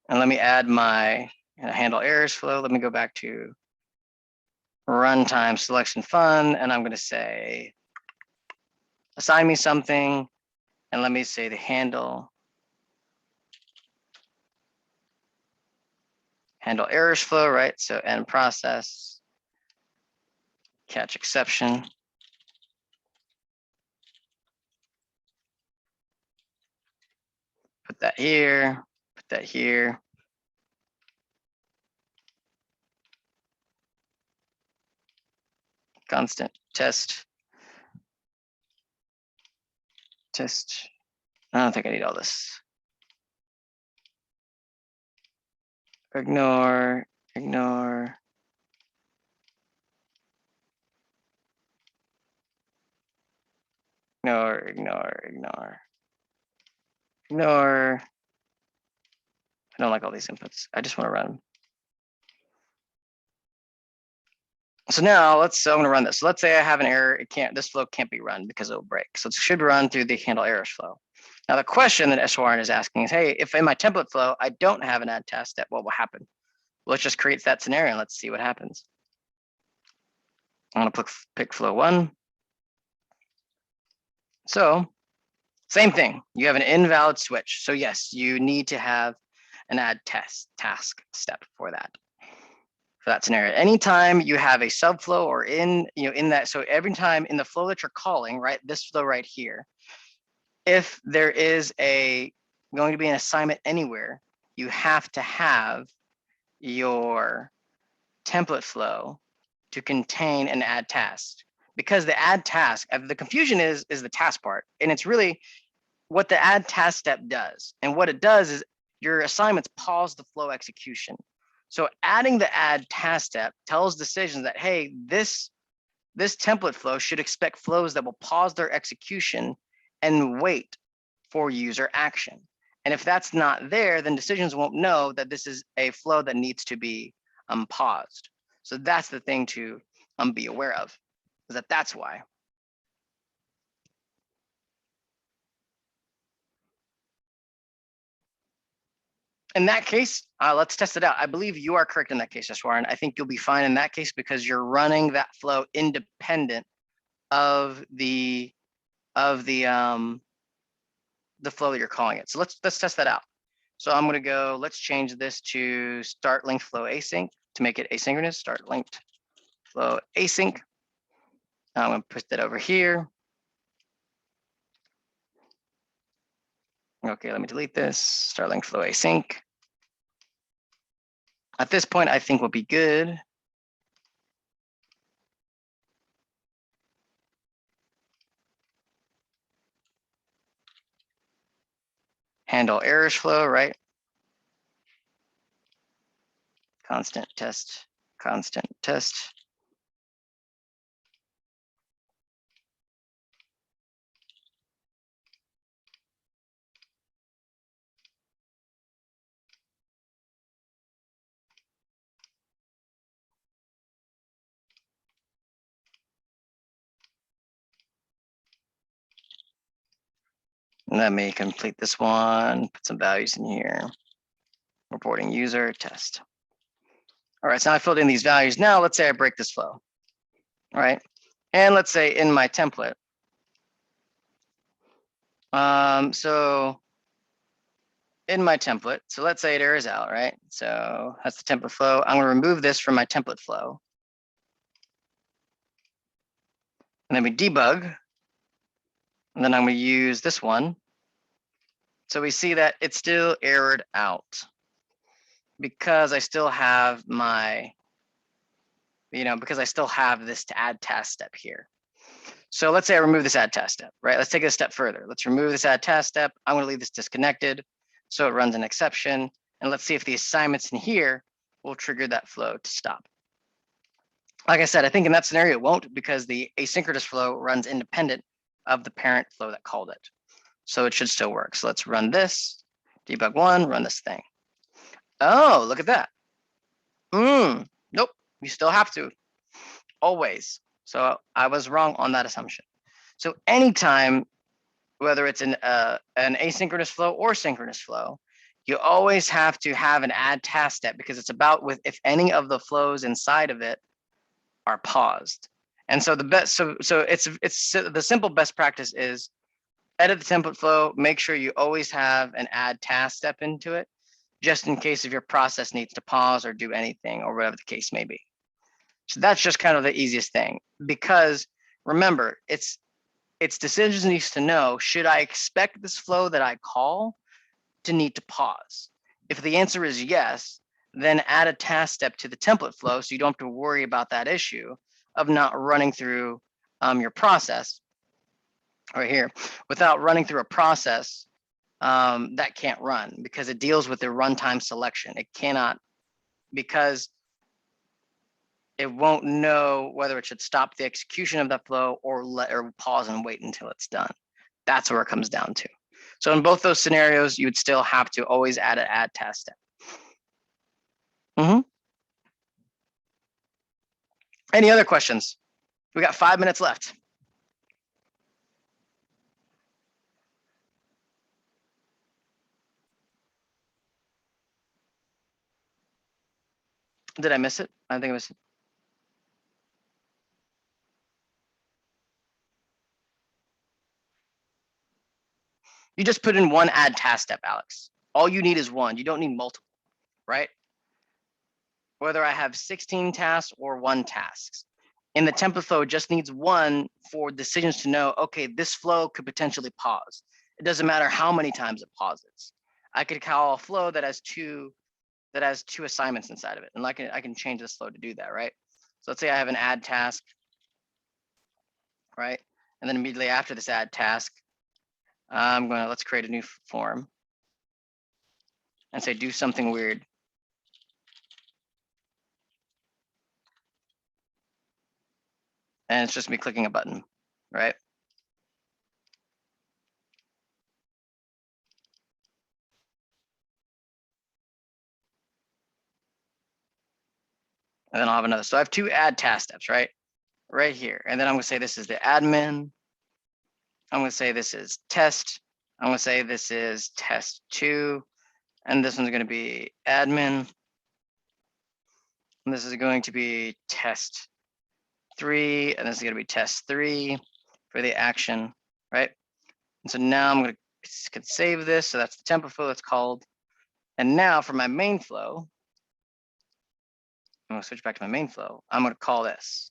Speaker 1: And let me add my handle errors flow. Let me go back to runtime selection fun. And I'm going to say, assign me something. And let me say the handle errors flow, right? So end process, catch exception. Put that here, put that here. Constant test. I don't think I need all this. Ignore. Ignore. I don't like all these inputs. I just want to run. So now I'm going to run this. So let's say I have an error. This flow can't be run because it'll break. So it should run through the handle errors flow. Now the question that SORN is asking is, hey, if in my template flow, I don't have an add task step, what will happen? Well, let's just create that scenario and let's see what happens. I'm going to pick flow 1. So same thing. You have an invalid switch. So yes, you need to have an add task step for that scenario. Anytime you have a subflow or in that, so every time in the flow that you're calling, right, this flow right here, if there is going to be an assignment anywhere, you have to have your template flow to contain an add task, because the add task, the confusion is the task part, and it's really what the add task step does. And what it does is your assignments pause the flow execution. So adding the add task step tells decisions that, hey, this template flow should expect flows that will pause their execution and wait for user action. And if that's not there, then decisions won't know that this is a flow that needs to be paused. So that's the thing to be aware of, is that's why. In that case, let's test it out. I believe you are correct in that case, Ashwaran. I think you'll be fine in that case because you're running that flow independent of the flow that you're calling it. So let's test that out. So I'm going to go, let's change this to start linked flow async to make it asynchronous. Start linked flow async. I'm going to put that over here. Okay, let me delete this. Start linked flow async. At this point, I think we'll be good. Handle errors flow, right? Constant test. Let me complete this one, put some values in here. Reporting user test. All right, so now I filled in these values. Now let's say I break this flow, all right? And let's say in my template. So in my template, so let's say it errors out, right? So that's the template flow. I'm gonna remove this from my template flow. And then we debug. And then I'm gonna use this one. So we see that it's still errored out because I still have my because I still have this to add task step here. So let's say I remove this add task step, right? Let's take it a step further. Let's remove this add task step. I'm going to leave this disconnected so it runs an exception. And let's see if the assignments in here will trigger that flow to stop. Like I said, I think in that scenario, it won't, because the asynchronous flow runs independent of the parent flow that called it. So it should still work. So let's run this, debug one, run this thing. Oh, look at that. Nope, you still have to, always. So I was wrong on that assumption. So anytime, whether it's an asynchronous flow or synchronous flow, you always have to have an add task step, because it's about if any of the flows inside of it are paused. And so the best, so it's the simple best practice is edit the template flow, make sure you always have an add task step into it, just in case if your process needs to pause or do anything or whatever the case may be. So that's just kind of the easiest thing, because remember, it's decisions needs to know, should I expect this flow that I call to need to pause? If the answer is yes, then add a task step to the template flow so you don't have to worry about that issue of not running through your process right here without running through a process that can't run, because it deals with the runtime selection. It cannot, because it won't know whether it should stop the execution of that flow or pause and wait until it's done. That's where it comes down to. So in both those scenarios, you would still have to always add an add task step. Any other questions? We got 5 minutes left. Did I miss it? I think I missed it. You just put in one add task step, Alex. All you need is one. You don't need multiple, right? Whether I have 16 tasks or 1 tasks. In the template flow, it just needs one for decisions to know, okay, this flow could potentially pause. It doesn't matter how many times it pauses. I could call a flow that has two assignments inside of it. And I can change this flow to do that, right? So let's say I have an add task, right? And then immediately after this add task, let's create a new form and say, do something weird. And it's just me clicking a button, right? And then I'll have another. So I have 2 add task steps, right? Right here. And then I'm gonna say this is the admin. I'm gonna say this is test. I'm gonna say this is test 2. And this one's gonna be admin. And this is going to be test 3. And this is gonna be test 3 for the action, right? And so now I'm gonna save this. So that's the template flow it's called. And now for my main flow, I'm gonna switch back to my main flow. I'm gonna call this,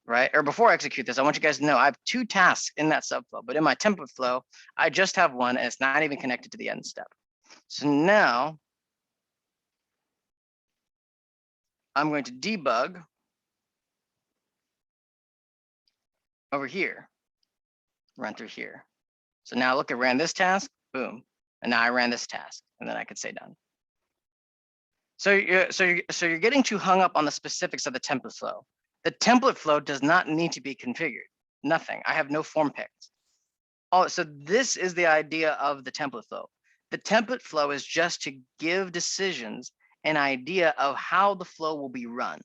Speaker 1: right? Or before I execute this, I want you guys to know I have 2 tasks in that subflow, but in my template flow, I just have 1 and it's not even connected to the end step. So now I'm going to debug over here, run through here. So now look, I ran this task, boom. And now I ran this task, and then I could say done. So you're getting too hung up on the specifics of the template flow. The template flow does not need to be configured. Nothing. I have no form picked. Oh, so this is the idea of the template flow. The template flow is just to give decisions an idea of how the flow will be run.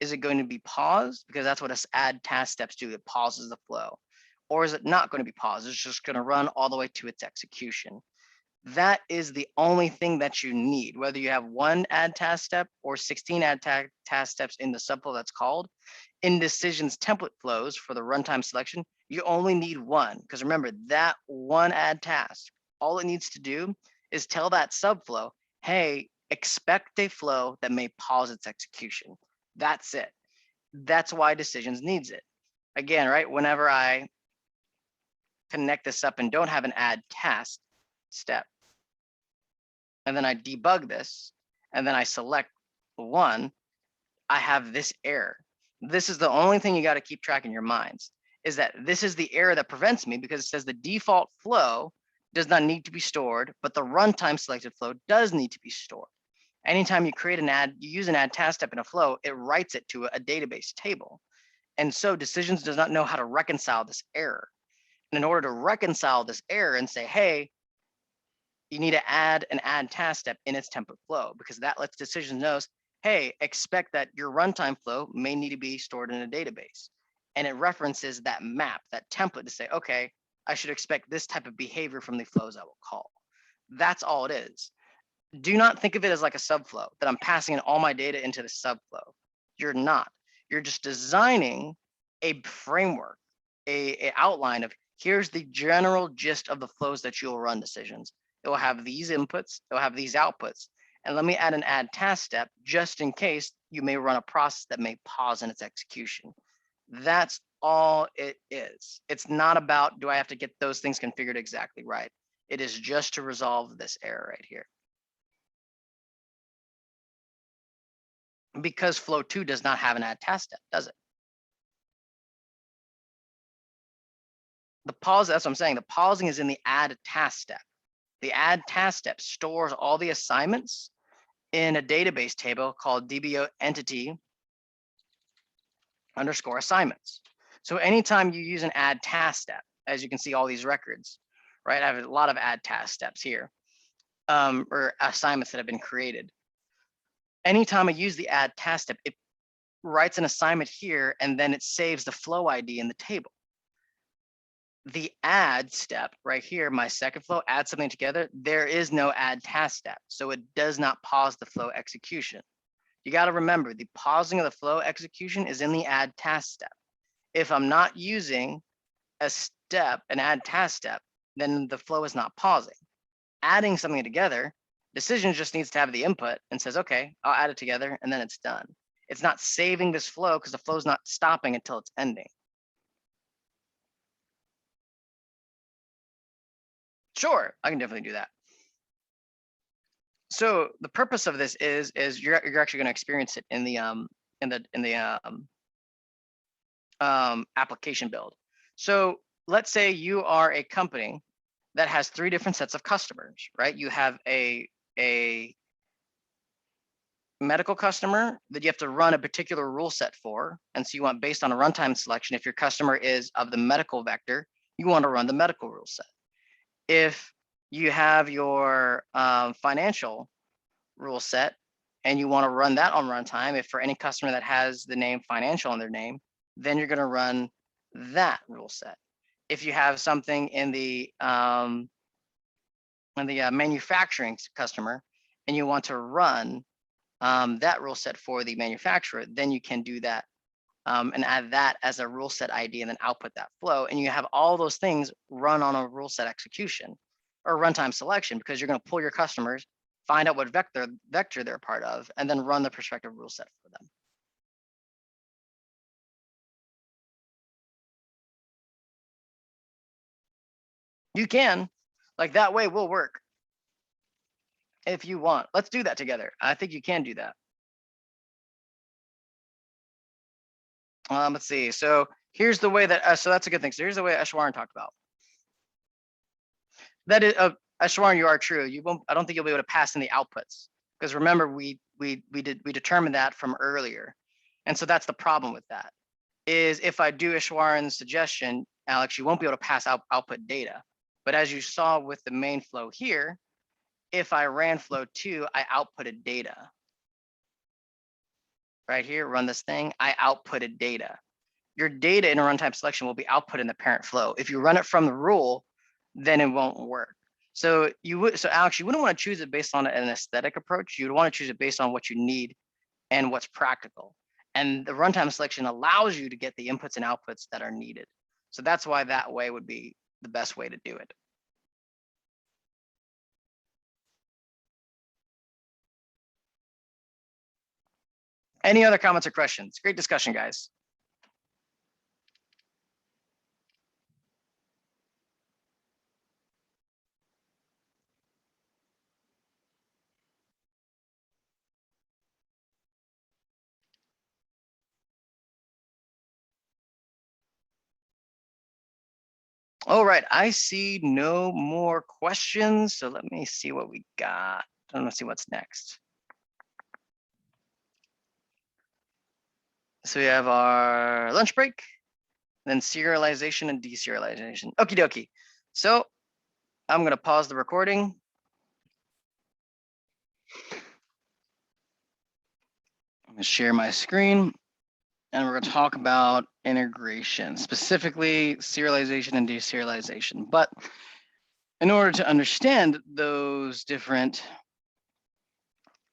Speaker 1: Is it going to be paused? Because that's what add task steps do. It pauses the flow. Or is it not going to be paused? It's just going to run all the way to its execution. That is the only thing that you need, whether you have 1 add task step or 16 add task steps in the subflow that's called. In decisions template flows for the runtime selection, you only need 1, because remember that 1 add task, all it needs to do is tell that subflow, hey, expect a flow that may pause its execution. That's it. That's why decisions needs it. Again, right, whenever I connect this up and don't have an add task step, and then I debug this, and then I select 1, I have this error. This is the only thing you got to keep track in your minds, is that this is the error that prevents me, because it says the default flow does not need to be stored, but the runtime selected flow does need to be stored. Anytime you create an add, you use an add task step in a flow, it writes it to a database table. And so decisions does not know how to reconcile this error. And in order to reconcile this error and say, hey, you need to add an add task step in its template flow, because that lets decisions know, hey, expect that your runtime flow may need to be stored in a database. And it references that map, that template, to say, okay, I should expect this type of behavior from the flows I will call. That's all it is. Do not think of it as like a subflow, that I'm passing in all my data into the subflow. You're not. You're just designing a framework, a outline of, here's the general gist of the flows that you'll run decisions. It will have these inputs, it will have these outputs. And let me add an add task step just in case you may run a process that may pause in its execution. That's all it is. It's not about, do I have to get those things configured exactly right? It is just to resolve this error right here. Because flow 2 does not have an add task step, does it? The pause, that's what I'm saying. The pausing is in the add task step. The add task step stores all the assignments in a database table called DBO entity underscore assignments. So anytime you use an add task step, as you can see all these records, right? I have a lot of add task steps here, or assignments that have been created. Anytime I use the add task step, it writes an assignment here, and then it saves the flow ID in the table. The add step right here, my second flow, add something together, there is no add task step. So it does not pause the flow execution. You got to remember, the pausing of the flow execution is in the add task step. If I'm not using a step, an add task step, then the flow is not pausing. Adding something together, decision just needs to have the input and says, okay, I'll add it together, and then it's done. It's not saving this flow because the flow is not stopping until it's ending. Sure, I can definitely do that. So the purpose of this is you're actually going to experience it in the application build. So let's say you are a company that has 3 different sets of customers, right? You have a medical customer that you have to run a particular rule set for. And so you want, based on a runtime selection, if your customer is of the medical vector, you want to run the medical rule set. If you have your financial rule set and you want to run that on runtime, if for any customer that has the name financial in their name, then you're going to run that rule set. If you have something in the manufacturing customer and you want to run that rule set for the manufacturer, then you can do that and add that as a rule set ID and then output that flow. And you have all those things run on a rule set execution or runtime selection, because you're going to pull your customers, find out what vector they're a part of, and then run the prospective rule set for them. You can, like, that way will work if you want. Let's do that together. I think you can do that. Let's see. So here's the way that, so that's a good thing. So here's the way Ashwarn talked about. That is, Ashwarn, you are true. You won't, I don't think you'll be able to pass in the outputs, because remember, we determined that from earlier. And so that's the problem with that, is if I do Ashwarn's suggestion, Alex, you won't be able to pass output data. But as you saw with the main flow here, if I ran flow 2, I outputted data. Right here, run this thing, I outputted data. Your data in a runtime selection will be output in the parent flow. If you run it from the rule, then it won't work. So Alex, you wouldn't want to choose it based on an aesthetic approach. You would want to choose it based on what you need and what's practical. And the runtime selection allows you to get the inputs and outputs that are needed. So that's why that way would be the best way to do it. Any other comments or questions? Great discussion, guys. All right, I see no more questions. So let me see what we got. I want to see what's next. So we have our lunch break, then serialization and deserialization. Okie dokie. So I'm going to pause the recording. I'm going to share my screen, and we're going to talk about integration, specifically serialization and deserialization. But in order to understand those different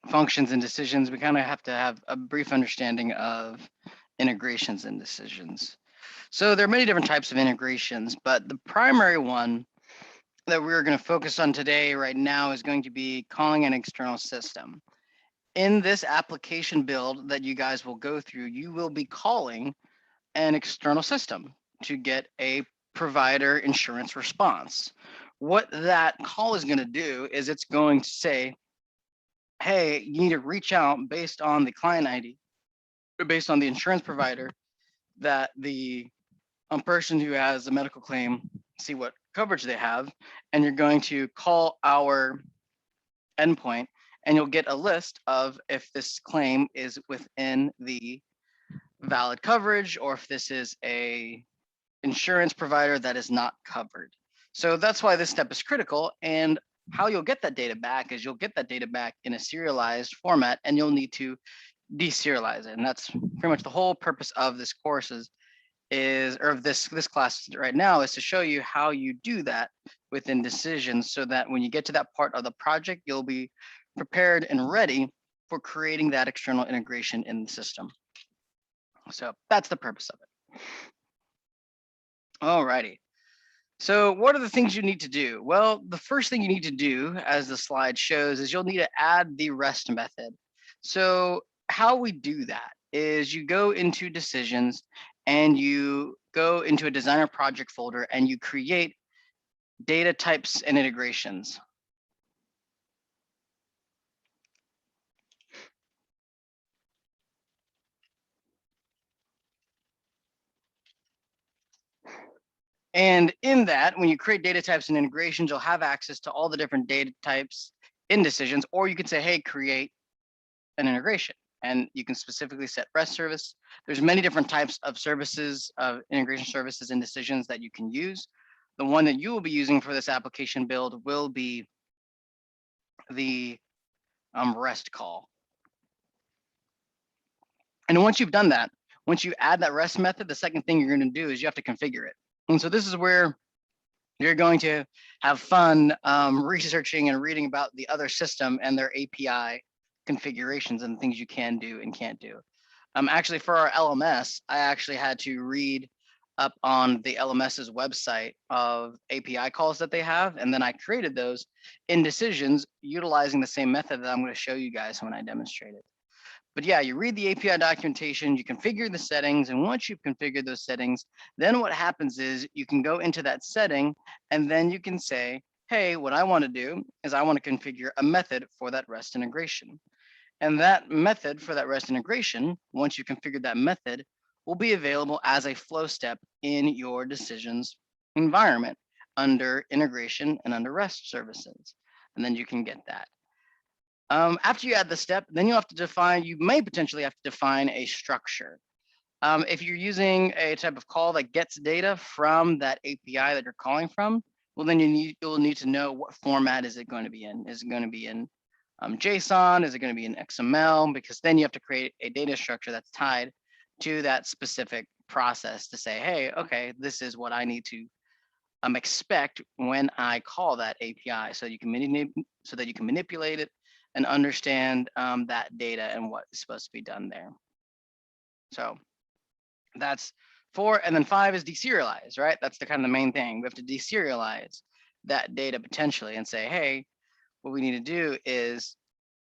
Speaker 1: functions and decisions, we kind of have to have a brief understanding of integrations and decisions. So there are many different types of integrations, but the primary one that we're going to focus on today right now is going to be calling an external system. In this application build that you guys will go through, you will be calling an external system to get a provider insurance response. What that call is going to do is it's going to say, hey, you need to reach out based on the client ID, or based on the insurance provider that the person who has a medical claim, see what coverage they have, and you're going to call our endpoint, and you'll get a list of if this claim is within the valid coverage or if this is a insurance provider that is not covered. So that's why this step is critical. And how you'll get that data back is you'll get that data back in a serialized format, and you'll need to deserialize it. And that's pretty much the whole purpose of this course or of this class right now, is to show you how you do that within decisions, so that when you get to that part of the project, you'll be prepared and ready for creating that external integration in the system. So that's the purpose of it. All righty. So what are the things you need to do? Well, the first thing you need to do, as the slide shows, is you'll need to add the REST method. So how we do that is you go into decisions and you go into a designer project folder and you create data types and integrations. And in that, when you create data types and integrations, you'll have access to all the different data types in decisions, or you could say, hey, create an integration. And you can specifically set REST service. There's many different types of services, of integration services and decisions that you can use. The one that you will be using for this application build will be the REST call. And once you've done that, once you add that REST method, the second thing you're going to do is you have to configure it. And so this is where you're going to have fun researching and reading about the other system and their API configurations and things you can do and can't do. Actually, for our LMS, I actually had to read up on the LMS's website of API calls that they have, and then I created those in decisions utilizing the same method that I'm going to show you guys when I demonstrate it. But yeah, you read the API documentation, you configure the settings, and once you've configured those settings, then what happens is you can go into that setting, and then you can say, hey, what I want to do is I want to configure a method for that REST integration. And that method for that REST integration, once you've configured that method, will be available as a flow step in your decisions environment under integration and under REST services. And then you can get that. After you add the step, then you'll have to define, you may potentially have to define a structure. If you're using a type of call that gets data from that API that you're calling from, well, then you'll need to know what format is it going to be in. Is it going to be in JSON? Is it going to be in XML? Because then you have to create a data structure that's tied to that specific process to say, hey, okay, this is what I need to expect when I call that API, so you can manipulate it and understand that data and what is supposed to be done there. So that's 4, and then 5 is deserialize, right? That's the kind of the main thing. We have to deserialize that data potentially and say, hey, what we need to do is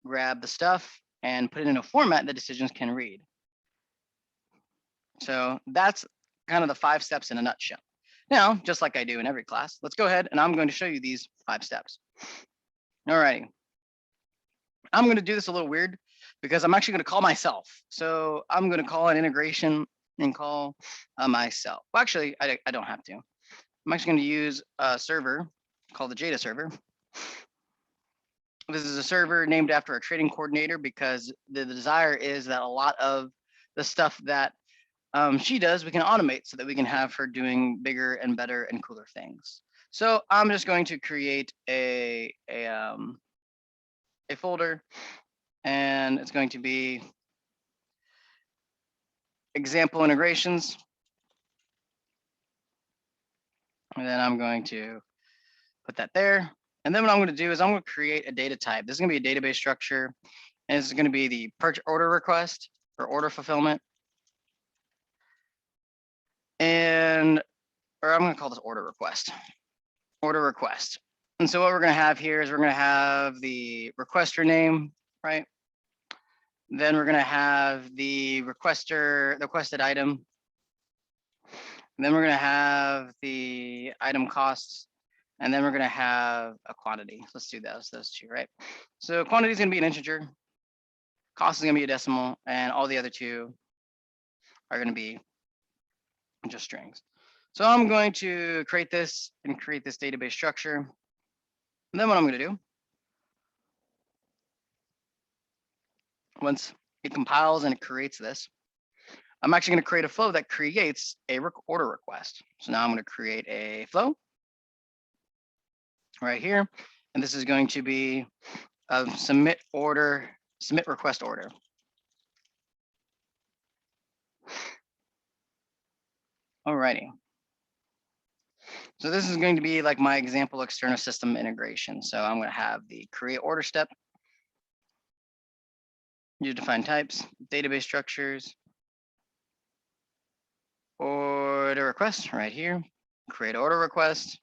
Speaker 1: grab the stuff and put it in a format that decisions can read. So that's kind of the 5 steps in a nutshell. Now, just like I do in every class, let's go ahead and I'm going to show you these 5 steps. All righty. I'm going to do this a little weird because I'm actually going to call myself. So I'm going to call an integration and call myself. Well, actually, I don't have to. I'm actually going to use a server called the Jada server. This is a server named after a trading coordinator because the desire is that a lot of the stuff that she does, we can automate so that we can have her doing bigger and better and cooler things. So I'm just going to create a folder, and it's going to be example integrations. And then I'm going to put that there. And then what I'm going to do is I'm going to create a data type. This is going to be a database structure, and this is going to be the purchase order request or order fulfillment. And, or I'm going to call this order request. Order request. And so what we're going to have here is we're going to have the requester name, right? Then we're going to have the requester, the requested item. And then we're going to have the item costs. And then we're going to have a quantity. Let's do those two, right? So quantity is going to be an integer. Cost is going to be a decimal. And all the other two are going to be just strings. So I'm going to create this and create this database structure. And then what I'm going to do, once it compiles and it creates this, I'm actually going to create a flow that creates a order request. So now I'm going to create a flow right here. And this is going to be a submit request order. Alrighty. So this is going to be like my example external system integration. So I'm going to have the create order step. You define types, database structures, order request right here, create order request,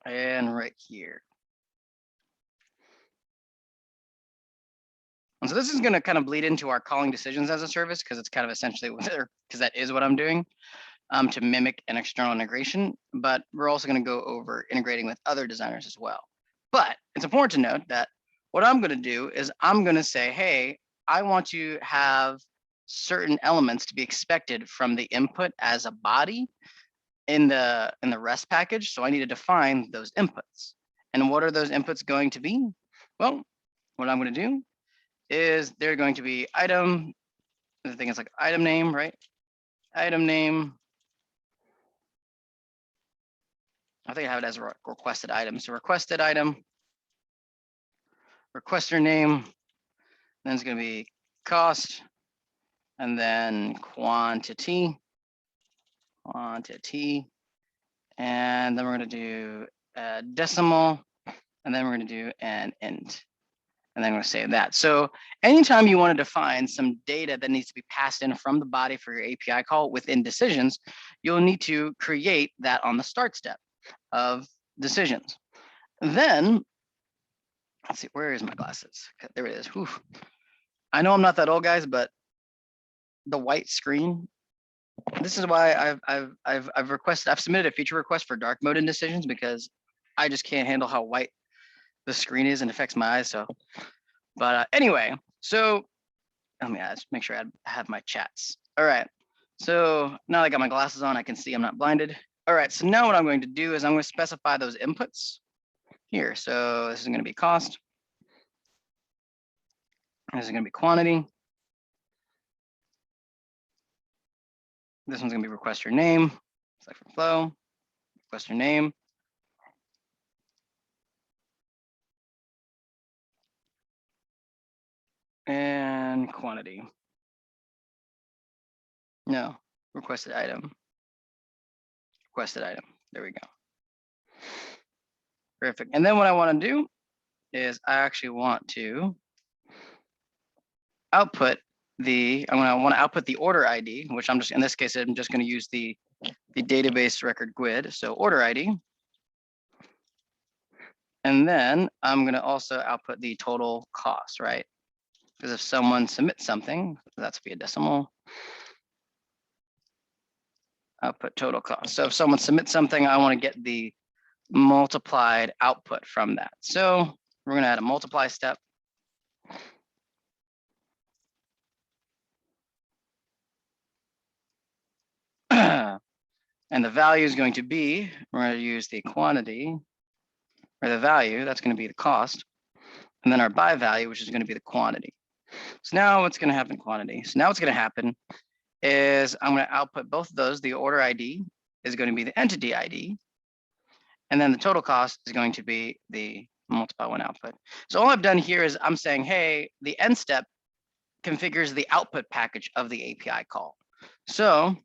Speaker 1: and right here. And so this is going to kind of bleed into our calling decisions as a service because it's kind of essentially because that is what I'm doing to mimic an external integration. But we're also going to go over integrating with other designers as well. But it's important to note that what I'm going to do is I'm going to say, hey, I want to have certain elements to be expected from the input as a body in the REST package. So I need to define those inputs. And what are those inputs going to be? Well, what I'm going to do is they're going to be item. The thing is like item name, right? Item name. I think I have it as a requested item. So requested item, requester name, then it's going to be cost, and then quantity, and then we're going to do a decimal, and then we're going to do an int, and then I'm going to save that. So anytime you want to define some data that needs to be passed in from the body for your API call within decisions, you'll need to create that on the start step of decisions. Then, let's see, where is my glasses? There it is. Whew. I know I'm not that old, guys, but the white screen. This is why I've submitted a feature request for dark mode in decisions because I just can't handle how white the screen is and affects my eyes. So, but anyway, so let me just make sure I have my chats. All right. So now I got my glasses on, I can see I'm not blinded. All right. So now what I'm going to do is I'm going to specify those inputs here. So this is going to be cost. This is going to be quantity. This one's going to be requester name. Select from flow, requester name. And quantity. No, requested item. Requested item. There we go. Perfect. And then what I want to do is I actually want to output I want to output the order ID, which I'm just, in this case, I'm just going to use the database record GUID. So order ID. And then I'm going to also output the total cost, right? Because if someone submits something, that's via decimal. Output total cost. So if someone submits something, I want to get the multiplied output from that. So we're going to add a multiply step. And the value is going to be, we're going to use the quantity or the value, that's going to be the cost. And then our by value, which is going to be the quantity. So now what's going to happen quantity? So now what's going to happen is I'm going to output both of those. The order ID is going to be the entity ID. And then the total cost is going to be the multiply one output. So all I've done here is I'm saying, hey, the end step configures the output package of the API call. So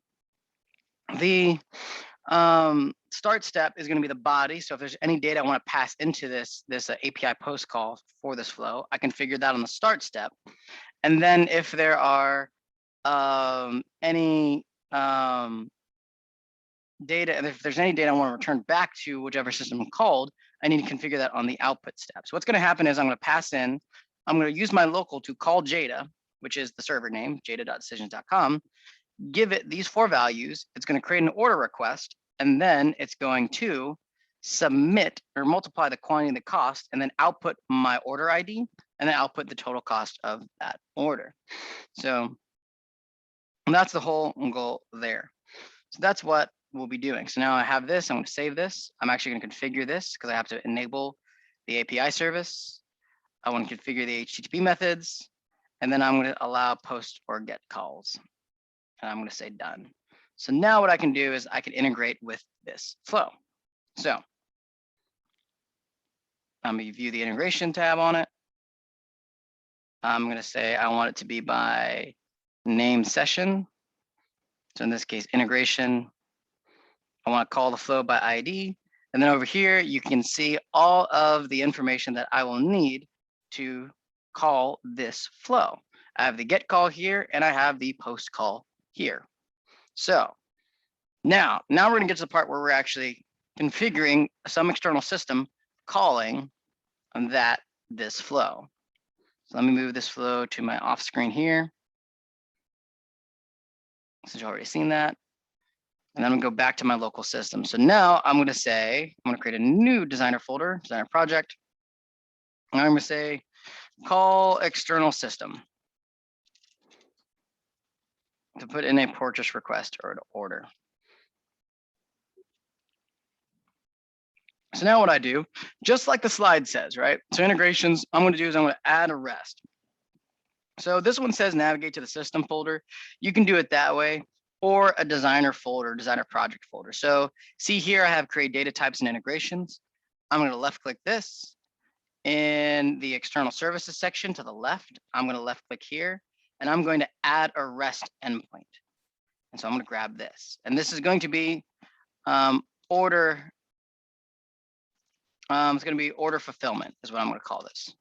Speaker 1: the start step is going to be the body. So if there's any data I want to pass into this API post call for this flow, I configure that on the start step. And then if there are any data, and if there's any data I want to return back to whichever system called, I need to configure that on the output step. So what's going to happen is I'm going to pass in, I'm going to use my local to call Jada, which is the server name, jada.decisions.com, give it these 4 values. It's going to create an order request, and then it's going to submit or multiply the quantity and the cost, and then output my order ID, and then output the total cost of that order. So that's the whole goal there. So that's what we'll be doing. So now I have this, I'm going to save this. I'm actually going to configure this because I have to enable the API service. I want to configure the HTTP methods, and then I'm going to allow post or get calls. And I'm going to say done. So now what I can do is I can integrate with this flow. So I'm going to view the integration tab on it. I'm going to say I want it to be by name session. So in this case, integration. I want to call the flow by ID. And then over here, you can see all of the information that I will need to call this flow. I have the get call here, and I have the post call here. So now we're going to get to the part where we're actually configuring some external system calling this flow. So let me move this flow to my off screen here. Since you've already seen that. And then I'm going to go back to my local system. So now I'm going to say, I'm going to create a new designer folder, designer project. And I'm going to say, call external system to put in a purchase request or an order. So now what I do, just like the slide says, right? So integrations, I'm going to do is I'm going to add a REST. So this one says navigate to the system folder. You can do it that way, or a designer folder, designer project folder. So see here, I have create data types and integrations. I'm going to left click this in the external services section to the left. I'm going to left click here, and I'm going to add a REST endpoint. And so I'm going to grab this, and this is going to be order. It's going to be order fulfillment is what I'm going to call this.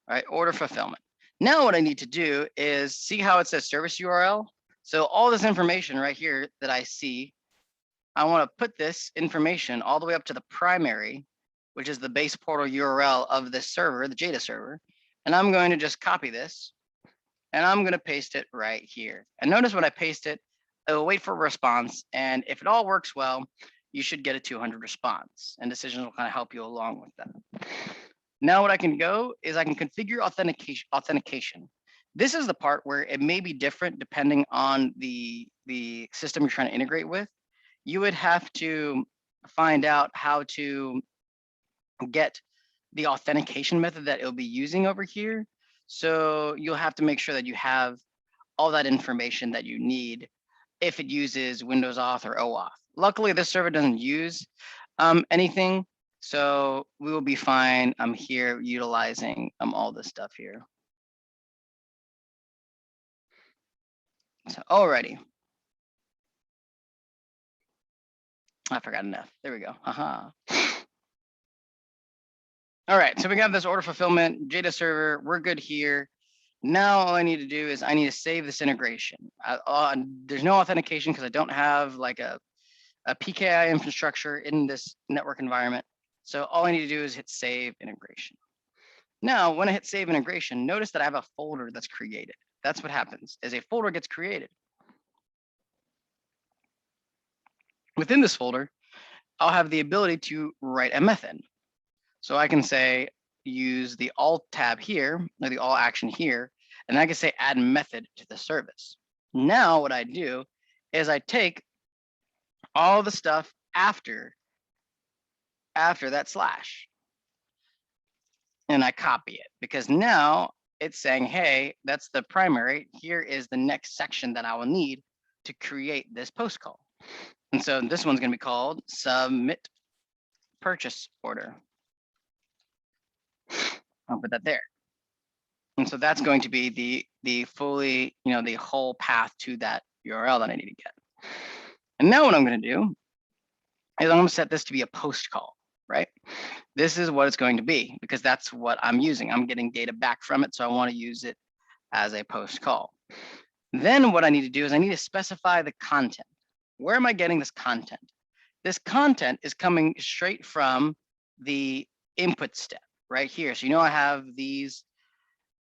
Speaker 1: All right, order fulfillment. Now what I need to do is see how it says service URL. So all this information right here that I see, I want to put this information all the way up to the primary, which is the base portal URL of this server, the Jada server. And I'm going to just copy this, and I'm going to paste it right here. And notice when I paste it, it will wait for a response. And if it all works well, you should get a 200 response, and Decisions will kind of help you along with that. Now what I can go is I can configure authentication. This is the part where it may be different depending on the system you're trying to integrate with. You would have to find out how to get the authentication method that it'll be using over here. So you'll have to make sure that you have all that information that you need if it uses Windows Auth or OAuth. Luckily, this server doesn't use anything, so we will be fine. I'm here utilizing all this stuff here. So alrighty. I forgot enough. There we go. Haha. All right, so we have this order fulfillment, Jada server. We're good here. Now all I need to do is I need to save this integration. There's no authentication because I don't have like a PKI infrastructure in this network environment. So all I need to do is hit save integration. Now, when I hit save integration, notice that I have a folder that's created. That's what happens, is a folder gets created. Within this folder, I'll have the ability to write a method. So I can say, use the alt tab here, or the alt action here, and I can say add method to the service. Now what I do is I take all the stuff after that slash, and I copy it, because now it's saying, hey, that's the primary. Here is the next section that I will need to create this post call. And so this one's going to be called submit purchase order. I'll put that there. And so that's going to be the fully, the whole path to that URL that I need to get. And now what I'm going to do is I'm going to set this to be a post call, right? This is what it's going to be, because that's what I'm using. I'm getting data back from it, so I want to use it as a post call. Then what I need to do is I need to specify the content. Where am I getting this content? This content is coming straight from the input step right here. So I have these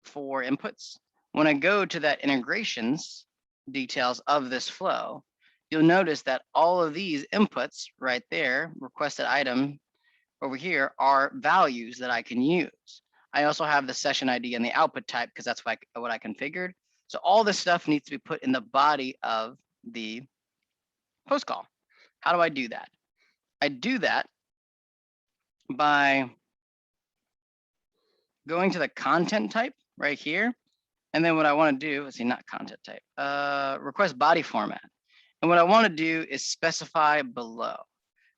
Speaker 1: 4 inputs. When I go to that integrations details of this flow, you'll notice that all of these inputs right there, requested item over here, are values that I can use. I also have the session ID and the output type, because that's what I configured. So all this stuff needs to be put in the body of the post call. How do I do that? I do that by going to the content type right here. And then what I want to do, let's see, not content type, request body format. And what I want to do is specify below.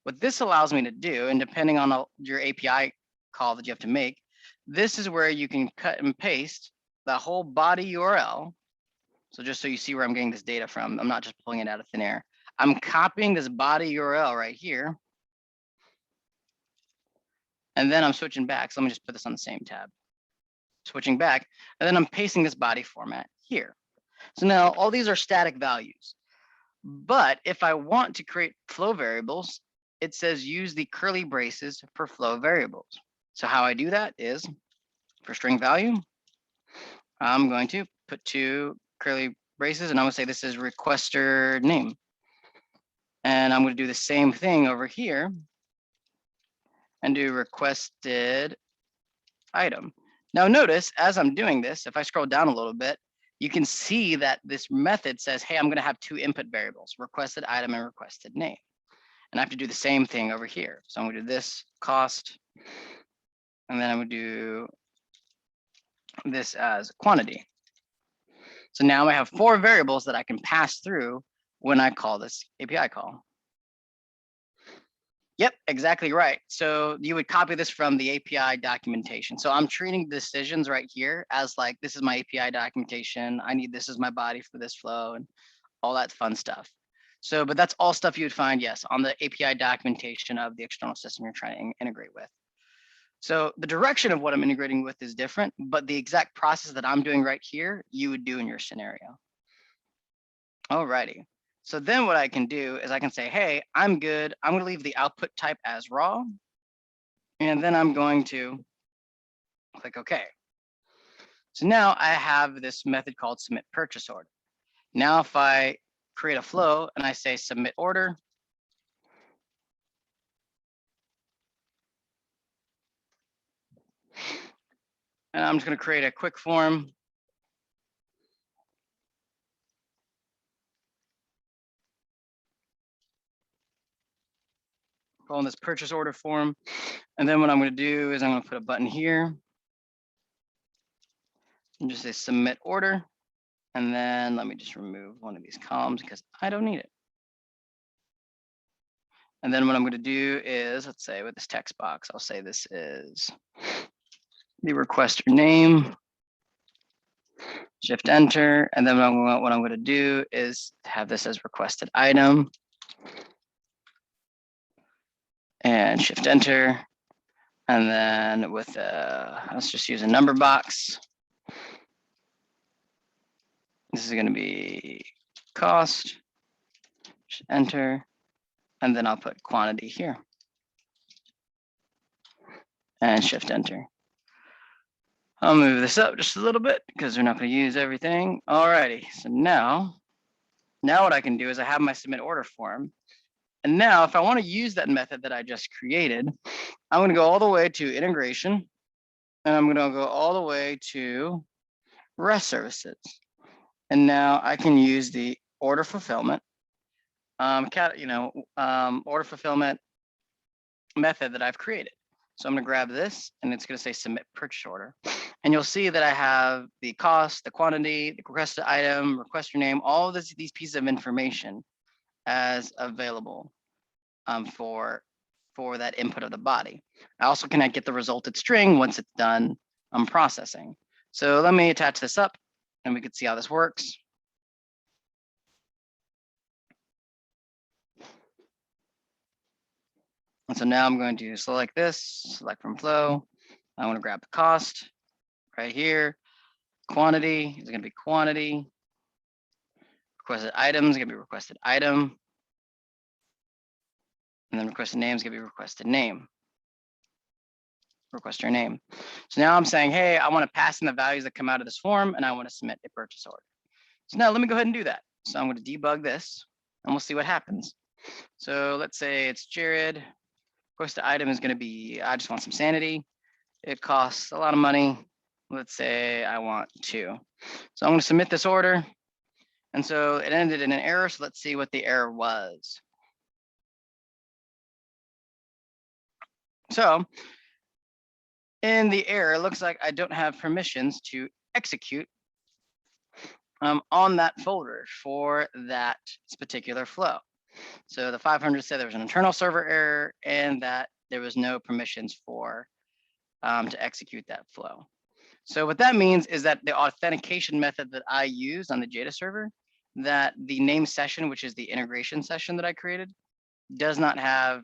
Speaker 1: What this allows me to do, and depending on your API call that you have to make, this is where you can cut and paste the whole body URL. So just so you see where I'm getting this data from, I'm not just pulling it out of thin air. I'm copying this body URL right here. And then I'm switching back. So let me just put this on the same tab. Switching back, and then I'm pasting this body format here. So now all these are static values. But if I want to create flow variables, it says use the curly braces for flow variables. So how I do that is for string value, I'm going to put 2 curly braces, and I'm going to say this is requester name. And I'm going to do the same thing over here and do requested item. Now notice, as I'm doing this, if I scroll down a little bit, you can see that this method says, hey, I'm going to have 2 input variables, requested item and requested name. And I have to do the same thing over here. So I'm going to do this cost, and then I'm going to do this as quantity. So now I have 4 variables that I can pass through when I call this API call. Yep, exactly right. So you would copy this from the API documentation. So I'm treating decisions right here as like, this is my API documentation. I need this as my body for this flow and all that fun stuff. So, but that's all stuff you would find, yes, on the API documentation of the external system you're trying to integrate with. So the direction of what I'm integrating with is different, but the exact process that I'm doing right here, you would do in your scenario. Alrighty. So then what I can do is I can say, hey, I'm good. I'm going to leave the output type as raw. And then I'm going to click OK. So now I have this method called submit purchase order. Now, if I create a flow and I say submit order, and I'm just going to create a quick form. Calling this purchase order form. And then what I'm going to do is I'm going to put a button here and just say submit order. And then let me just remove one of these columns because I don't need it. And then what I'm going to do is, let's say with this text box, I'll say this is the requester name, shift enter. And then what I'm going to do is have this as requested item and shift enter. And then with, let's just use a number box. This is going to be cost, enter, and then I'll put quantity here and shift enter. I'll move this up just a little bit because we're not going to use everything. Alrighty, so now what I can do is I have my submit order form. And now if I want to use that method that I just created, I'm going to go all the way to integration, and I'm going to go all the way to REST services. And now I can use the order fulfillment, order fulfillment method that I've created. So I'm going to grab this and it's going to say submit purchase order. And you'll see that I have the cost, the quantity, the requested item, requester name, all of these pieces of information as available for that input of the body. I also can get the resulted string once it's done processing. So let me attach this up and we can see how this works. And so now I'm going to select this, select from flow. I want to grab the cost right here. Quantity is going to be quantity. Requested item is going to be requested item. And then requested name is going to be requested name. Requester name. So now I'm saying, hey, I want to pass in the values that come out of this form and I want to submit a purchase order. So now let me go ahead and do that. So I'm going to debug this and we'll see what happens. So let's say it's Jared. Requested item is going to be, I just want some sanity. It costs a lot of money. Let's say I want 2. So I'm going to submit this order. And so it ended in an error. So let's see what the error was. So in the error, it looks like I don't have permissions to execute on that folder for that particular flow. So the 500 said there was an internal server error and that there was no permissions for to execute that flow. So what that means is that the authentication method that I used on the Jada server, that the name session, which is the integration session that I created, does not have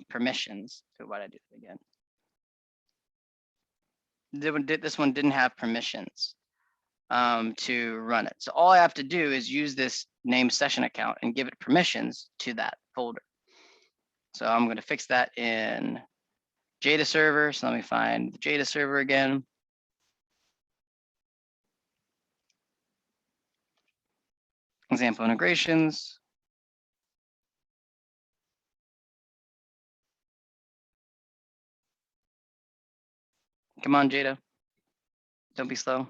Speaker 1: permissions. So why did I do it again? This one didn't have permissions to run it. So all I have to do is use this name session account and give it permissions to that folder. So I'm going to fix that in Jada server. So let me find the Jada server again. Example integrations. Come on, Jada. Don't be slow.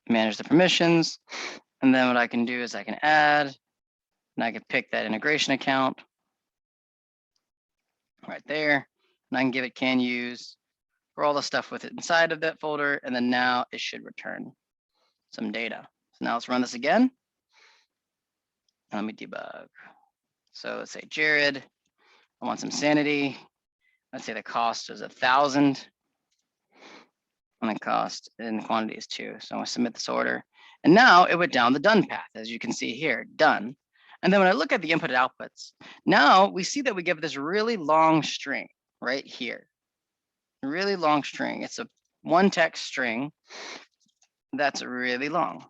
Speaker 1: Manage the permissions. And then what I can do is I can add, and I can pick that integration account right there. And I can give it can use for all the stuff with it inside of that folder. And then now it should return some data. So now let's run this again. Let me debug. So let's say Jared, I want some sanity. Let's say the cost is 1,000. And the cost and the quantity is 2. So I'm going to submit this order. And now it went down the done path, as you can see here, done. And then when I look at the input and outputs, now we see that we give this really long string right here. A really long string. It's a one text string that's really long,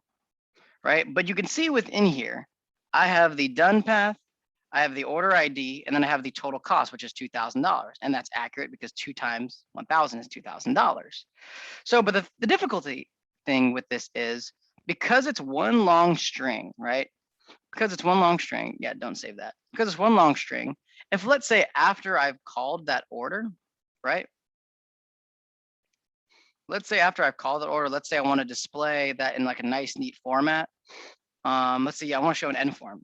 Speaker 1: right? But you can see within here, I have the done path, I have the order ID, and then I have the total cost, which is $2,000. And that's accurate because 2 times 1,000 is $2,000. So, but the difficulty thing with this is because it's one long string, right? Because it's one long string, yeah, don't save that. Because it's one long string, if let's say after I've called that order, right? Let's say after I've called that order, let's say I want to display that in like a nice, neat format. Let's see, I want to show an end form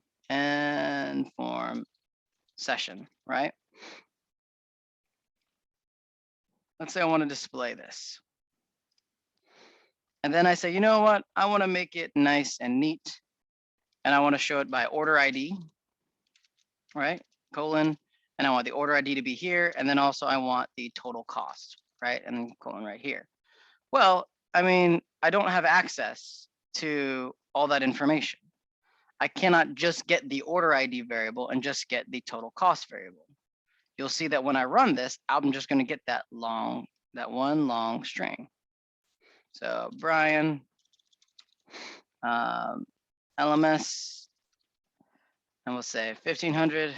Speaker 1: session, right? Let's say I want to display this. And then I say, you know what? I want to make it nice and neat. And I want to show it by order ID, right? Colon. And I want the order ID to be here. And then also I want the total cost, right? And colon right here. Well, I mean, I don't have access to all that information. I cannot just get the order ID variable and just get the total cost variable. You'll see that when I run this, I'm just going to get that one long string. So Brian, LMS, and we'll say 1,500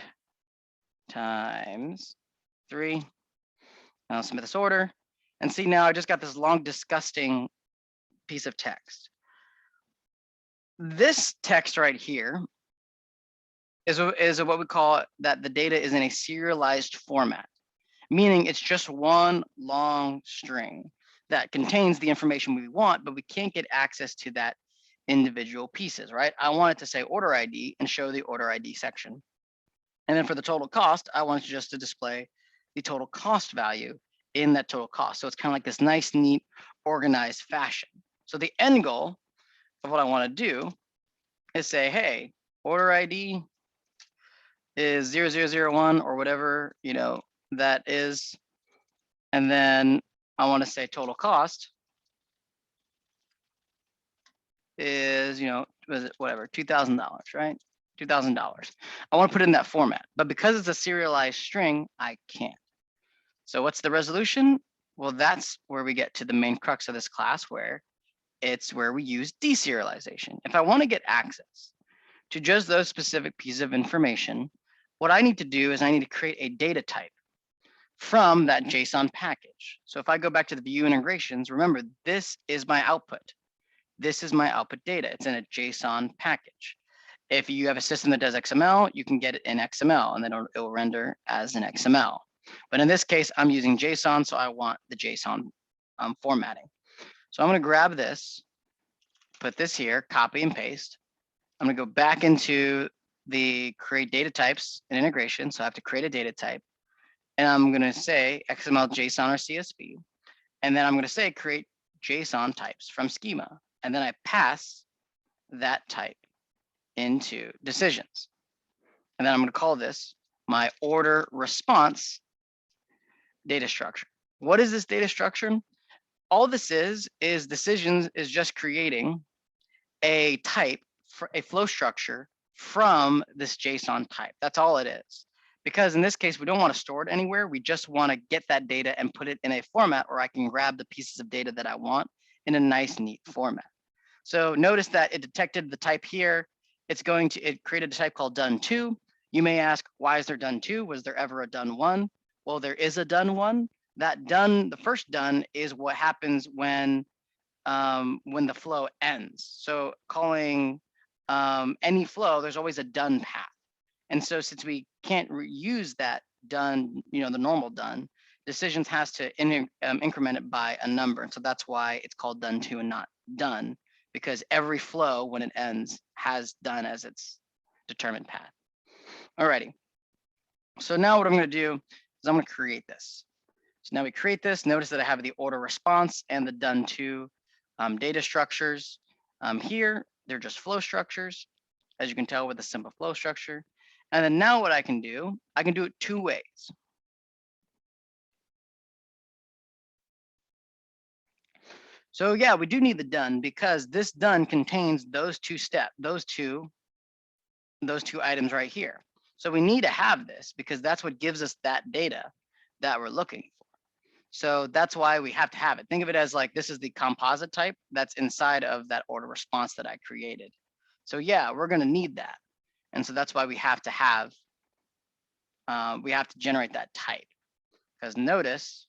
Speaker 1: times 3. And I'll submit this order. And see now I just got this long, disgusting piece of text. This text right here is what we call that the data is in a serialized format, meaning it's just one long string that contains the information we want, but we can't get access to that individual pieces, right? I want it to say order ID and show the order ID section. And then for the total cost, I want it just to display the total cost value in that total cost. So it's kind of like this nice, neat, organized fashion. So the end goal of what I want to do is say, hey, order ID is 0001 or whatever, that is. And then I want to say total cost is, was it whatever, $2,000, right? $2,000. I want to put it in that format, but because it's a serialized string, I can't. So what's the resolution? Well, that's where we get to the main crux of this class, where it's where we use deserialization. If I want to get access to just those specific pieces of information, what I need to do is I need to create a data type from that JSON package. So if I go back to the view integrations, remember, this is my output. This is my output data. It's in a JSON package. If you have a system that does XML, you can get it in XML, and then it will render as an XML. But in this case, I'm using JSON, so I want the JSON formatting. So I'm going to grab this, put this here, copy and paste. I'm going to go back into the create data types and integration. So I have to create a data type. And I'm going to say XML, JSON, or CSV. And then I'm going to say create JSON types from schema. And then I pass that type into decisions. And then I'm going to call this my order response data structure. What is this data structure? All this is decisions is just creating a type for a flow structure from this JSON type. That's all it is. Because in this case, we don't want to store it anywhere. We just want to get that data and put it in a format where I can grab the pieces of data that I want in a nice, neat format. So notice that it detected the type here. It created a type called done2. You may ask, why is there done2? Was there ever a done1? Well, there is a done1. That done, the first done is what happens when the flow ends. So calling any flow, there's always a done path. And so since we can't reuse that done, the normal done, decisions has to increment it by a number. And so that's why it's called done2 and not done, because every flow when it ends has done as its determined path. Alrighty. So now what I'm going to do is I'm going to create this. So now we create this. Notice that I have the order response and the done2 data structures. Here, they're just flow structures, as you can tell with a simple flow structure. And then now what I can do it two ways. So yeah, we do need the done, because this done contains those two items right here. So we need to have this because that's what gives us that data that we're looking for. So that's why we have to have it. Think of it as like, this is the composite type that's inside of that order response that I created. So yeah, we're going to need that. And so that's why we have to have, we have to generate that type. Because notice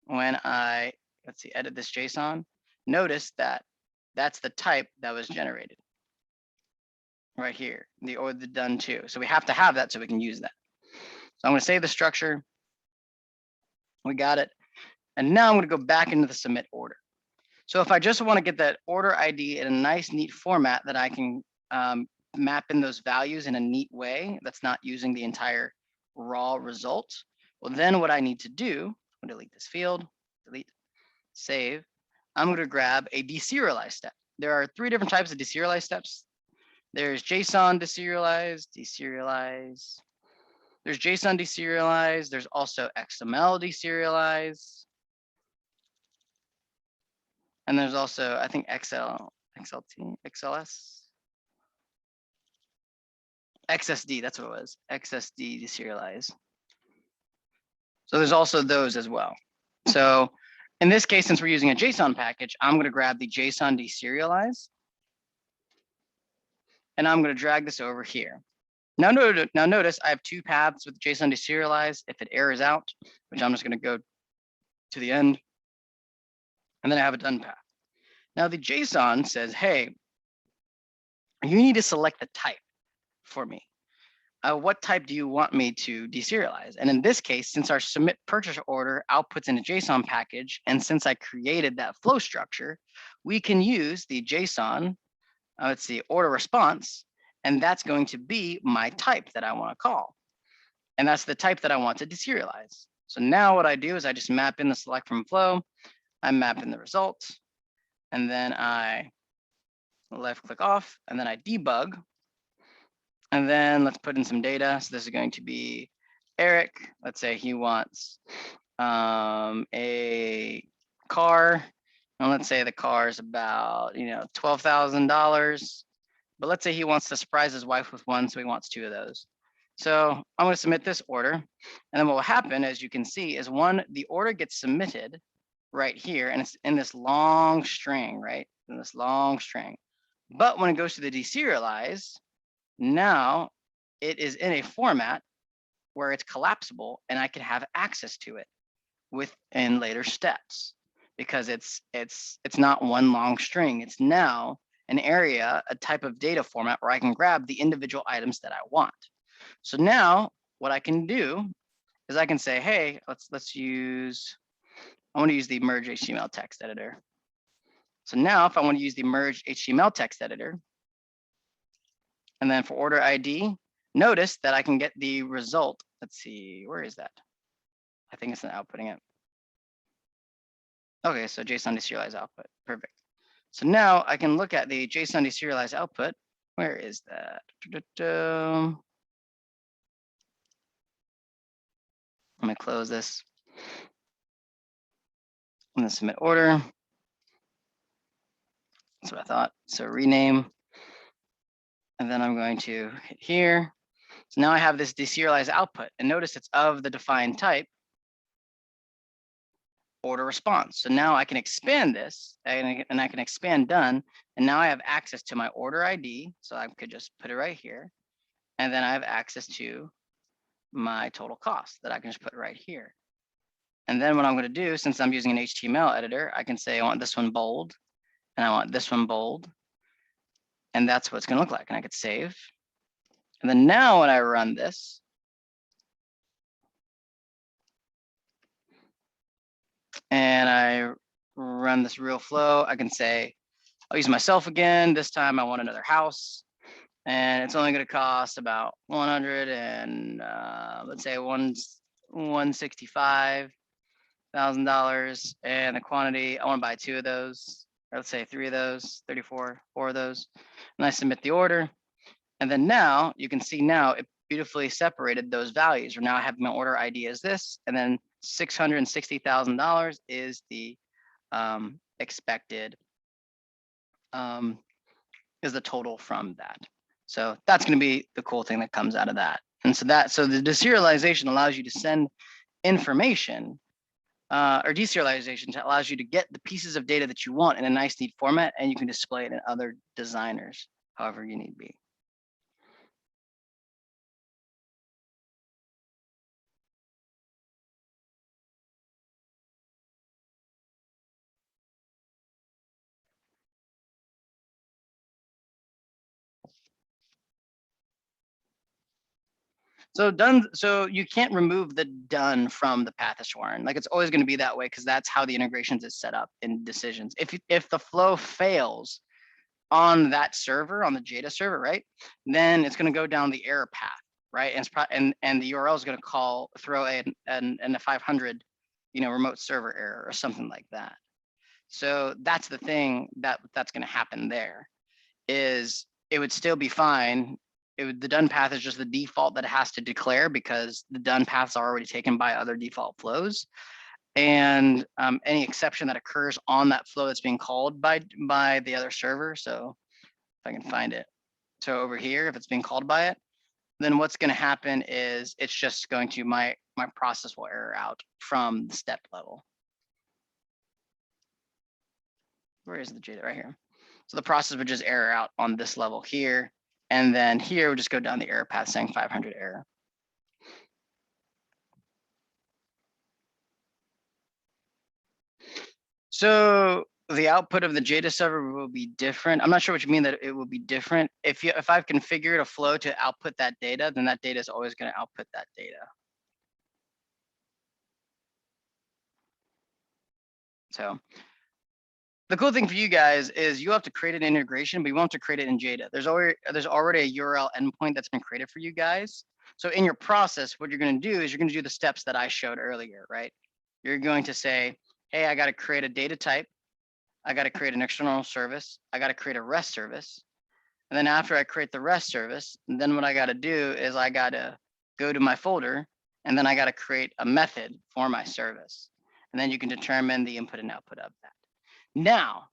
Speaker 1: when I, let's see, edit this JSON, notice that that's the type that was generated right here, the done2. So we have to have that so we can use that. So I'm going to save the structure. We got it. And now I'm going to go back into the submit order. So if I just want to get that order ID in a nice, neat format that I can map in those values in a neat way that's not using the entire raw result, well, then what I need to do, I'm going to delete this field, delete, save. I'm going to grab a deserialize step. There are 3 different types of deserialize steps. There's JSON deserialize, deserialize. There's JSON deserialize. There's also XML deserialize. And there's also, I think, XLT, XLS. XSD, that's what it was. XSD deserialize. So there's also those as well. So in this case, since we're using a JSON package, I'm going to grab the JSON deserialize. And I'm going to drag this over here. Now notice I have 2 paths with JSON deserialize. If it errors out, which I'm just going to go to the end, and then I have a done path. Now the JSON says, hey, you need to select the type for me. What type do you want me to deserialize? And in this case, since our submit purchase order outputs in a JSON package, and since I created that flow structure, we can use the JSON, let's see, order response, and that's going to be my type that I want to call. And that's the type that I want to deserialize. So now what I do is I just map in the select from flow, I map in the results, and then I left click off, and then I debug. And then let's put in some data. So this is going to be Eric. Let's say he wants a car. And let's say the car is about, $12,000. But let's say he wants to surprise his wife with one, so he wants 2 of those. So I'm going to submit this order. And then what will happen, as you can see, is the order gets submitted right here, and it's in this long string, right? In this long string. But when it goes to the deserialize, now it is in a format where it's collapsible, and I can have access to it within later steps, because it's not one long string. It's now an area, a type of data format where I can grab the individual items that I want. So now what I can do is I can say, hey, let's use, I want to use the merge HTML text editor. So now if I want to use the merge HTML text editor, and then for order ID, notice that I can get the result. Let's see, where is that? I think it's not outputting it. Okay, so JSON deserialize output, perfect. So now I can look at the JSON deserialize output. Where is that? I'm gonna close this. I'm gonna submit order. That's what I thought. So rename, and then I'm going to hit here. So now I have this deserialized output, and notice it's of the defined type order response. So now I can expand this, and I can expand done, and now I have access to my order ID. So I could just put it right here, and then I have access to my total cost that I can just put right here. And then what I'm going to do, since I'm using an HTML editor, I can say I want this one bold, and I want this one bold, and that's what it's going to look like. And I could save. And then now when I run this, and I run this real flow, I can say, I'll use myself again. This time I want another house, and it's only going to cost about 100 and let's say $165,000, and the quantity, I want to buy 2 of those, or let's say 3 of those, 4 of those, and I submit the order. And then now you can see now it beautifully separated those values. Or now I have my order ID as this, and then $660,000 is the expected is the total from that. So that's going to be the cool thing that comes out of that. And so the deserialization allows you to send information, or deserialization allows you to get the pieces of data that you want in a nice, neat format, and you can display it in other designers, however you need be. So done. So you can't remove the done from the path assurance. Like it's always going to be that way, because that's how the integrations is set up in decisions. If the flow fails on that server, on the Jada server, right, then it's going to go down the error path, right, and the URL is going to throw a 500, remote server error or something like that. So that's the thing that's going to happen there. Is it would still be fine. The done path is just the default that it has to declare, because the done paths are already taken by other default flows. And any exception that occurs on that flow that's being called by the other server. So if I can find it. So over here, if it's being called by it, then what's going to happen is it's just going to, my process will error out from the step level. Where is the Jada? Right here. So the process would just error out on this level here. And then here would just go down the error path saying 500 error. So the output of the Jada server will be different. I'm not sure what you mean that it will be different. If I've configured a flow to output that data, then that data is always going to output that data. So The cool thing for you guys is you have to create an integration, but you won't have to create it in Jada. There's already a URL endpoint that's been created for you guys. So in your process, what you're going to do is you're going to do the steps that I showed earlier, right? You're going to say, hey, I got to create a data type. I got to create an external service. I got to create a REST service. And then after I create the REST service, then what I got to do is I got to go to my folder, and then I got to create a method for my service. And then you can determine the input and output of that. Now,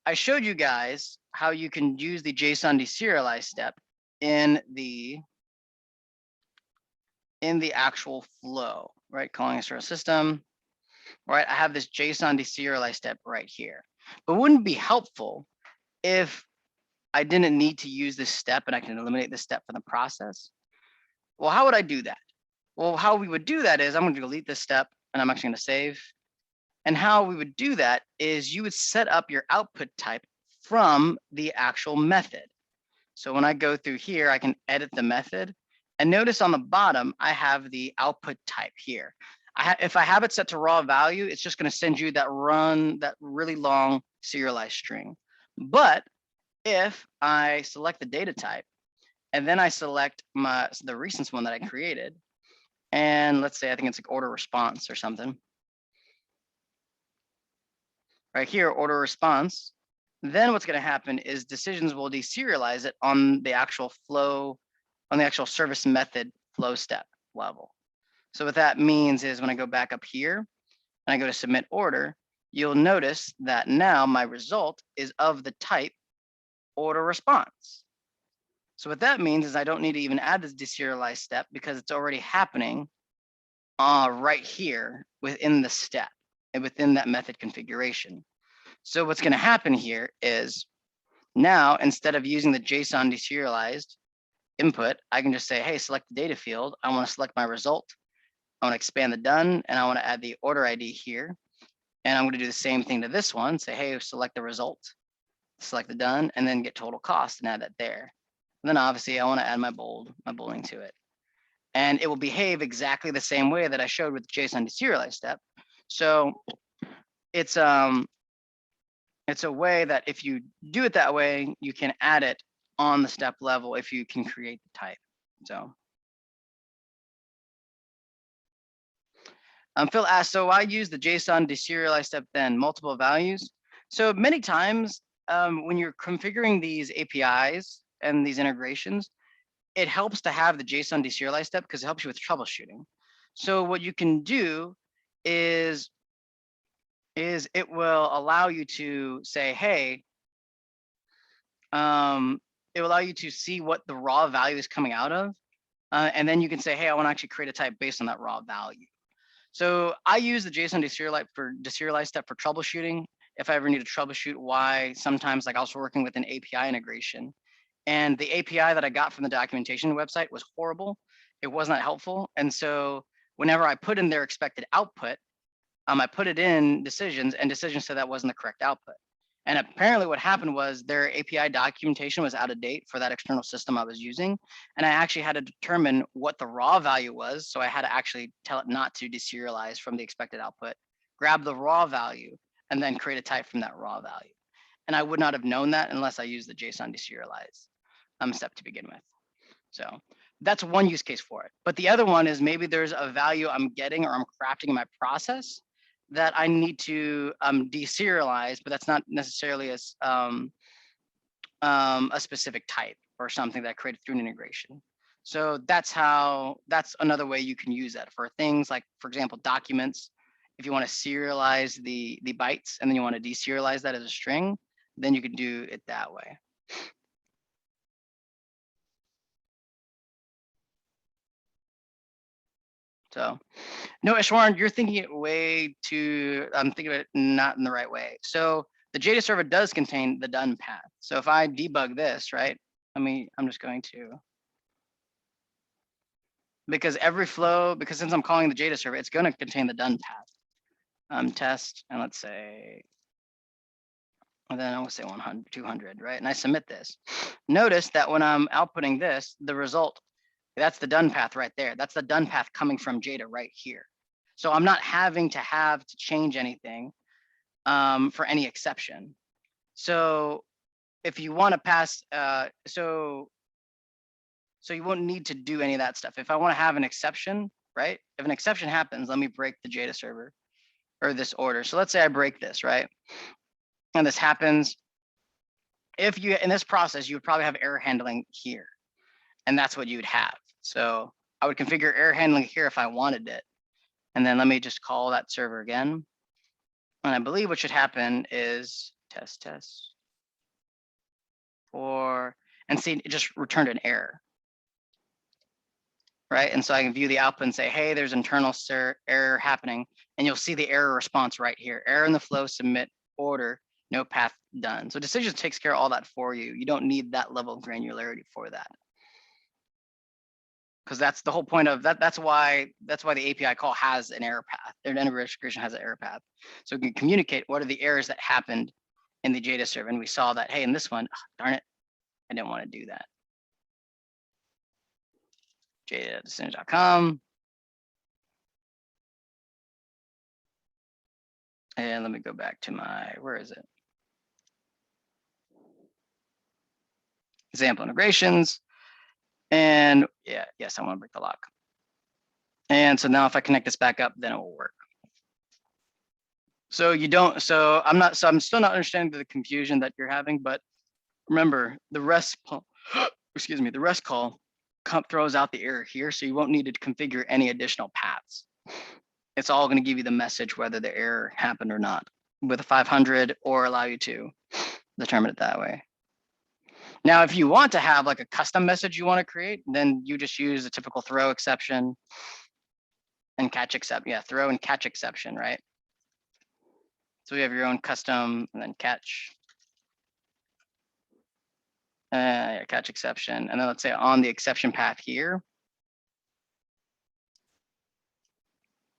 Speaker 1: I showed you guys how you can use the JSON deserialize step in the actual flow, right? Calling a service system, right? I have this JSON deserialize step right here. But wouldn't it be helpful if I didn't need to use this step and I can eliminate this step from the process? Well, how would I do that? Well, how we would do that is I'm going to delete this step and I'm actually going to save. And how we would do that is you would set up your output type from the actual method. So when I go through here, I can edit the method. And notice on the bottom, I have the output type here. If I have it set to raw value, it's just going to send you that really long serialized string. But if I select the data type, and then I select the recent one that I created, and let's say I think it's like order response or something. Right here, order response. Then what's going to happen is decisions will deserialize it on the actual flow, on the actual service method flow step level. So what that means is when I go back up here and I go to submit order, you'll notice that now my result is of the type order response. So what that means is I don't need to even add this deserialize step because it's already happening right here within the step and within that method configuration. So what's going to happen here is now instead of using the JSON deserialized input, I can just say, hey, select the data field. I want to select my result. I want to expand the done, and I want to add the order ID here. And I'm going to do the same thing to this one. Say, hey, select the result, select the done, and then get total cost and add that there. And then obviously I want to add my bolding to it. And it will behave exactly the same way that I showed with the JSON deserialize step. So it's a way that if you do it that way, you can add it on the step level if you can create the type. So Phil asked, so I use the JSON deserialize step then multiple values. So many times when you're configuring these APIs and these integrations, it helps to have the JSON deserialize step because it helps you with troubleshooting. So what you can do is it will allow you to say, hey, it will allow you to see what the raw value is coming out of. And then you can say, hey, I want to actually create a type based on that raw value. So I use the JSON deserialize step for troubleshooting. If I ever need to troubleshoot why sometimes like I was working with an API integration and the API that I got from the documentation website was horrible. It was not helpful. And so whenever I put in their expected output, I put it in decisions and decisions said that wasn't the correct output. And apparently what happened was their API documentation was out of date for that external system I was using. And I actually had to determine what the raw value was. So I had to actually tell it not to deserialize from the expected output, grab the raw value, and then create a type from that raw value. And I would not have known that unless I used the JSON deserialize step to begin with. So that's one use case for it. But the other one is maybe there's a value I'm getting or I'm crafting in my process that I need to deserialize, but that's not necessarily a specific type or something that I created through an integration. So that's another way you can use that for things like, for example, documents. If you want to serialize the bytes and then you want to deserialize that as a string, then you can do it that way. So, no, Ishwarn, you're thinking it way too, I'm thinking of it not in the right way. So the Jada server does contain the done path. So if I debug this, right, I'm just going to, because every flow, because since I'm calling the Jada server, it's going to contain the done path. Test, and let's say, and then I'll say 100, 200, right? And I submit this. Notice that when I'm outputting this, the result, that's the done path right there. That's the done path coming from Jada right here. So I'm not having to change anything. for any exception. So if you want to pass, so you won't need to do any of that stuff. If I want to have an exception, right? If an exception happens, let me break the Jada server or this order. So let's say I break this, right? And this happens. If you, in this process, you would probably have error handling here, and that's what you would have. So I would configure error handling here if I wanted it. And then let me just call that server again. And I believe what should happen is test for, and see, it just returned an error. Right, and so I can view the output and say, hey, there's internal error happening, and you'll see the error response right here. Error in the flow, submit order, no path done. So decisions takes care of all that for you. You don't need that level of granularity for that, because that's the whole point of that. That's why the API call has an error path. Their integration has an error path, so we can communicate what are the errors that happened in the Jada server, and we saw that, hey, in this one, oh, darn it, I didn't want to do that. Jada.decisions.com. And let me go back to my, where is it? Example integrations. And yeah, yes, I want to break the lock. And so now if I connect this back up, then it will work. So you don't, so I'm still not understanding the confusion that you're having, but remember the REST, excuse me, the REST call throws out the error here, so you won't need to configure any additional paths. It's all going to give you the message whether the error happened or not with a 500, or allow you to determine it that way. Now, if you want to have like a custom message you want to create, then you just use a typical throw exception and catch exception. Yeah, throw and catch exception, right? So we have your own custom and then catch. Yeah, catch exception. And then let's say on the exception path here,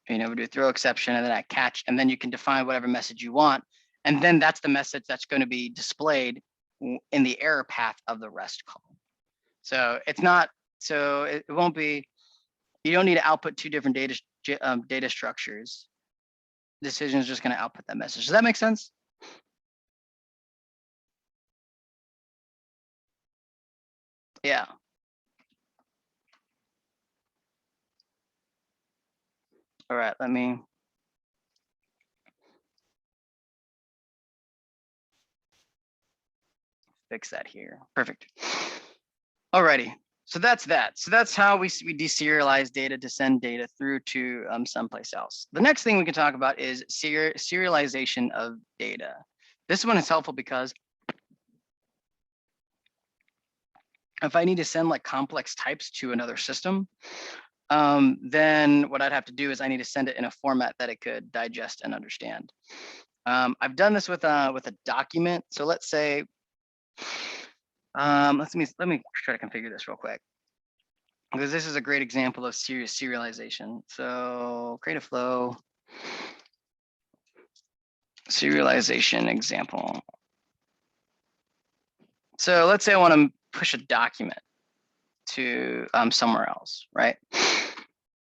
Speaker 1: we do throw exception and then I catch, and then you can define whatever message you want. And then that's the message that's going to be displayed in the error path of the REST call. So it's not, so it won't be, you don't need to output two different data structures. Decision is just going to output that message. Does that make sense? Yeah. All right, let me fix that here. Perfect. Alrighty, so that's that. So that's how we deserialize data to send data through to someplace else. The next thing we can talk about is serialization of data. This one is helpful because if I need to send like complex types to another system, then what I'd have to do is I need to send it in a format that it could digest and understand. I've done this with a document. So let's say, let me try to configure this real quick, because this is a great example of serialization. So create a flow, serialization example. So let's say I want to push a document to somewhere else, right?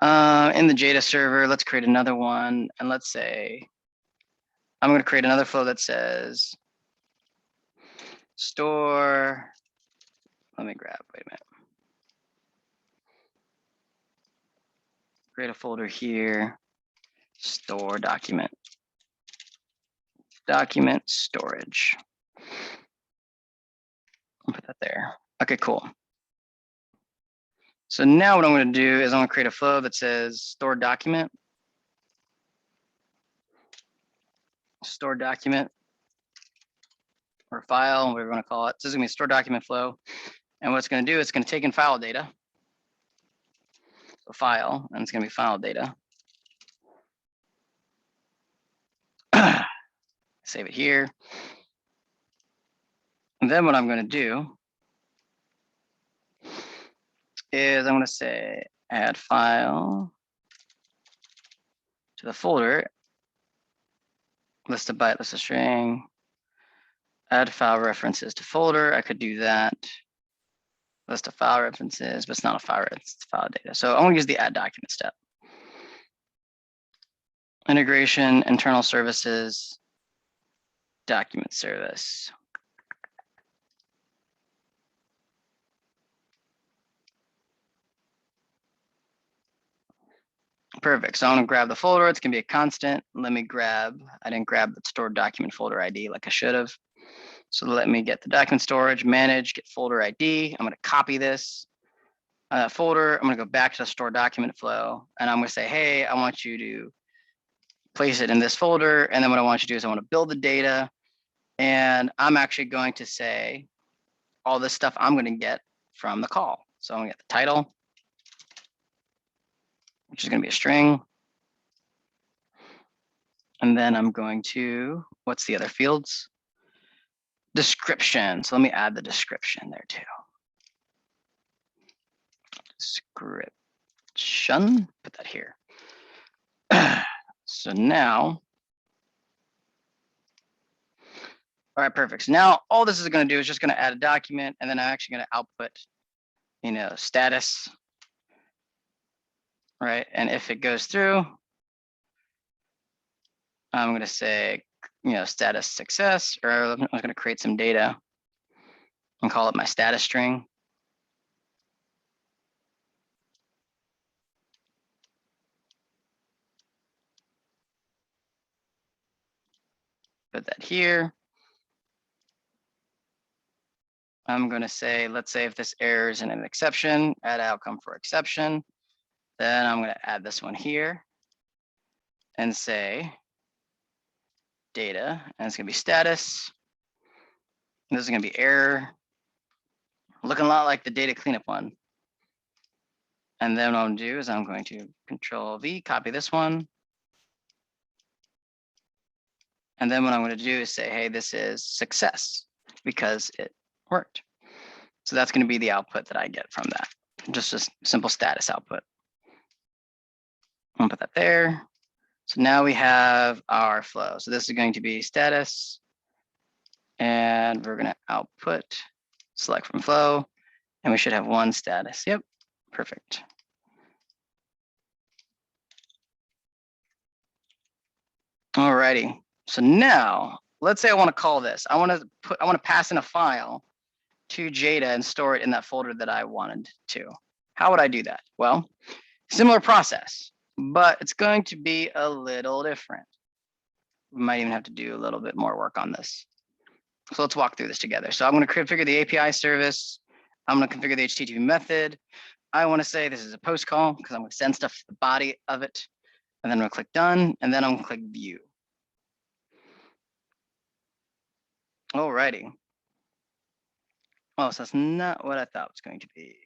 Speaker 1: In the Jada server, let's create another one. And let's say I'm going to create another flow that says store. Let me grab, wait a minute. Create a folder here, store document, document storage. I'll put that there. Okay, cool. So now what I'm going to do is I'm going to create a flow that says store document, or file, whatever you want to call it. So this is going to be store document flow. And what it's going to do, it's going to take in file data. So file, and it's going to be file data. Save it here. And then what I'm going to do is I'm going to say add file to the folder, list of byte, list of string, add file references to folder. I could do that. List of file references, but it's not a file, it's file data. So I'm going to use the add document step. Integration, internal services. document service. Perfect. So I'm going to grab the folder. It's going to be a constant. Let me grab, I didn't grab the stored document folder ID like I should have. So let me get the document storage, manage, get folder ID. I'm going to copy this folder. I'm going to go back to the stored document flow. And I'm going to say, hey, I want you to place it in this folder. And then what I want you to do is I want to build the data. And I'm actually going to say all this stuff I'm going to get from the call. So I'm going to get the title, which is going to be a string. And then I'm going to, what's the other fields? Description. So let me add the description there too. Description, put that here. So now, all right, perfect. So now all this is going to do is just going to add a document, and then I'm actually going to output, status, right? And if it goes through, I'm going to say, status success, or I'm going to create some data and call it my status string. Put that here. I'm going to say, let's say if this error is in an exception, add outcome for exception. Then I'm going to add this one here and say data, and it's going to be status. And this is going to be error. Looking a lot like the data cleanup one. And then what I'm going to do is I'm going to Control V, copy this one. And then what I'm going to do is say, hey, this is success because it worked. So that's going to be the output that I get from that. Just a simple status output. I'm going to put that there. So now we have our flow. So this is going to be status. And we're going to output, select from flow. And we should have one status. Yep, perfect. Alrighty. So now let's say I want to call this. I want to pass in a file to Jada and store it in that folder that I wanted to. How would I do that? Well, similar process, but it's going to be a little different. We might even have to do a little bit more work on this. So let's walk through this together. So I'm going to configure the API service. I'm going to configure the HTTP method. I want to say this is a post call because I'm going to send stuff to the body of it. And then I'm going to click done, and then I'm going to click view. Alrighty. Oh, so that's not what I thought it was going to be.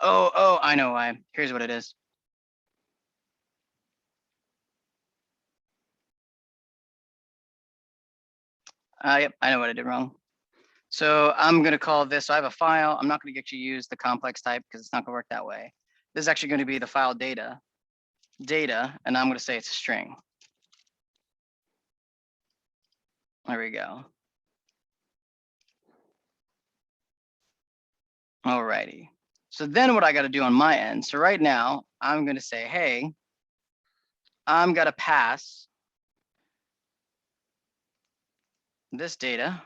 Speaker 1: Oh, I know why. Here's what it is. Yep, I know what I did wrong. So I'm going to call this, so I have a file. I'm not going to get you to use the complex type because it's not going to work that way. This is actually going to be the file data, and I'm going to say it's a string. There we go. Alrighty. So then what I got to do on my end, so right now I'm going to say, hey, I'm going to pass this data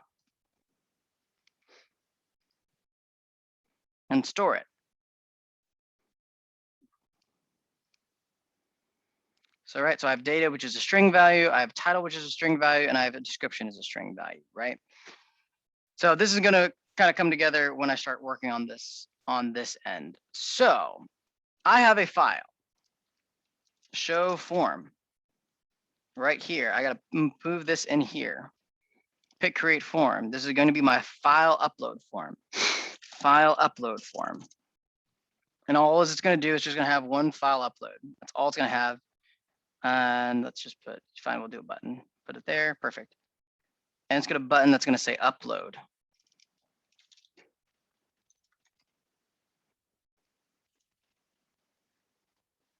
Speaker 1: and store it. So, right, so I have data, which is a string value, I have title, which is a string value, and I have a description as a string value, right? So this is gonna kind of come together when I start working on this end. So I have a file, show form, right here. I gotta move this in here, pick create form. This is gonna be my file upload form, And all it's gonna do is just gonna have one file upload. That's all it's gonna have. And let's just put, fine, we'll do a button, put it there, perfect. And it's got a button that's gonna say upload.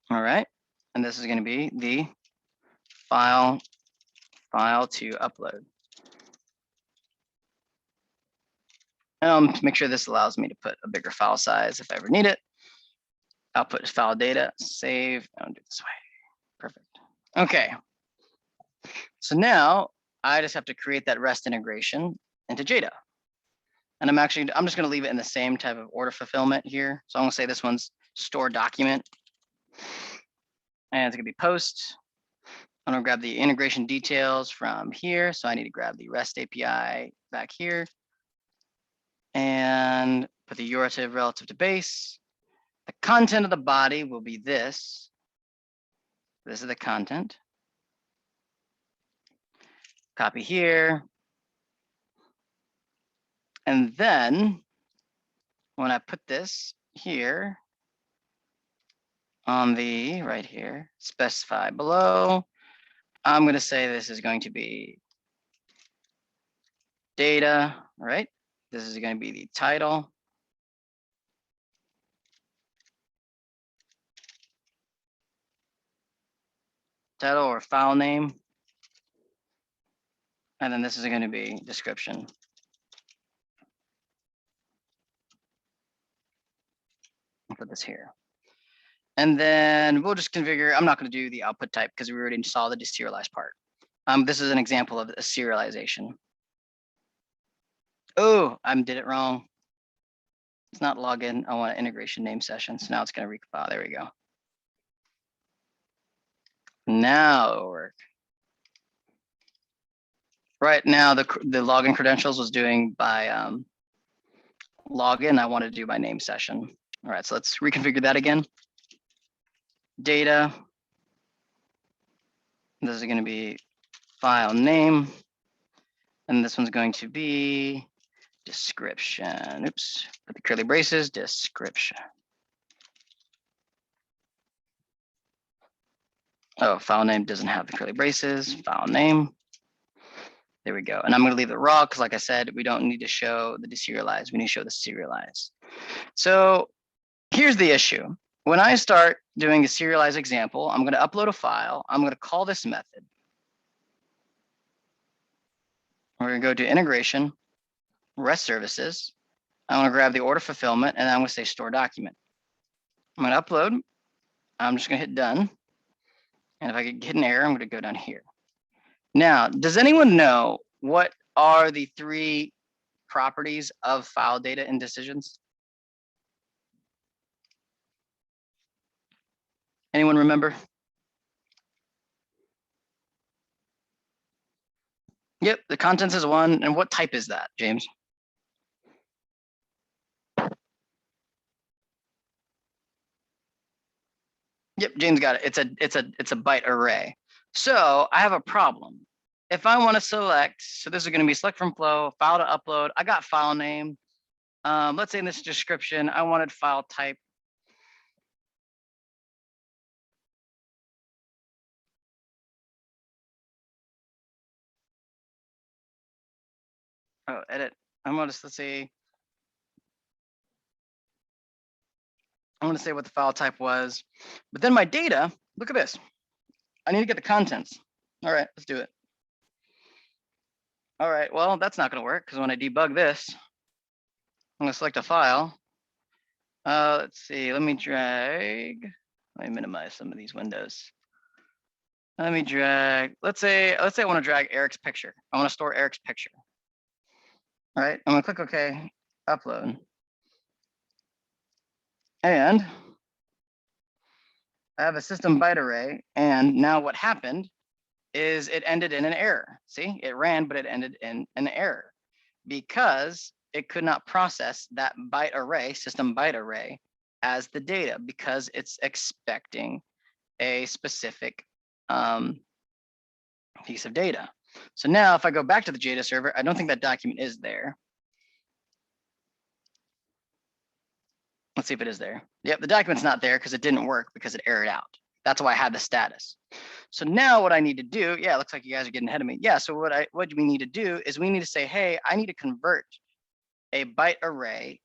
Speaker 1: All right, and this is gonna be the file to upload. Make sure this allows me to put a bigger file size if I ever need it. Output is file data, save, and do it this way, perfect. Okay. So now I just have to create that REST integration into Jada. And I'm just going to leave it in the same type of order fulfillment here. So I'm going to say this one's store document. And it's going to be post. I'm going to grab the integration details from here. So I need to grab the REST API back here and put the URL relative to base. The content of the body will be this. This is the content. Copy here. And then when I put this here on the right here, specify below, I'm going to say this is going to be data, right? This is going to be the title. Title or file name. And then this is going to be description. I'll put this here. And then we'll just configure, I'm not going to do the output type because we already saw the deserialized part. This is an example of a serialization. Oh, I did it wrong. It's not login. I want an integration name session. So now it's going to recompile. There we go. Now it'll work. Right now, the login credentials was doing by login. I want to do by name session. All right, so let's reconfigure that again. Data. This is going to be file name. And this one's going to be description. Oops, put the curly braces, description. Oh, file name doesn't have the curly braces, file name. There we go. And I'm going to leave it raw because, like I said, we don't need to show the deserialized. We need to show the serialized. So here's the issue. When I start doing a serialized example, I'm going to upload a file. I'm going to call this method. We're going to go to integration, REST services. I'm going to grab the order fulfillment, and I'm going to say store document. I'm going to upload. I'm just going to hit done. And if I get an error, I'm going to go down here. Now, does anyone know what are the 3 properties of file data in decisions? Anyone remember? Yep, the contents is 1. And what type is that, James? Yep, James got it. It's a byte array. So I have a problem. If I want to select, so this is going to be select from flow, file to upload. I got file name. Let's say in this description, I wanted file type. Oh, edit. I'm going to, let's see. I want to say what the file type was, but then my data, look at this. I need to get the contents. All right, let's do it. All right, well, that's not going to work because when I debug this, I'm going to select a file. Let's see, let me drag. Let me minimize some of these windows. Let me drag, let's say I want to drag Eric's picture. I want to store Eric's picture. All right, I'm going to click OK, upload. And I have a system byte array. And now what happened is it ended in an error. See, it ran, but it ended in an error because it could not process that byte array, system byte array, as the data because it's expecting a specific piece of data. So now if I go back to the Jada server, I don't think that document is there. Let's see if it is there. Yep, the document's not there because it didn't work because it errored out. That's why I had the status. So now what I need to do, yeah, it looks like you guys are getting ahead of me. Yeah, so what we need to do is we need to say, hey, I need to convert a byte array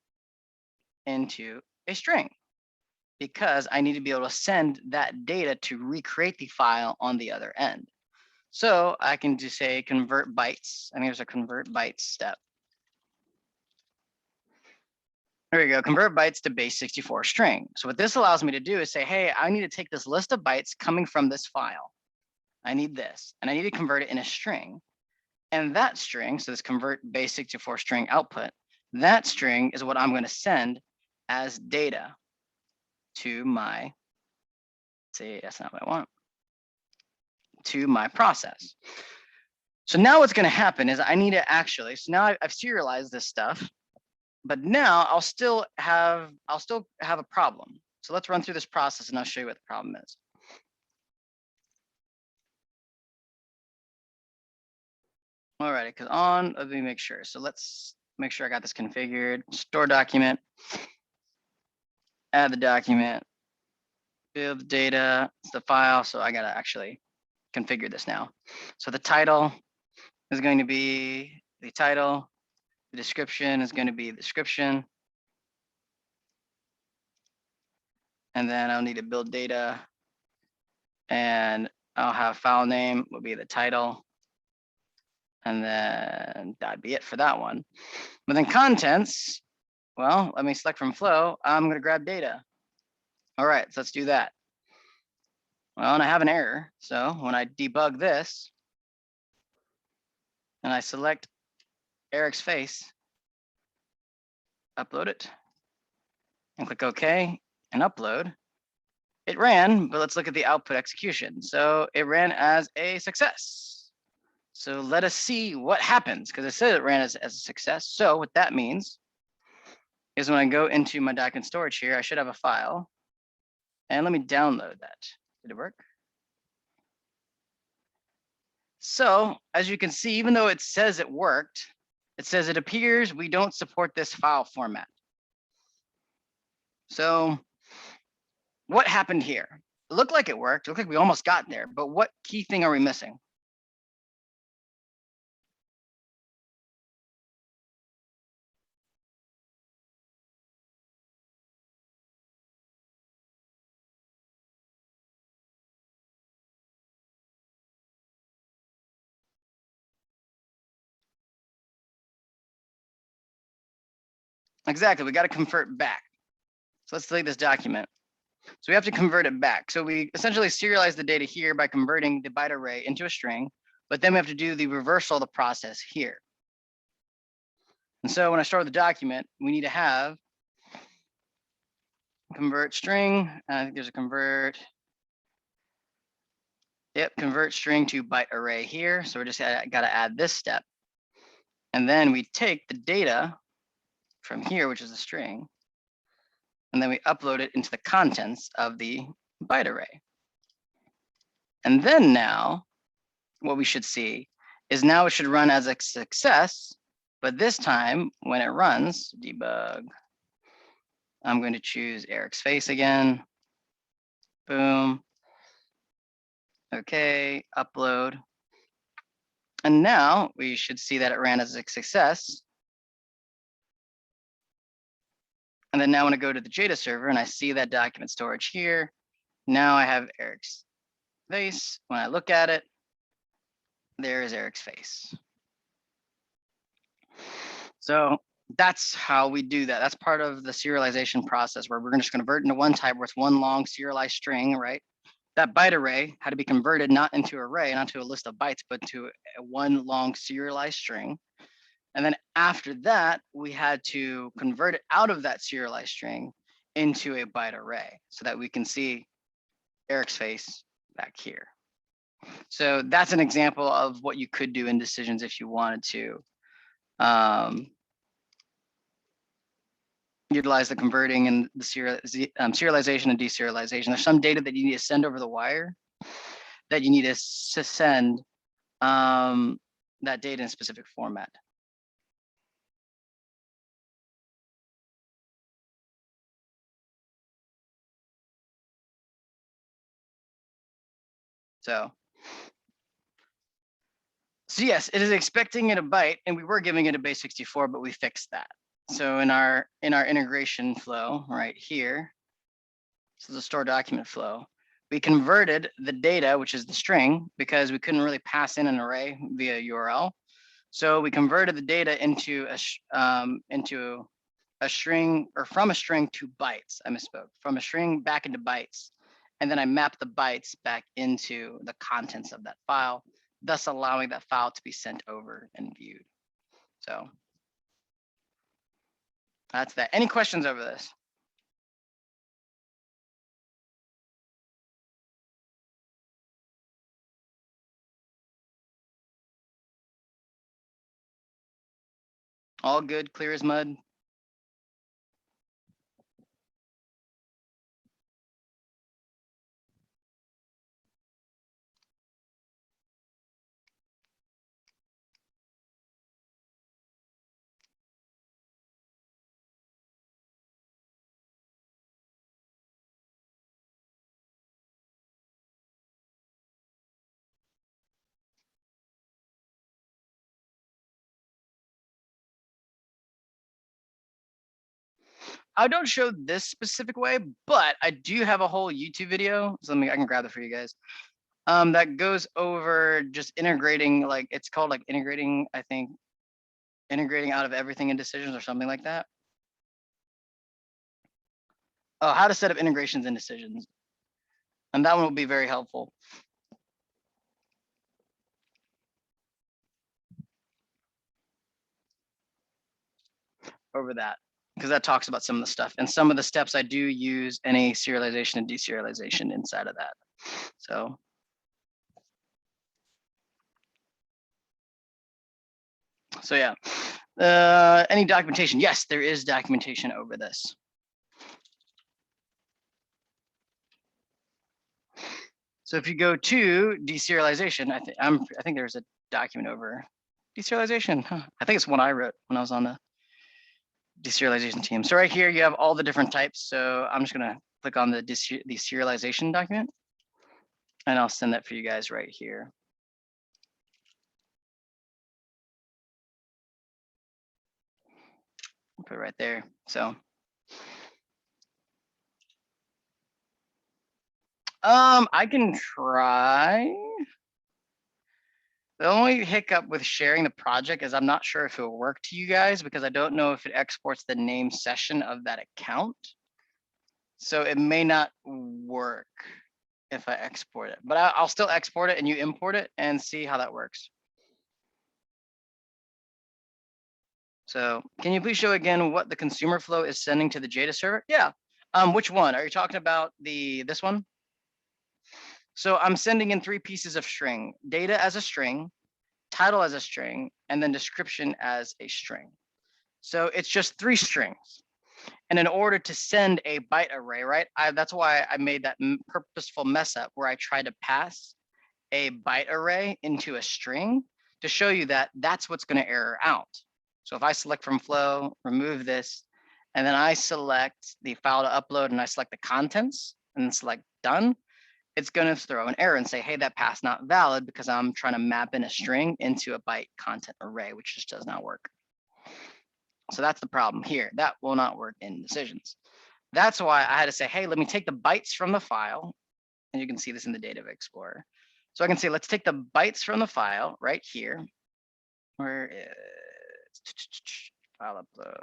Speaker 1: into a string because I need to be able to send that data to recreate the file on the other end. So I can just say convert bytes. I think there's a convert bytes step. There we go, convert bytes to base 64 string. So what this allows me to do is say, hey, I need to take this list of bytes coming from this file. I need this, and I need to convert it in a string. And that string, so this convert basic to for string output, that string is what I'm going to send as data to my, say, that's not what I want, to my process. So now what's going to happen is I need to actually, so now I've serialized this stuff, but now I'll still have a problem. So let's run through this process and I'll show you what the problem is. All right, because let me make sure. So let's make sure I got this configured. Store document, add the document, build the data, it's the file. So I got to actually configure this now. So the title is going to be the title. The description is going to be the description. And then I'll need to build data. And I'll have file name will be the title. And then that'd be it for that one. But then contents, well, let me select from flow. I'm going to grab data. All right, so let's do that. Well, and I have an error. So when I debug this and I select Eric's face, upload it and click OK and upload, it ran, but let's look at the output execution. So it ran as a success. So let us see what happens, because it said it ran as a success. So what that means is when I go into my document storage here, I should have a file. And let me download that. Did it work? So as you can see, even though it says it worked, it says it appears we don't support this file format. So what happened here? It looked like it worked. It looked like we almost got there, but what key thing are we missing? Exactly, we got to convert back. So let's delete this document. So we have to convert it back. So we essentially serialize the data here by converting the byte array into a string, but then we have to do the reversal of the process here. And so when I start the document, we need to have convert string. I think there's a convert. Yep, convert string to byte array here. So we're just got to add this step. And then we take the data from here, which is a string, and then we upload it into the contents of the byte array. And then now what we should see is now it should run as a success, but this time when it runs, debug, I'm going to choose Eric's face again. Boom. Okay, upload. And now we should see that it ran as a success. And then now when I go to the Jada server and I see that document storage here, now I have Eric's face. When I look at it, there is Eric's face. So that's how we do that. That's part of the serialization process where we're just going to convert into one type where it's one long serialized string, right? That byte array had to be converted not into an array, not to a list of bytes, but to a one long serialized string. And then after that, we had to convert it out of that serialized string into a byte array so that we can see Eric's face back here. So that's an example of what you could do in decisions if you wanted to utilize the converting and the serialization and deserialization. There's some data that you need to send over the wire that you need to send that data in a specific format. So yes, it is expecting it a byte, and we were giving it a base 64, but we fixed that. So in our integration flow right here, so the store document flow, we converted the data, which is the string, because we couldn't really pass in an array via URL. So we converted the data into a string, or from a string to bytes. I misspoke. From a string back into bytes. and then I map the bytes back into the contents of that file, thus allowing that file to be sent over and viewed. So that's that. Any questions over this? All good, clear as mud. I don't show this specific way, but I do have a whole YouTube video. So I can grab it for you guys. That goes over just integrating, like it's called like integrating, I think, integrating out of everything in decisions or something like that. Oh, how to set up integrations in decisions. And that one will be very helpful. Over that, because that talks about some of the stuff, and some of the steps I do use NA serialization and deserialization inside of that. So yeah, any documentation? Yes, there is documentation over this. So if you go to deserialization, I think there's a document over deserialization. Huh. I think it's one I wrote when I was on the deserialization team. So right here, you have all the different types. So I'm just gonna click on the deserialization document, and I'll send that for you guys right here. Put it right there. So I can try. The only hiccup with sharing the project is I'm not sure if it'll work to you guys, because I don't know if it exports the name session of that account. So it may not work if I export it, but I'll still export it and you import it and see how that works. So can you please show again what the consumer flow is sending to the JDA server? Yeah. Which one? Are you talking about this one? So I'm sending in 3 pieces of string: data as a string, title as a string, and then description as a string. So it's just 3 strings. And in order to send a byte array, right? That's why I made that purposeful mess up where I tried to pass a byte array into a string to show you that that's what's going to error out. So if I select from flow, remove this, and then I select the file to upload and I select the contents and select done, it's going to throw an error and say, hey, that pass not valid, because I'm trying to map in a string into a byte content array, which just does not work. So that's the problem here. That will not work in decisions. That's why I had to say, hey, let me take the bytes from the file. And you can see this in the Data Explorer. So I can say, let's take the bytes from the file right here. Where is file upload?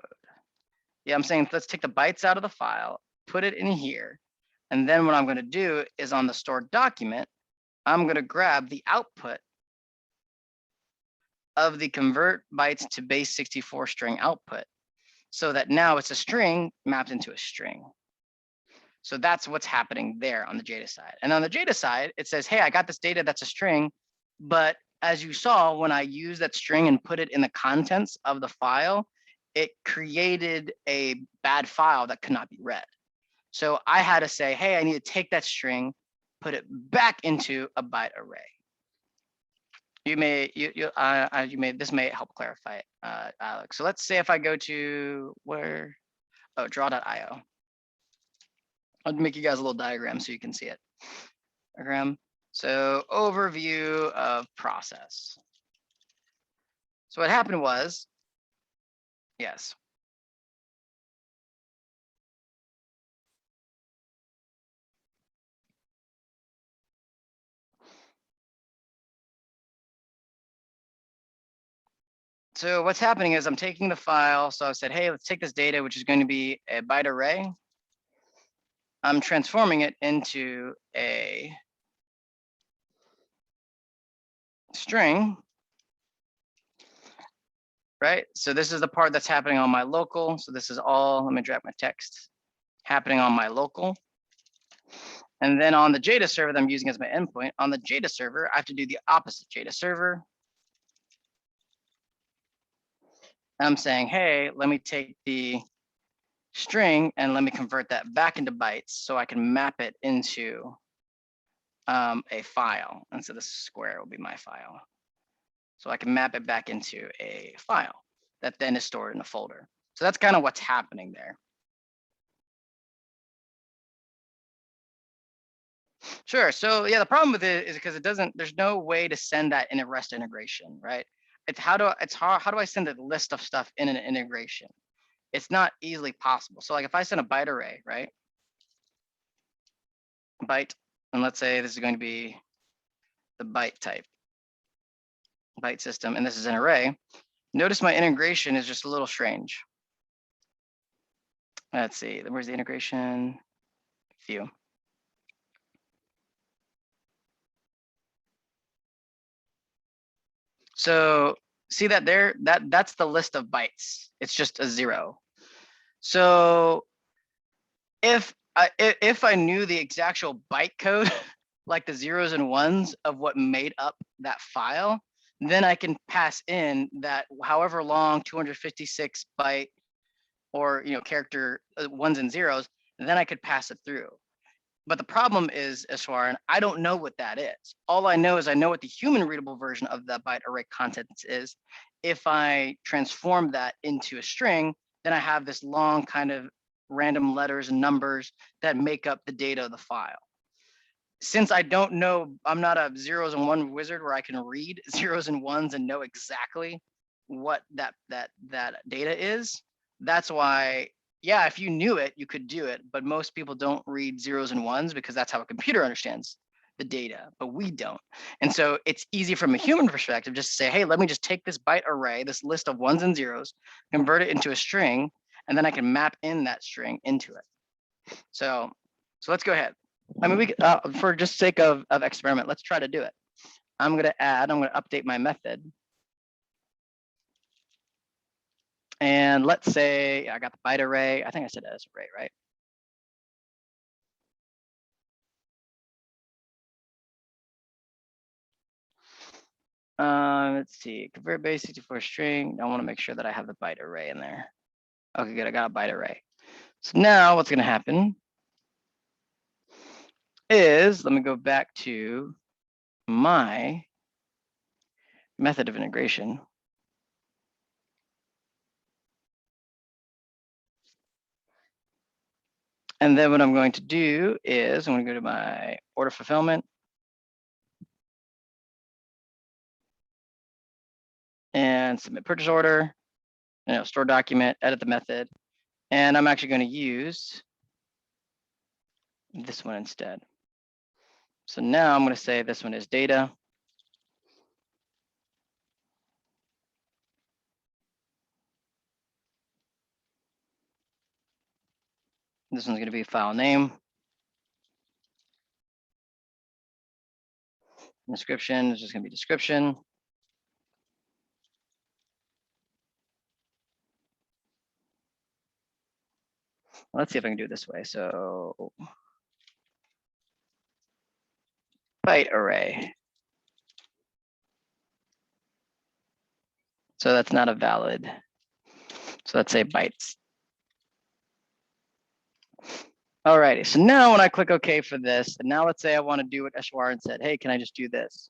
Speaker 1: Yeah, I'm saying let's take the bytes out of the file, put it in here. And then what I'm going to do is on the stored document, I'm going to grab the output of the convert bytes to base 64 string output, so that now it's a string mapped into a string. So that's what's happening there on the Jada side. And on the Jada side, it says, hey, I got this data that's a string, but as you saw, when I use that string and put it in the contents of the file, it created a bad file that could not be read. So I had to say, hey, I need to take that string, put it back into a byte array. This may help clarify it, Alex. So let's say if I go to draw.io. I'll make you guys a little diagram so you can see it. Diagram. So overview of process. So what happened was, yes. So what's happening is I'm taking the file. So I said, hey, let's take this data, which is going to be a byte array. I'm transforming it into a string, right? So this is the part that's happening on my local. So this is all, let me drag my text, happening on my local. And then on the Jada server that I'm using as my endpoint, on the Jada server, I have to do the opposite. Jada server. I'm saying, hey, let me take the string and let me convert that back into bytes so I can map it into a file. And so this square will be my file. So I can map it back into a file that then is stored in a folder. So that's kind of what's happening there. Sure. So yeah, the problem with it is because it doesn't, there's no way to send that in a REST integration, right? It's how do I send a list of stuff in an integration? It's not easily possible. So like if I send a byte array, right? Byte, and let's say this is going to be the byte type, byte system, and this is an array. Notice my integration is just a little strange. Let's see, where's the integration? View. So see that there, that's the list of bytes. It's just a 0. So if I knew the actual byte code, like the zeros and ones of what made up that file, then I can pass in that however long 256 byte or character ones and zeros, then I could pass it through. But the problem is, Eswaran, I don't know what that is. All I know is I know what the human readable version of that byte array contents is. If I transform that into a string, then I have this long kind of random letters and numbers that make up the data of the file. Since I don't know, I'm not a zeros and one wizard where I can read zeros and ones and know exactly what that data is. That's why, yeah, if you knew it, you could do it, but most people don't read zeros and ones because that's how a computer understands the data, but we don't. And so it's easy from a human perspective just to say, hey, let me just take this byte array, this list of ones and zeros, convert it into a string, and then I can map in that string into it. So let's go ahead. I mean, we could, for just sake of experiment, let's try to do it. I'm going to update my method. And let's say I got the byte array. I think I said as array, right? Let's see, convert base 64 string. I want to make sure that I have the byte array in there. Okay, good, I got a byte array. So now what's going to happen is, let me go back to my method of integration. And then what I'm going to do is I'm going to go to my order fulfillment. And submit purchase order, store document, edit the method. And I'm actually going to use this one instead. So now I'm going to say this one is data. This one's going to be file name. Description is just going to be description. Let's see if I can do it this way. So byte array. So that's not a valid. So let's say bytes. All righty. So now when I click OK for this, and now let's say I want to do what Eshwaran said. Hey, can I just do this?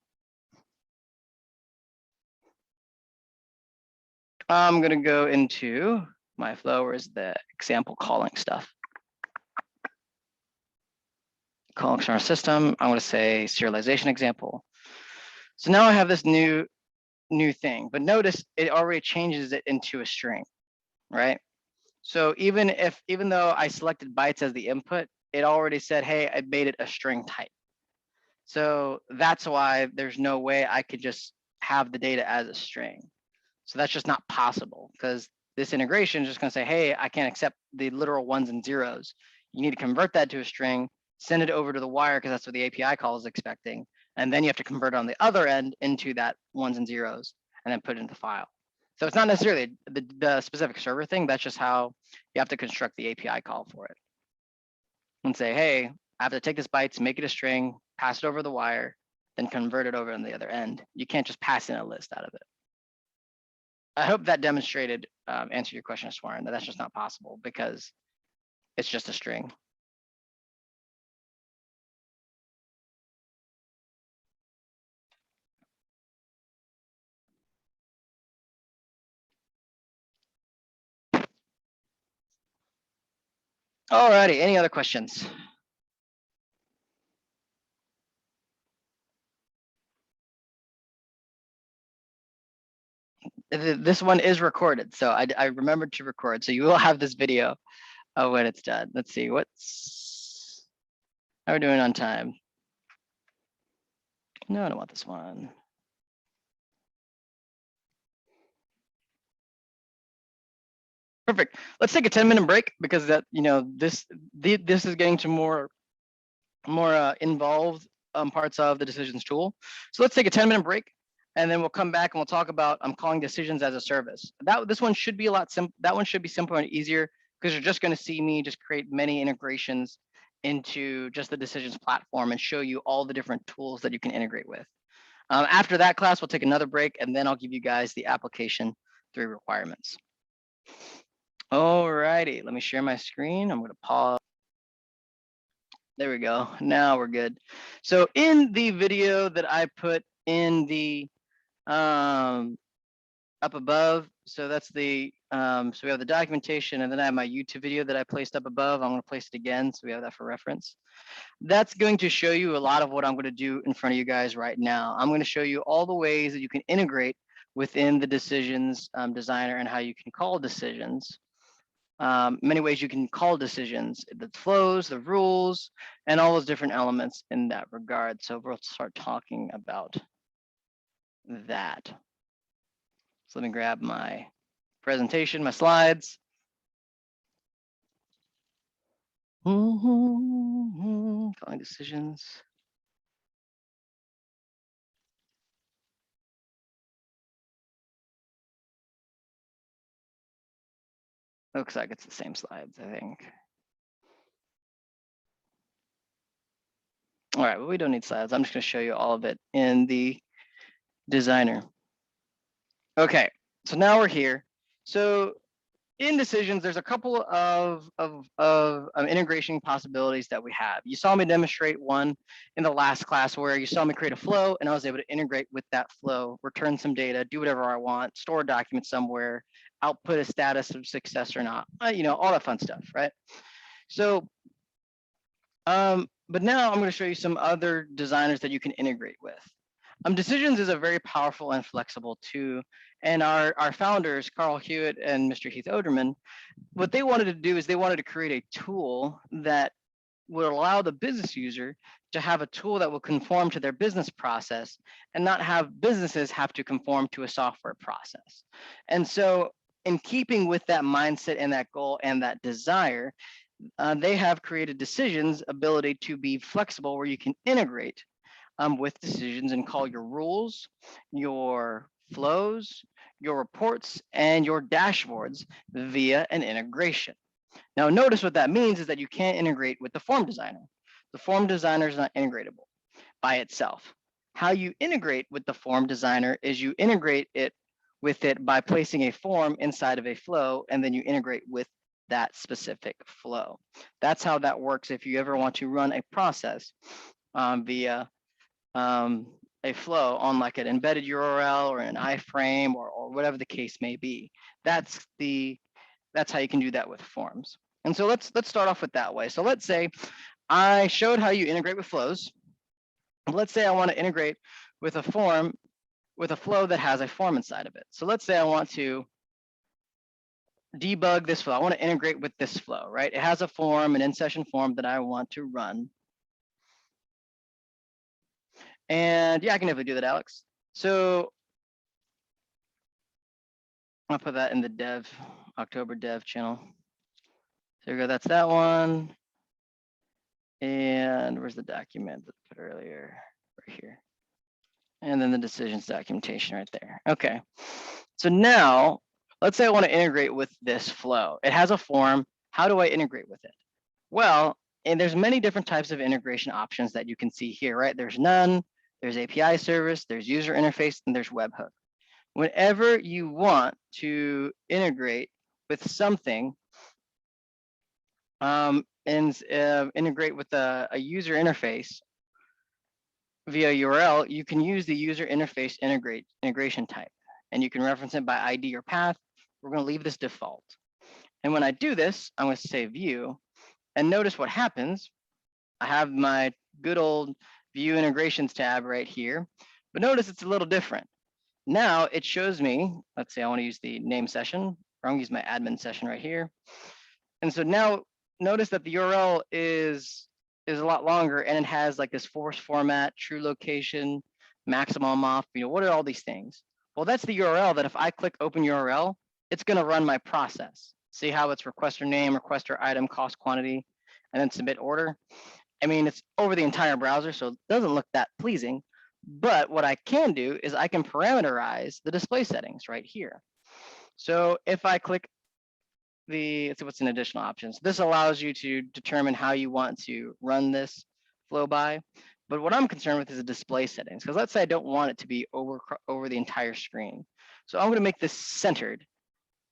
Speaker 1: I'm going to go into my flow. Where's the example calling stuff? Calling our system. I'm going to say serialization example. So now I have this new thing, but notice it already changes it into a string, right? So even though I selected bytes as the input, it already said, hey, I made it a string type. So that's why there's no way I could just have the data as a string. So that's just not possible because this integration is just going to say, hey, I can't accept the literal ones and zeros. You need to convert that to a string, send it over to the wire because that's what the API call is expecting. And then you have to convert it on the other end into that ones and zeros and then put it into the file. So it's not necessarily the specific server thing. That's just how you have to construct the API call for it. And say, hey, I have to take this bytes, make it a string, pass it over the wire, then convert it over on the other end. You can't just pass in a list out of it. I hope that demonstrated, answered your question, Swarren, that that's just not possible because it's just a string. Alrighty, any other questions? This one is recorded, so I remembered to record, so you will have this video when it's done. Let's see, how are we doing on time? No, I don't want this one. Perfect. Let's take a 10-minute break because that, this is getting to more involved parts of the decisions tool. So let's take a 10-minute break, and then we'll come back and we'll talk about calling decisions as a service. This one should be a lot simple. That one should be simpler and easier because you're just going to see me just create many integrations into just the decisions platform and show you all the different tools that you can integrate with. After that class, we'll take another break, and then I'll give you guys the application 3 requirements. All righty, let me share my screen. I'm going to pause. There we go. Now we're good. So in the video that I put in the up above, so that's the so we have the documentation, and then I have my YouTube video that I placed up above. I'm going to place it again so we have that for reference. That's going to show you a lot of what I'm going to do in front of you guys right now. I'm going to show you all the ways that you can integrate within the decisions designer and how you can call decisions. Many ways you can call decisions, the flows, the rules, and all those different elements in that regard. So we'll start talking about that. So let me grab my presentation, my slides. Calling decisions. Looks like it's the same slides, I think. All right, well, we don't need slides. I'm just going to show you all of it in the designer. Okay, so now we're here. So in decisions, there's a couple of integration possibilities that we have. You saw me demonstrate one in the last class where you saw me create a flow, and I was able to integrate with that flow, return some data, do whatever I want, store a document somewhere, output a status of success or not, all that fun stuff, right? So, but now I'm going to show you some other designers that you can integrate with. Decisions is a very powerful and flexible tool, and our founders, Carl Hewitt and Mr. Heath Oderman, what they wanted to do is they wanted to create a tool that would allow the business user to have a tool that will conform to their business process and not have businesses have to conform to a software process. And so in keeping with that mindset and that goal and that desire, they have created decisions ability to be flexible where you can integrate with decisions and call your rules, your flows, your reports, and your dashboards via an integration. Now, notice what that means is that you can't integrate with the form designer. The form designer is not integratable by itself. How you integrate with the form designer is you integrate it with it by placing a form inside of a flow, and then you integrate with that specific flow. That's how that works if you ever want to run a process via a flow on like an embedded URL or an iframe or whatever the case may be. That's how you can do that with forms. And so let's start off with that way. So let's say I showed how you integrate with flows. Let's say I want to integrate with a form with a flow that has a form inside of it. So let's say I want to debug this flow. I want to integrate with this flow, right? It has a form, an in-session form that I want to run. And yeah, I can definitely do that, Alex. So I'll put that in the October dev channel. There we go, that's that one. And where's the document that I put earlier? Right here. And then the decisions documentation right there. Okay. So now, let's say I want to integrate with this flow. It has a form. How do I integrate with it? Well, and there's many different types of integration options that you can see here, right? There's none, there's API service, there's user interface, and there's webhook. Whenever you want to integrate with something, and integrate with a user interface via URL, you can use the user interface integration type, and you can reference it by ID or path. We're going to leave this default. And when I do this, I'm going to say view, and notice what happens. I have my good old view integrations tab right here, but notice it's a little different. Now it shows me, let's say I want to use the name session, or I'm going to use my admin session right here. And so now notice that the URL is a lot longer, and it has like this force format, true location, maximum off, what are all these things? Well, that's the URL that if I click open URL, it's going to run my process. See how it's requester name, requester item, cost quantity, and then submit order. I mean, it's over the entire browser, so it doesn't look that pleasing. But what I can do is I can parameterize the display settings right here. So if I click let's see what's an additional options. This allows you to determine how you want to run this flow by. But what I'm concerned with is the display settings, because let's say I don't want it to be over the entire screen. So I'm going to make this centered,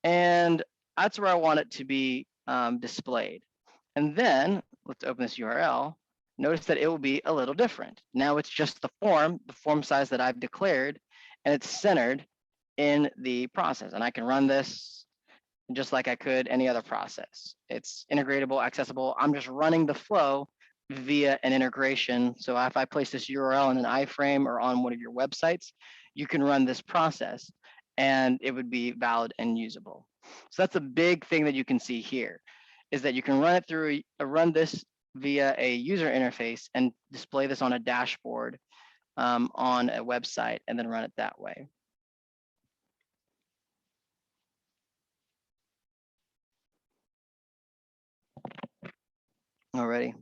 Speaker 1: and that's where I want it to be displayed. And then let's open this URL. Notice that it will be a little different. Now it's just the form size that I've declared, and it's centered in the process. And I can run this just like I could any other process. It's integratable, accessible. I'm just running the flow via an integration. So if I place this URL in an iframe or on one of your websites, you can run this process and it would be valid and usable. So that's a big thing that you can see here, is that you can run this via a user interface and display this on a dashboard on a website and then run it that way. Alrighty.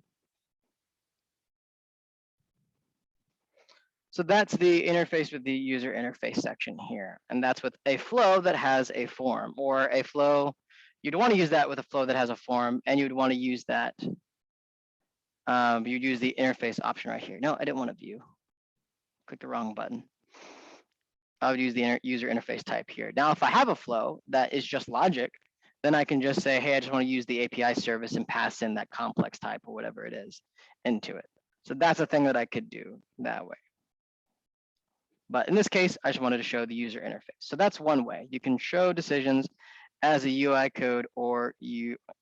Speaker 1: So that's the interface with the user interface section here. And that's with a flow that has a form, or a flow. You'd want to use that with a flow that has a form, and you'd want to use that. You'd use the interface option right here. No, I didn't want to view. Click the wrong button. I would use the user interface type here. Now, if I have a flow that is just logic, then I can just say, hey, I just want to use the API service and pass in that complex type or whatever it is into it. So that's a thing that I could do that way. But in this case, I just wanted to show the user interface. So that's one way. You can show decisions as a UI code or a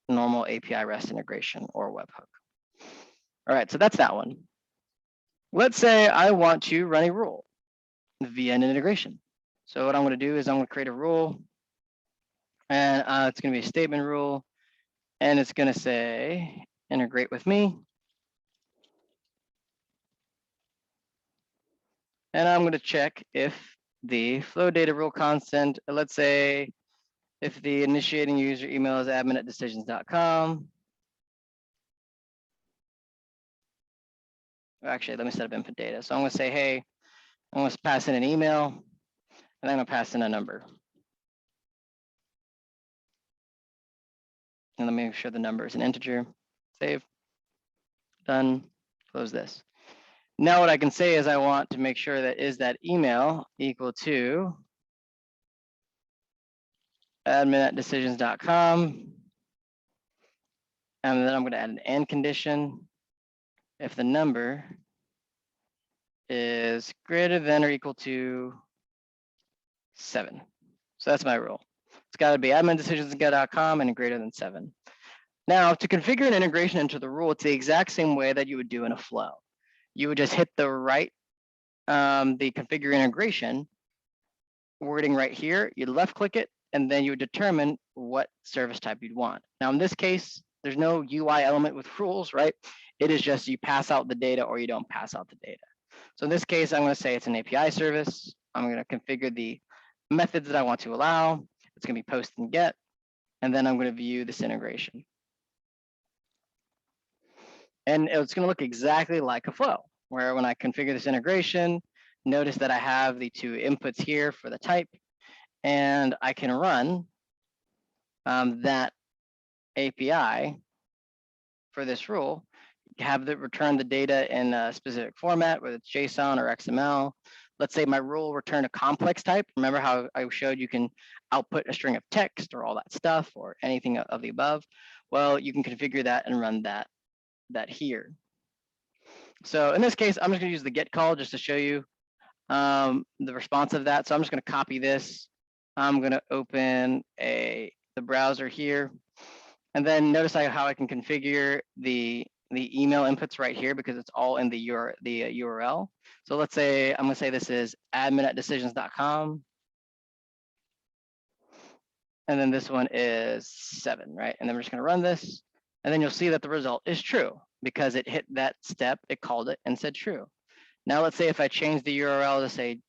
Speaker 1: normal API REST integration or webhook. All right, so that's that one. Let's say I want to run a rule via an integration. So what I'm going to do is I'm going to create a rule, and it's going to be a statement rule, and it's going to say integrate with me. And I'm going to check if the flow data rule constant, let's say if the initiating user email is admin@decisions.com. Actually, let me set up input data. So I'm going to say, hey, I'm going to pass in an email, and I'm going to pass in a number. And let me make sure the number is an integer. Save. Done. Close this. Now what I can say is I want to make sure that email equal to admin@decisions.com. And then I'm going to add an and condition if the number is greater than or equal to 7. So that's my rule. It's got to be admin@decisions.com and greater than 7. Now, to configure an integration into the rule, it's the exact same way that you would do in a flow. You would just hit the configure integration wording right here. You'd left click it, and then you would determine what service type you'd want. Now, in this case, there's no UI element with rules, right? It is just you pass out the data or you don't pass out the data. So in this case, I'm going to say it's an API service. I'm going to configure the methods that I want to allow. It's going to be post and get, and then I'm going to view this integration. And it's going to look exactly like a flow, where when I configure this integration, notice that I have the two inputs here for the type, and I can run that API for this rule, have it return the data in a specific format, whether it's JSON or XML. Let's say my rule returned a complex type. Remember how I showed you can output a string of text or all that stuff or anything of the above? Well, you can configure that and run that here. So in this case, I'm just going to use the get call just to show you the response of that. So I'm just going to copy this. I'm going to open the browser here, and then notice how I can configure the email inputs right here because it's all in the URL. So let's say I'm going to say this is admin@decisions.com. And then this one is 7, right? And then we're just going to run this. And then you'll see that the result is true because it hit that step, it called it and said true. Now let's say if I change the URL to say,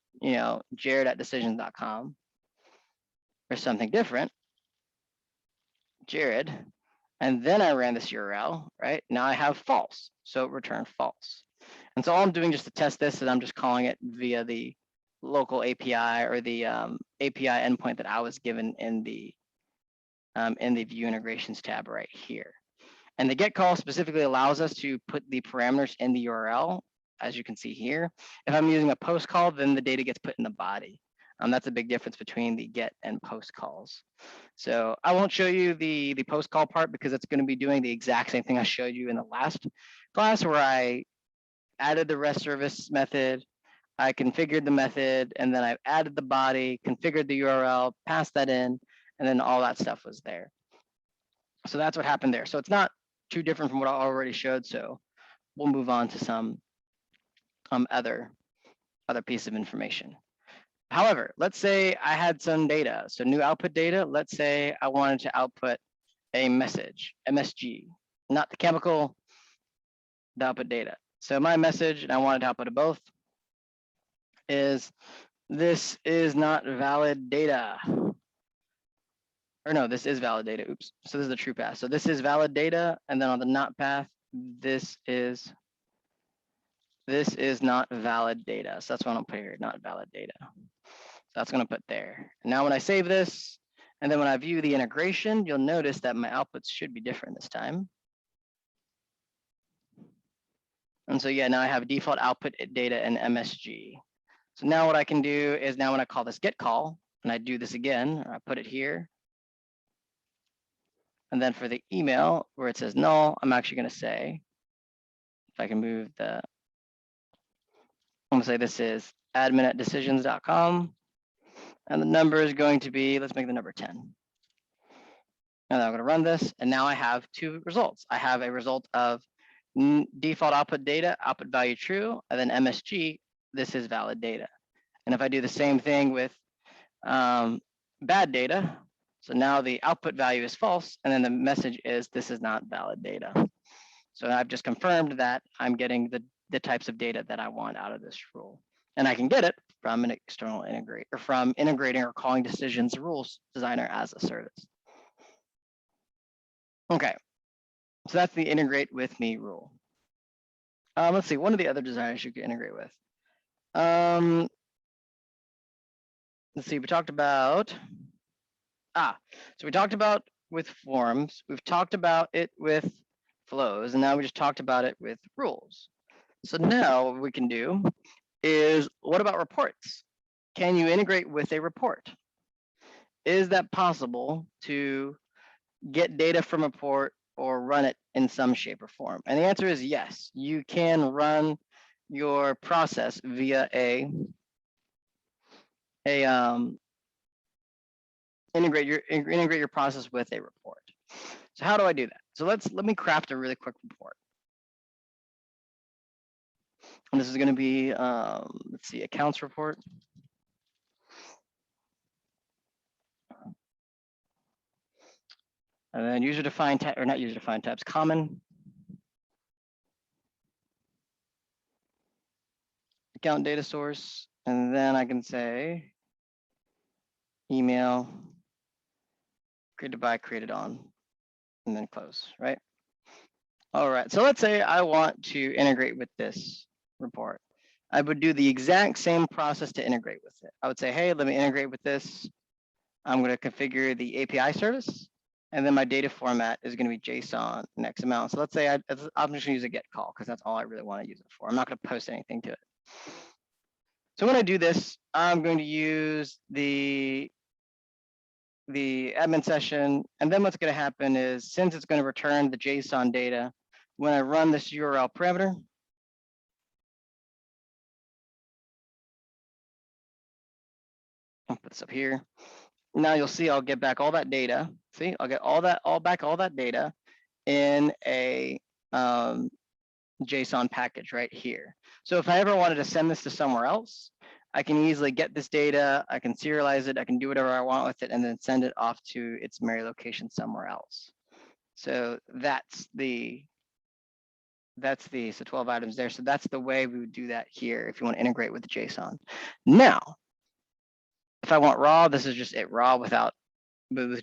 Speaker 1: jared@decisions.com or something different, Jared, and then I ran this URL, right? Now I have false, so it returned false. And so all I'm doing just to test this is I'm just calling it via the local API or the API endpoint that I was given in the View Integrations tab right here. And the get call specifically allows us to put the parameters in the URL, as you can see here. If I'm using a post call, then the data gets put in the body. That's a big difference between the get and post calls. So I won't show you the post call part because it's going to be doing the exact same thing I showed you in the last class where I added the REST service method, I configured the method, and then I added the body, configured the URL, passed that in, and then all that stuff was there. So that's what happened there. So it's not too different from what I already showed. So we'll move on to some other piece of information. However, let's say I had some data. So new output data, let's say I wanted to output a message, MSG, not the chemical, the output data. So my message, and I wanted to output it both, is this is not valid data. Or no, this is valid data. Oops. So this is the true path. So this is valid data. And then on the not path, this is not valid data. So that's what I'll put here, not valid data. So that's going to put there. Now when I save this, and then when I view the integration, you'll notice that my outputs should be different this time. And so yeah, now I have default output data and MSG. So now what I can do is now when I call this get call, and I do this again, or I put it here. And then for the email where it says null, I'm actually going to say, if I can move I'm going to say this is admin@decisions.com. And the number is going to be, let's make the number 10. And I'm going to run this. And now I have two results. I have a result of default output data, output value true, and then MSG, this is valid data. And if I do the same thing with bad data, so now the output value is false, and then the message is this is not valid data. So I've just confirmed that I'm getting the types of data that I want out of this rule. And I can get it from an external integrator, or from integrating or calling decisions rules designer as a service. Okay, so that's the integrate with me rule. Let's see, one of the other designers you could integrate with. Let's see, we talked about, so we talked about with forms, we've talked about it with flows, and now we just talked about it with rules. So now what we can do is, what about reports? Can you integrate with a report? Is that possible to get data from a report or run it in some shape or form? And the answer is yes. You can run your process via integrate your process with a report. So how do I do that? So let me craft a really quick report. And this is going to be, let's see, accounts report. And then user defined tab, or not user defined tabs, common. Account data source. And then I can say email created by, created on, and then close, right? All right, so let's say I want to integrate with this report. I would do the exact same process to integrate with it. I would say, hey, let me integrate with this. I'm going to configure the API service, and then my data format is going to be JSON and XML. So let's say I'm just going to use a get call because that's all I really want to use it for. I'm not going to post anything to it. So when I do this, I'm going to use the admin session, and then what's going to happen is, since it's going to return the JSON data, when I run this URL parameter, I'll put this up here. Now you'll see I'll get back all that data. See, I'll get all that data in a JSON package right here. So if I ever wanted to send this to somewhere else, I can easily get this data, I can serialize it, I can do whatever I want with it, and then send it off to its merry location somewhere else. So that's the so 12 items there. So that's the way we would do that here if you want to integrate with the JSON. Now, if I want raw, this is just it raw with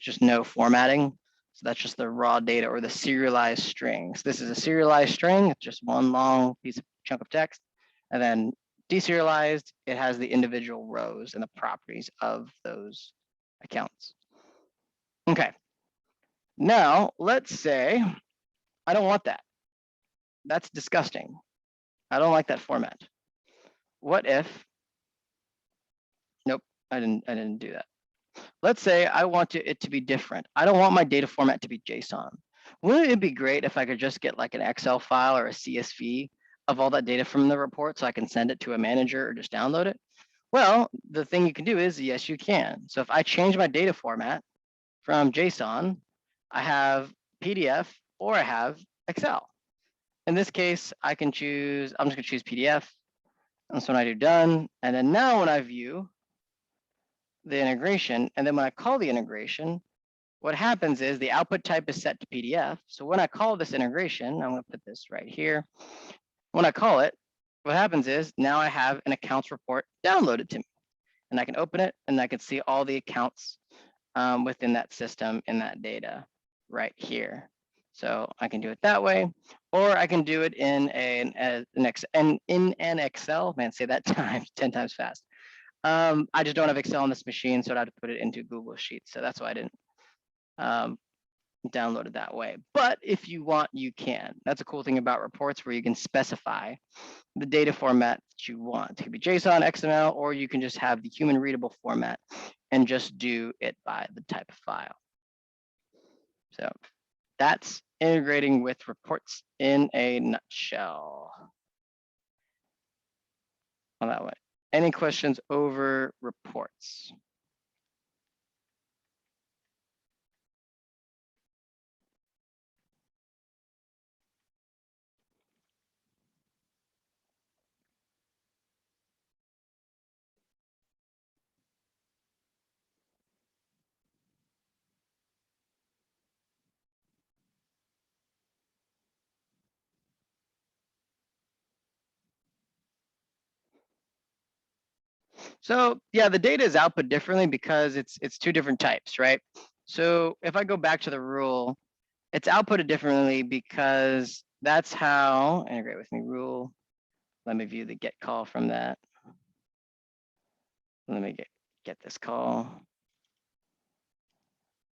Speaker 1: just no formatting. So that's just the raw data or the serialized strings. This is a serialized string. It's just one long chunk of text. And then deserialized, it has the individual rows and the properties of those accounts. Okay. Now, let's say I don't want that. That's disgusting. I don't like that format. What if, nope, I didn't do that. Let's say I want it to be different. I don't want my data format to be JSON. Wouldn't it be great if I could just get like an Excel file or a CSV of all that data from the report so I can send it to a manager or just download it? Well, the thing you can do is, yes, you can. So if I change my data format from JSON, I have PDF or I have Excel. In this case, I can choose, I'm just gonna choose PDF. And so when I do done, and then now when I view the integration, and then when I call the integration, what happens is the output type is set to PDF. So when I call this integration, I'm going to put this right here. When I call it, what happens is now I have an accounts report downloaded to me, and I can open it and I can see all the accounts within that system in that data right here. So I can do it that way, or I can do it in an Excel. Man, say that 10 times fast. I just don't have Excel on this machine, so I'd have to put it into Google Sheets. So that's why I didn't download it that way. But if you want, you can. That's a cool thing about reports, where you can specify the data format that you want. It could be JSON, XML, or you can just have the human readable format and just do it by the type of file. So that's integrating with reports in a nutshell. On that way. Any questions over reports? So yeah, the data is output differently because it's two different types, right? So if I go back to the rule, it's outputted differently because that's how, integrate with me rule. Let me view the get call from that. Let me get this call.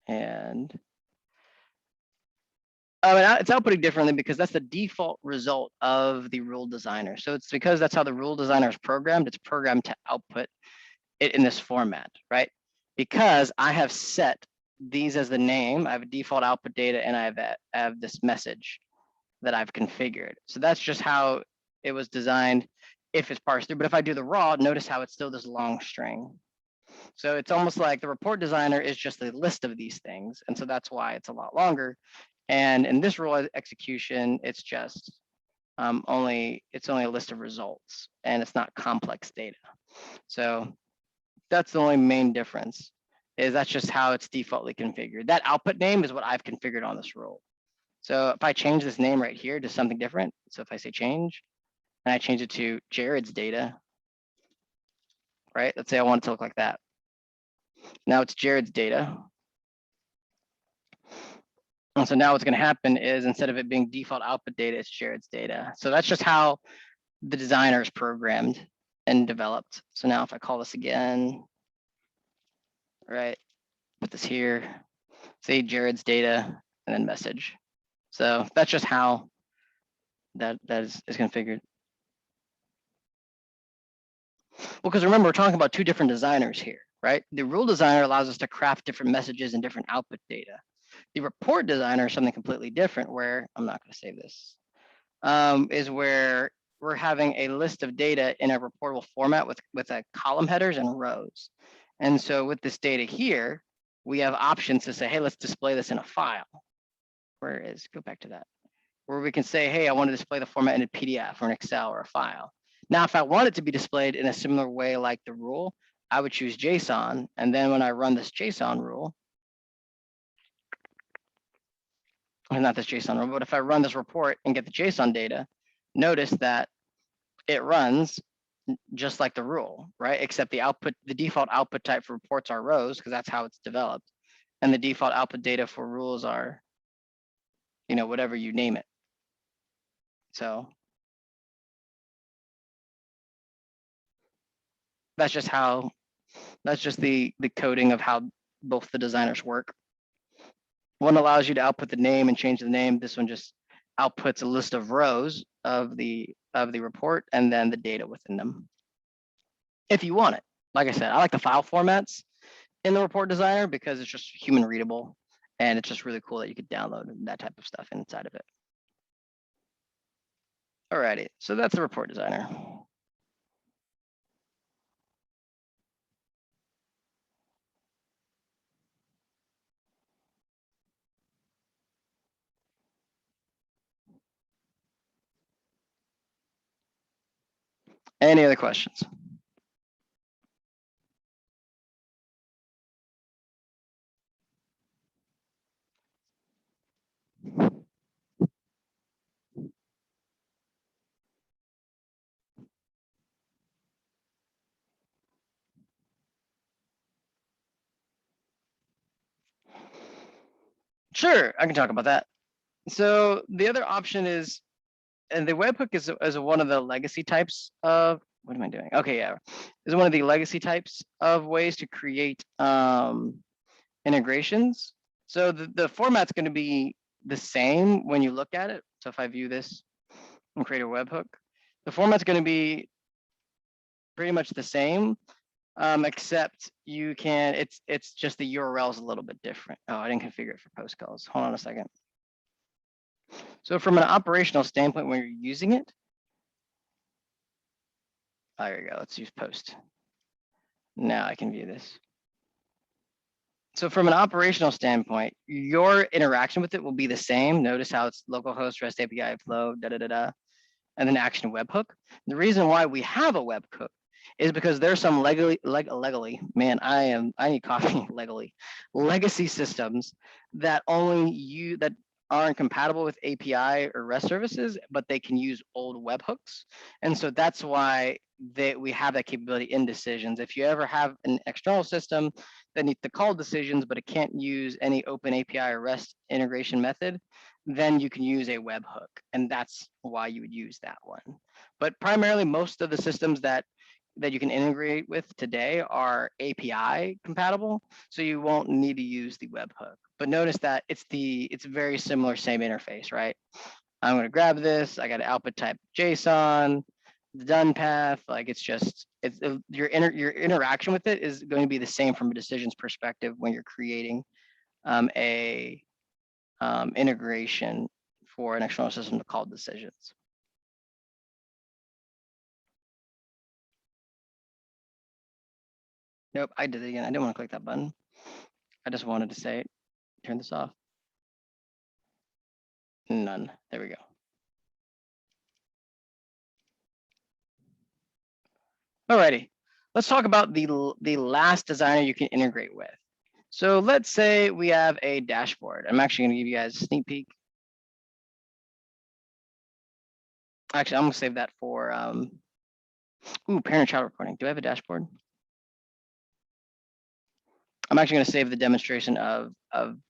Speaker 1: And it's outputting differently because that's the default result of the rule designer. So it's because that's how the rule designer is programmed. It's programmed to output it in this format, right? Because I have set these as the name, I have a default output data, and I have this message that I've configured. So that's just how it was designed if it's parsed through. But if I do the raw, notice how it's still this long string. So it's almost like the report designer is just a list of these things. And so that's why it's a lot longer. And in this rule execution, it's just only a list of results, and it's not complex data. So that's the only main difference, is that's just how it's defaultly configured. That output name is what I've configured on this rule. So if I change this name right here to something different, so if I say change, and I change it to Jared's data, right? Let's say I want it to look like that. Now it's Jared's data. And so now what's going to happen is instead of it being default output data, it's Jared's data. So that's just how the designer is programmed and developed. So now if I call this again, right, put this here, say Jared's data, and then message. So that's just how that is configured. Well, because remember, we're talking about two different designers here, right? The rule designer allows us to craft different messages and different output data. The report designer is something completely different where, I'm not going to save this, is where we're having a list of data in a reportable format with a column headers and rows. And so with this data here, we have options to say, hey, let's display this in a file. Where is, go back to that, where we can say, hey, I want to display the format in a PDF or an Excel or a file. Now, if I want it to be displayed in a similar way like the rule, I would choose JSON. And then when I run this JSON rule, or not this JSON rule, but if I run this report and get the JSON data, notice that it runs just like the rule, right? Except the output, the default output type for reports are rows because that's how it's developed. And the default output data for rules are, you know, whatever you name it. So that's just how, that's just the coding of how both the designers work. One allows you to output the name and change the name. This one just outputs a list of rows of the report and then the data within them. If you want it, like I said, I like the file formats in the report designer because it's just human readable and it's just really cool that you could download that type of stuff inside of it. Alrighty, so that's the report designer. Any other questions? Sure, I can talk about that. So the other option is, and the webhook is one of the legacy types of, what am I doing? Okay, yeah, is one of the legacy types of ways to create integrations. So the format's going to be the same when you look at it. So if I view this and create a webhook, the format's going to be pretty much the same, except you can, it's just the URL is a little bit different. Oh, I didn't configure it for post calls. Hold on a second. So from an operational standpoint, when you're using it, there you go. Let's use post. Now I can view this. So from an operational standpoint, your interaction with it will be the same. Notice how it's localhost, REST API flow, and then action webhook. The reason why we have a webhook is because there's some I need coffee legacy systems that that aren't compatible with API or REST services, but they can use old webhooks. And so that's why we have that capability in decisions. If you ever have an external system that needs to call decisions, but it can't use any open API or REST integration method, then you can use a webhook. And that's why you would use that one. But primarily most of the systems that you can integrate with today are API compatible, so you won't need to use the webhook. But notice that it's very similar, same interface, right? I'm going to grab this. I got an output type JSON, the done path. Like your interaction with it is going to be the same from a decisions perspective when you're creating a integration for an external system to call decisions. Nope, I did it again. I didn't want to click that button. I just wanted to say, turn this off. None. There we go. Alrighty, let's talk about the last designer you can integrate with. So let's say we have a dashboard. I'm actually going to give you guys a sneak peek. Actually, I'm going to save that for parent-child reporting. Do I have a dashboard? I'm actually going to save the demonstration of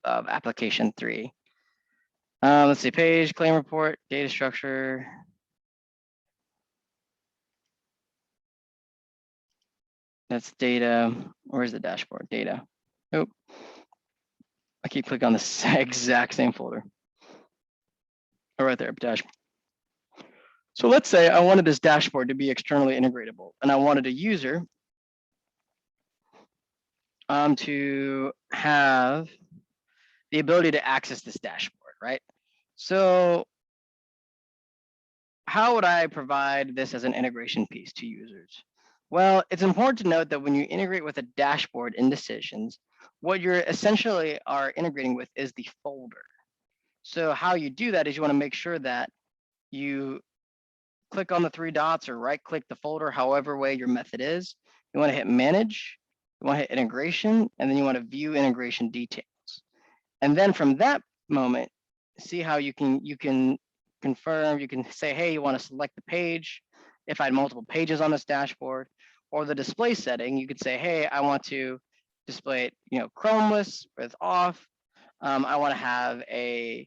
Speaker 1: application 3. Let's see, page, claim report, data structure. That's data. Where's the dashboard? Data. Oh, I keep clicking on the exact same folder. Oh, right there, dashboard. So let's say I wanted this dashboard to be externally integratable, and I wanted a user to have the ability to access this dashboard, right? So how would I provide this as an integration piece to users? Well, it's important to note that when you integrate with a dashboard in Decisions, what you're essentially are integrating with is the folder. So how you do that is you want to make sure that you click on the three dots or right click the folder, however way your method is. You want to hit manage, you want to hit integration, and then you want to view integration details. And then from that moment, see how you can confirm, you can say, hey, you want to select the page. If I had multiple pages on this dashboard, or the display setting, you could say, hey, I want to display it, chromeless with off. I want to have a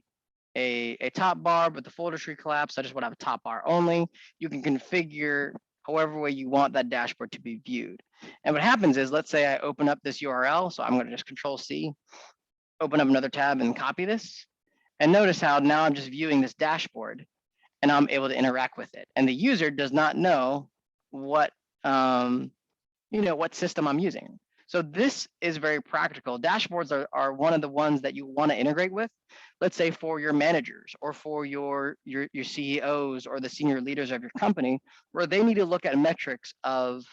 Speaker 1: top bar, but the folder tree collapsed. I just want to have a top bar only. You can configure however way you want that dashboard to be viewed. And what happens is, let's say I open up this URL. So I'm going to just Control C, open up another tab and copy this. And notice how now I'm just viewing this dashboard and I'm able to interact with it. And the user does not know what, what system I'm using. So this is very practical. Dashboards are one of the ones that you want to integrate with. Let's say for your managers or for your CEOs or the senior leaders of your company, where they need to look at metrics of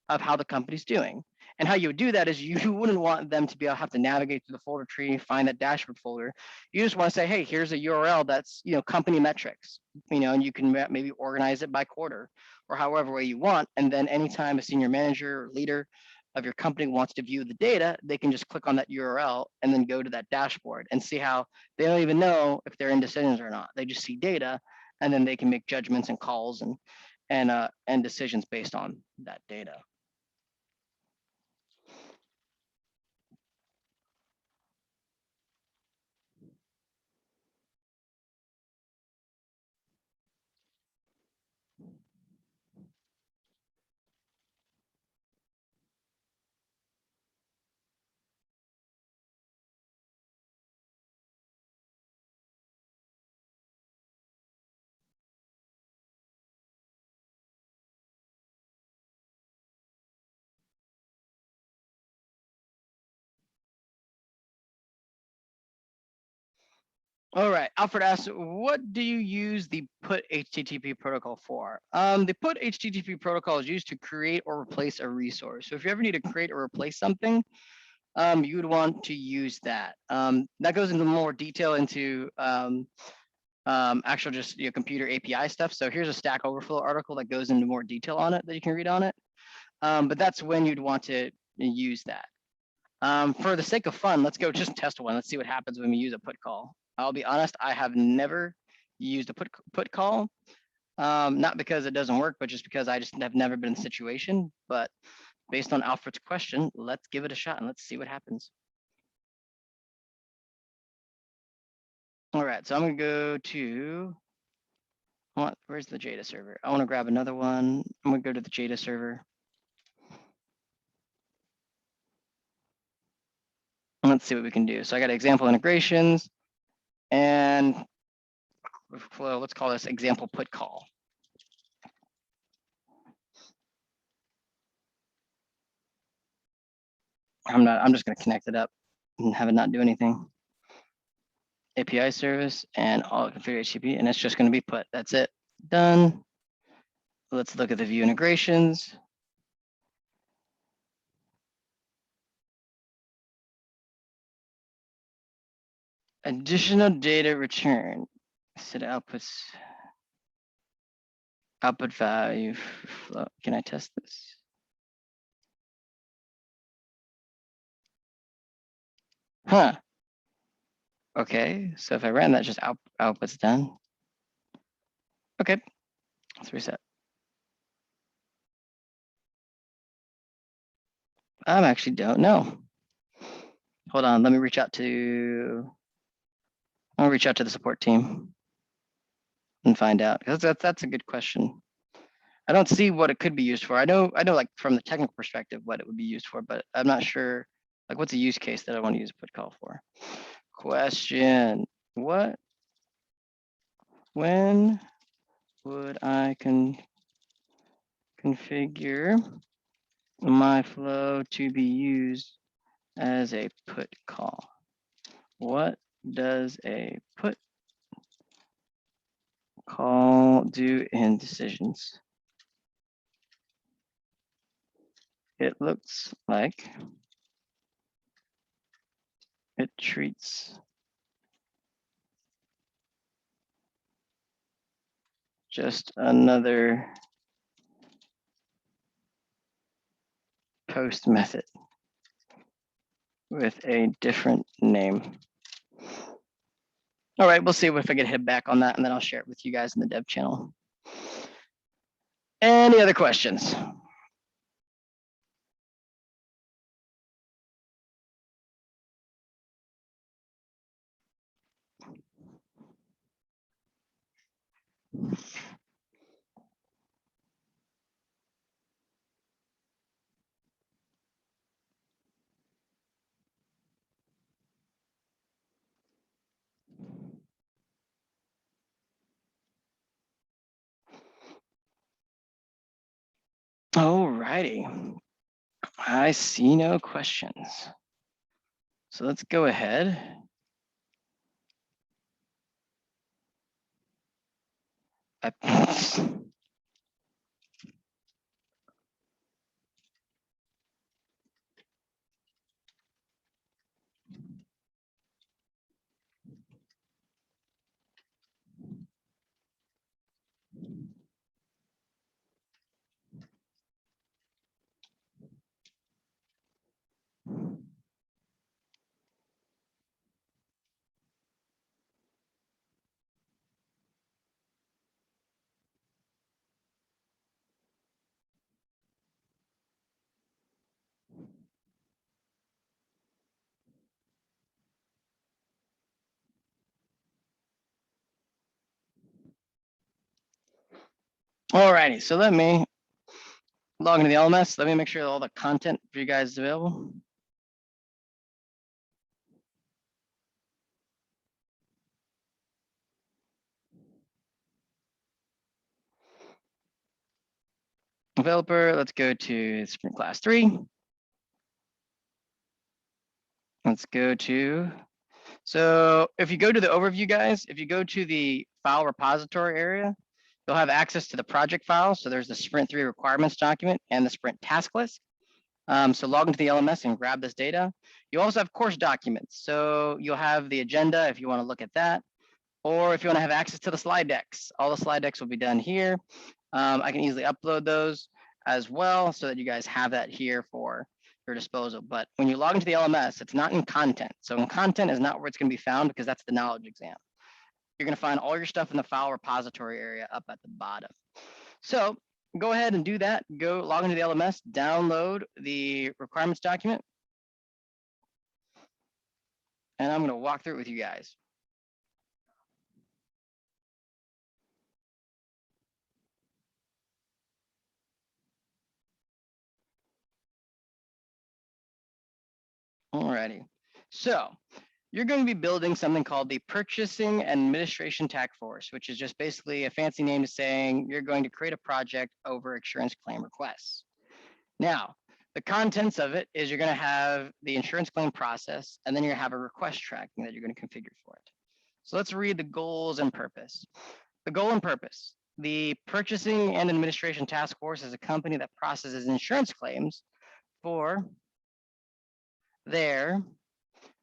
Speaker 1: how the company's doing. And how you would do that is you wouldn't want them to be able to have to navigate through the folder tree, find that dashboard folder. You just want to say, hey, here's a URL that's, company metrics, and you can maybe organize it by quarter or however way you want. And then anytime a senior manager or leader of your company wants to view the data, they can just click on that URL and then go to that dashboard and see how they don't even know if they're in Decisions or not. They just see data, and then they can make judgments and calls and decisions based on that data. All right, Alfred asks, what do you use the put HTTP protocol for? The put HTTP protocol is used to create or replace a resource. So if you ever need to create or replace something, you would want to use that. That goes into more detail into actual just computer API stuff. So here's a Stack Overflow article that goes into more detail on it that you can read on it. But that's when you'd want to use that. For the sake of fun, let's go just test one. Let's see what happens when we use a put call. I'll be honest, I have never used a put call. Not because it doesn't work, but just because I just have never been in the situation. But based on Alfred's question, let's give it a shot and let's see what happens. All right, so I'm gonna go to, where's the Jada server? I wanna grab another one. I'm gonna go to the Jada server. Let's see what we can do. So I got example integrations and let's call this example put call. I'm just gonna connect it up and have it not do anything. API service and all configure HTTP, and it's just gonna be put. That's it, done. Let's look at the view integrations. Additional data return. Set outputs. Output value flow. Can I test this? Huh. Okay, so if I ran that, just output's done. Okay, let's reset. I actually don't know. Hold on, let me reach out to I'll reach out to the support team and find out, because that's a good question. I don't see what it could be used for. I know like from the technical perspective what it would be used for, but I'm not sure like what's a use case that I want to use a put call for. Question: when would I configure my flow to be used as a put call? What does a put call do in decisions? It looks like it treats just another post method with a different name. All right, we'll see if I get hit back on that, and then I'll share it with you guys in the dev channel. Any other questions? All righty. I see no questions. So let's go ahead. All righty, so let me log into the LMS. Let me make sure all the content for you guys is available. Developer, let's go to Sprint Class 3. Let's go to, so if you go to the overview, guys, if you go to the file repository area, you'll have access to the project file. So there's the Sprint 3 requirements document and the Sprint task list. So log into the LMS and grab this data. You also have course documents. So you'll have the agenda if you want to look at that, or if you want to have access to the slide decks. All the slide decks will be done here. I can easily upload those as well so that you guys have that here for your disposal. But when you log into the LMS, it's not in content. So in content is not where it's going to be found because that's the knowledge exam. You're going to find all your stuff in the file repository area up at the bottom. So go ahead and do that. Go log into the LMS, download the requirements document. And I'm going to walk through it with you guys. Alrighty. So you're going to be building something called the Purchasing and Administration Task Force, which is just basically a fancy name to saying you're going to create a project over insurance claim requests. Now, the contents of it is you're going to have the insurance claim process, and then you're going to have a request tracking that you're going to configure for it. So let's read the goals and purpose. The goal and purpose. The Purchasing and Administration Task Force is a company that processes insurance claims for their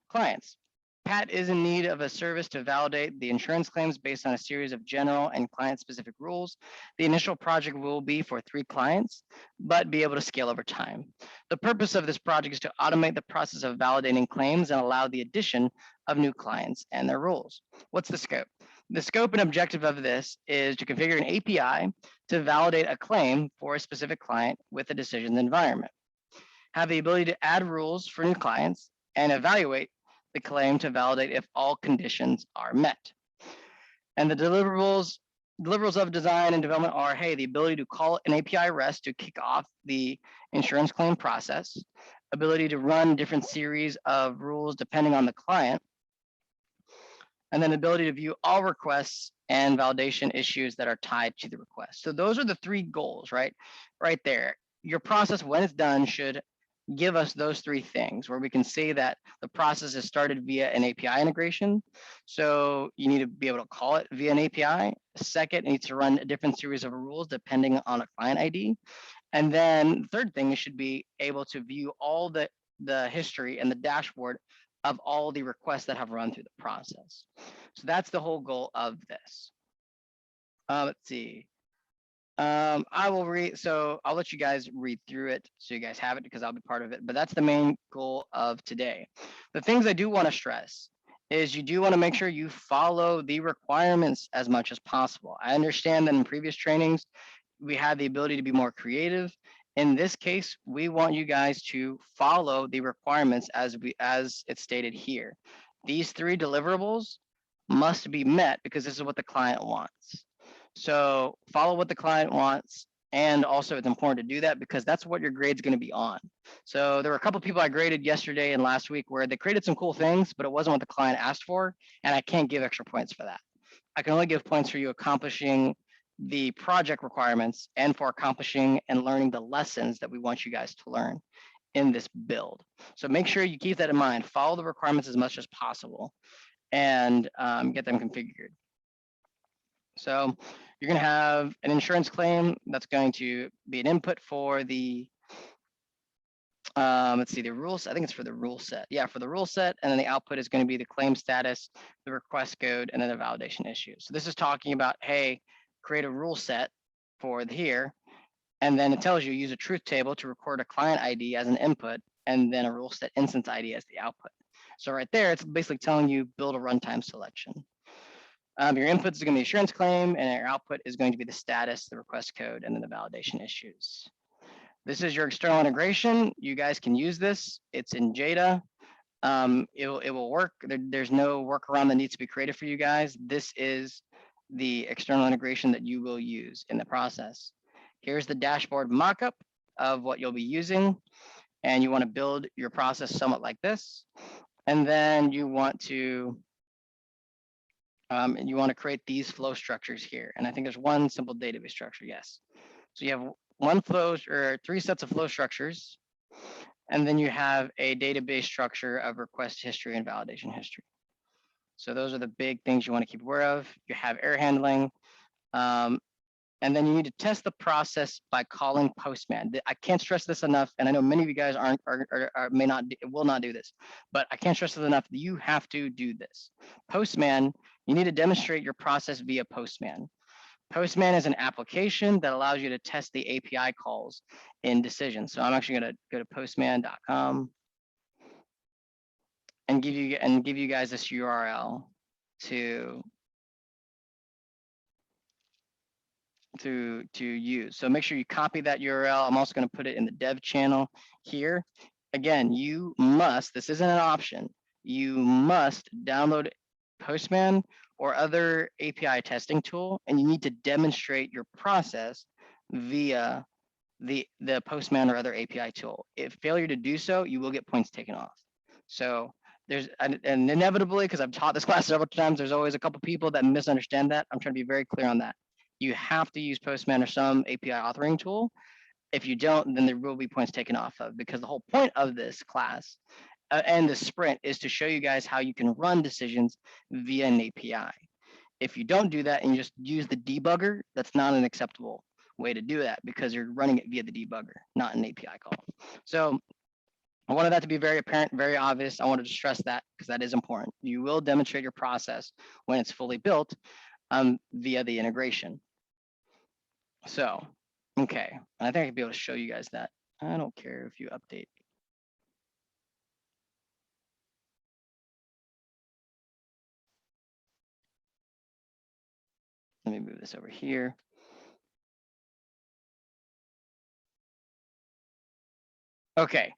Speaker 1: clients. Pat is in need of a service to validate the insurance claims based on a series of general and client-specific rules. The initial project will be for 3 clients, but be able to scale over time. The purpose of this project is to automate the process of validating claims and allow the addition of new clients and their rules. What's the scope? The scope and objective of this is to configure an API to validate a claim for a specific client with a decisions environment. Have the ability to add rules for new clients and evaluate the claim to validate if all conditions are met. And the deliverables of design and development are, hey, the ability to call an API REST to kick off the insurance claim process, ability to run different series of rules depending on the client, and then ability to view all requests and validation issues that are tied to the request. So those are the three goals, right? Right there. Your process, when it's done, should give us those three things where we can say that the process is started via an API integration. So you need to be able to call it via an API. Second, it needs to run a different series of rules depending on a client ID. And then the third thing, it should be able to view all the history and the dashboard of all the requests that have run through the process. So that's the whole goal of this. Let's see. I will read, so I'll let you guys read through it so you guys have it because I'll be part of it, but that's the main goal of today. The things I do want to stress is you do want to make sure you follow the requirements as much as possible. I understand that in previous trainings, we had the ability to be more creative. In this case, we want you guys to follow the requirements as it's stated here. These three deliverables must be met because this is what the client wants. So follow what the client wants. And also it's important to do that because that's what your grade's going to be on. So there were a couple of people I graded yesterday and last week where they created some cool things, but it wasn't what the client asked for. And I can't give extra points for that. I can only give points for you accomplishing the project requirements and for accomplishing and learning the lessons that we want you guys to learn in this build. So make sure you keep that in mind. Follow the requirements as much as possible and get them configured. So you're going to have an insurance claim that's going to be an input for the, let's see, the rules. I think it's for the rule set. Yeah, for the rule set. And then the output is going to be the claim status, the request code, and then the validation issue. So this is talking about, hey, create a rule set for here. And then it tells you use a truth table to record a client ID as an input and then a rule set instance ID as the output. So right there, it's basically telling you build a runtime selection. Your inputs are going to be assurance claim, and your output is going to be the status, the request code, and then the validation issues. This is your external integration. You guys can use this. It's in Jada. It will work. There's no workaround that needs to be created for you guys. This is the external integration that you will use in the process. Here's the dashboard mockup of what you'll be using. And you want to build your process somewhat like this. And then you want to create these flow structures here. And I think there's one simple database structure, yes. So you have one flow or three sets of flow structures. And then you have a database structure of request history and validation history. So those are the big things you want to keep aware of. You have error handling. And then you need to test the process by calling Postman. I can't stress this enough, and I know many of you guys will not do this, but I can't stress this enough. You have to do this. Postman, you need to demonstrate your process via Postman. Postman is an application that allows you to test the API calls in decisions. So I'm actually going to go to postman.com and give you guys this URL to use. So make sure you copy that URL. I'm also going to put it in the dev channel here. Again, you must, this isn't an option, you must download Postman or other API testing tool, and you need to demonstrate your process via the Postman or other API tool. If failure to do so, you will get points taken off. So there's, and inevitably, because I've taught this class several times, there's always a couple people that misunderstand that. I'm trying to be very clear on that. You have to use Postman or some API authoring tool. If you don't, then there will be points taken off of, because the whole point of this class and the sprint is to show you guys how you can run decisions via an API. If you don't do that and you just use the debugger, that's not an acceptable way to do that because you're running it via the debugger, not an API call. So I wanted that to be very apparent, very obvious. I wanted to stress that because that is important. You will demonstrate your process when it's fully built via the integration. So, okay, I think I could be able to show you guys that. I don't care if you update. Let me move this over here. Okay,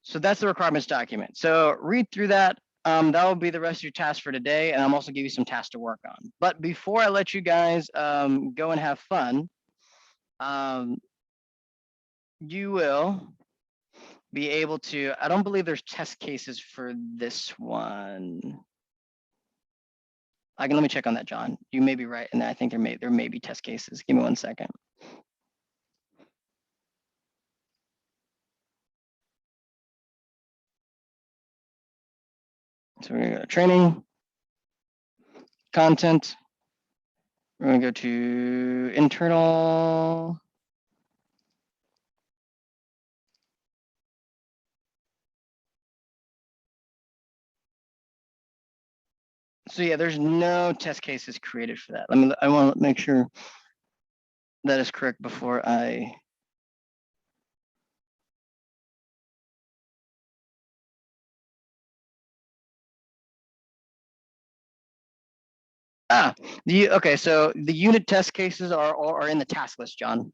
Speaker 1: so that's the requirements document. So read through that. That will be the rest of your task for today, and I'm also give you some tasks to work on. But before I let you guys go and have fun, you will be able to. I don't believe there's test cases for this one. Let me check on that, John. You may be right, and I think there may be test cases. Give me 1 second. So we're gonna go to training, content. We're gonna go to internal. So yeah, there's no test cases created for that. I want to make sure that is correct before I. Okay, so the unit test cases are in the task list, John.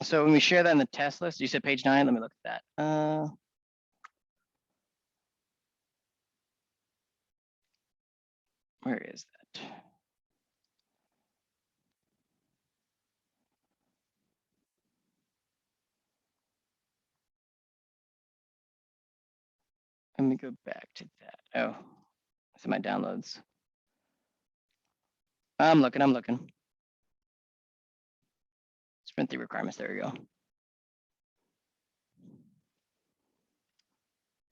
Speaker 1: So when we share that in the test list, you said page 9, let me look at that. Where is that? Let me go back to that. Oh, it's in my downloads. I'm looking. Sprint 3 requirements, there you go.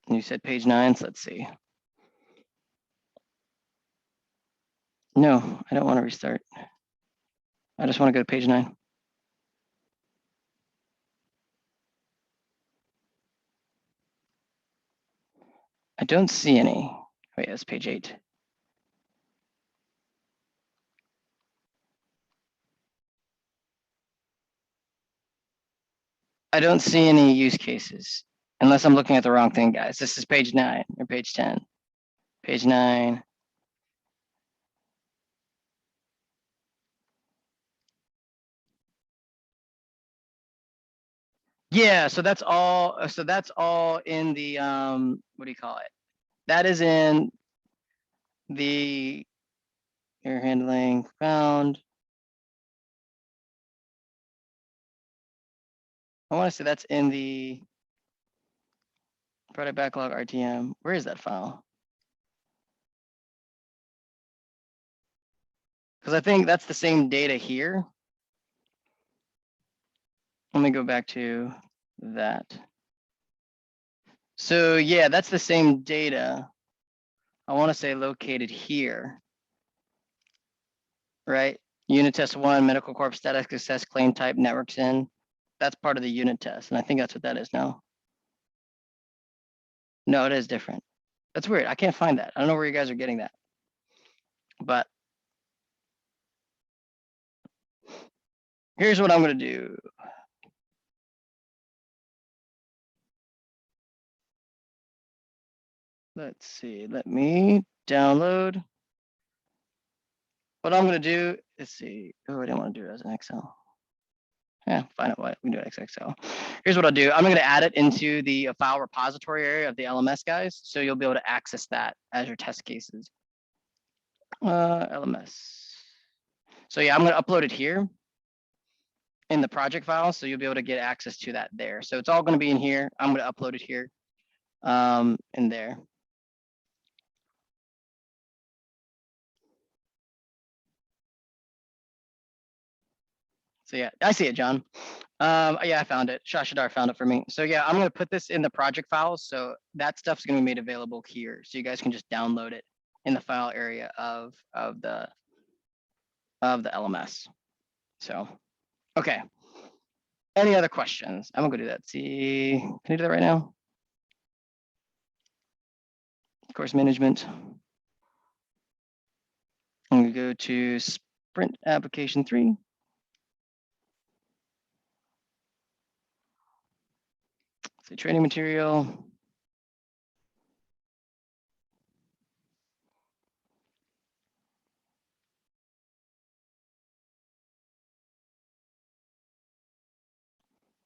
Speaker 1: And you said page 9, so let's see. No, I don't want to restart. I just want to go to page 9. I don't see any. Wait, that's page 8. I don't see any use cases, unless I'm looking at the wrong thing, guys. This is page 9 or page 10. Page 9. Yeah, so that's all. So that's all in the what do you call it? That is in the air handling found. I want to say that's in the product backlog RTM. Where is that file? Because I think that's the same data here. Let me go back to that. So yeah, that's the same data. I want to say located here, right? Unit test 1, medical corp status access claim type networks in. That's part of the unit test, and I think that's what that is now. No, it is different. That's weird. I can't find that. I don't know where you guys are getting that. But here's what I'm going to do. Let's see. Let me download. What I'm going to do is see. Oh, I didn't want to do it as an Excel. Yeah, find out what we can do it XXL. Here's what I'll do. I'm going to add it into the file repository area of the LMS guys. So you'll be able to access that as your test cases. LMS. So yeah, I'm going to upload it here in the project file. So you'll be able to get access to that there. So it's all going to be in here. I'm going to upload it here in there. So yeah, I see it, John. Yeah, I found it. Shashadar found it for me. So yeah, I'm going to put this in the project files. So that stuff's going to be made available here. So you guys can just download it in the file area of the LMS. So, okay. Any other questions? I'm gonna go do that. See, can I do that right now? Course management. I'm gonna go to Sprint application 3. Say training material.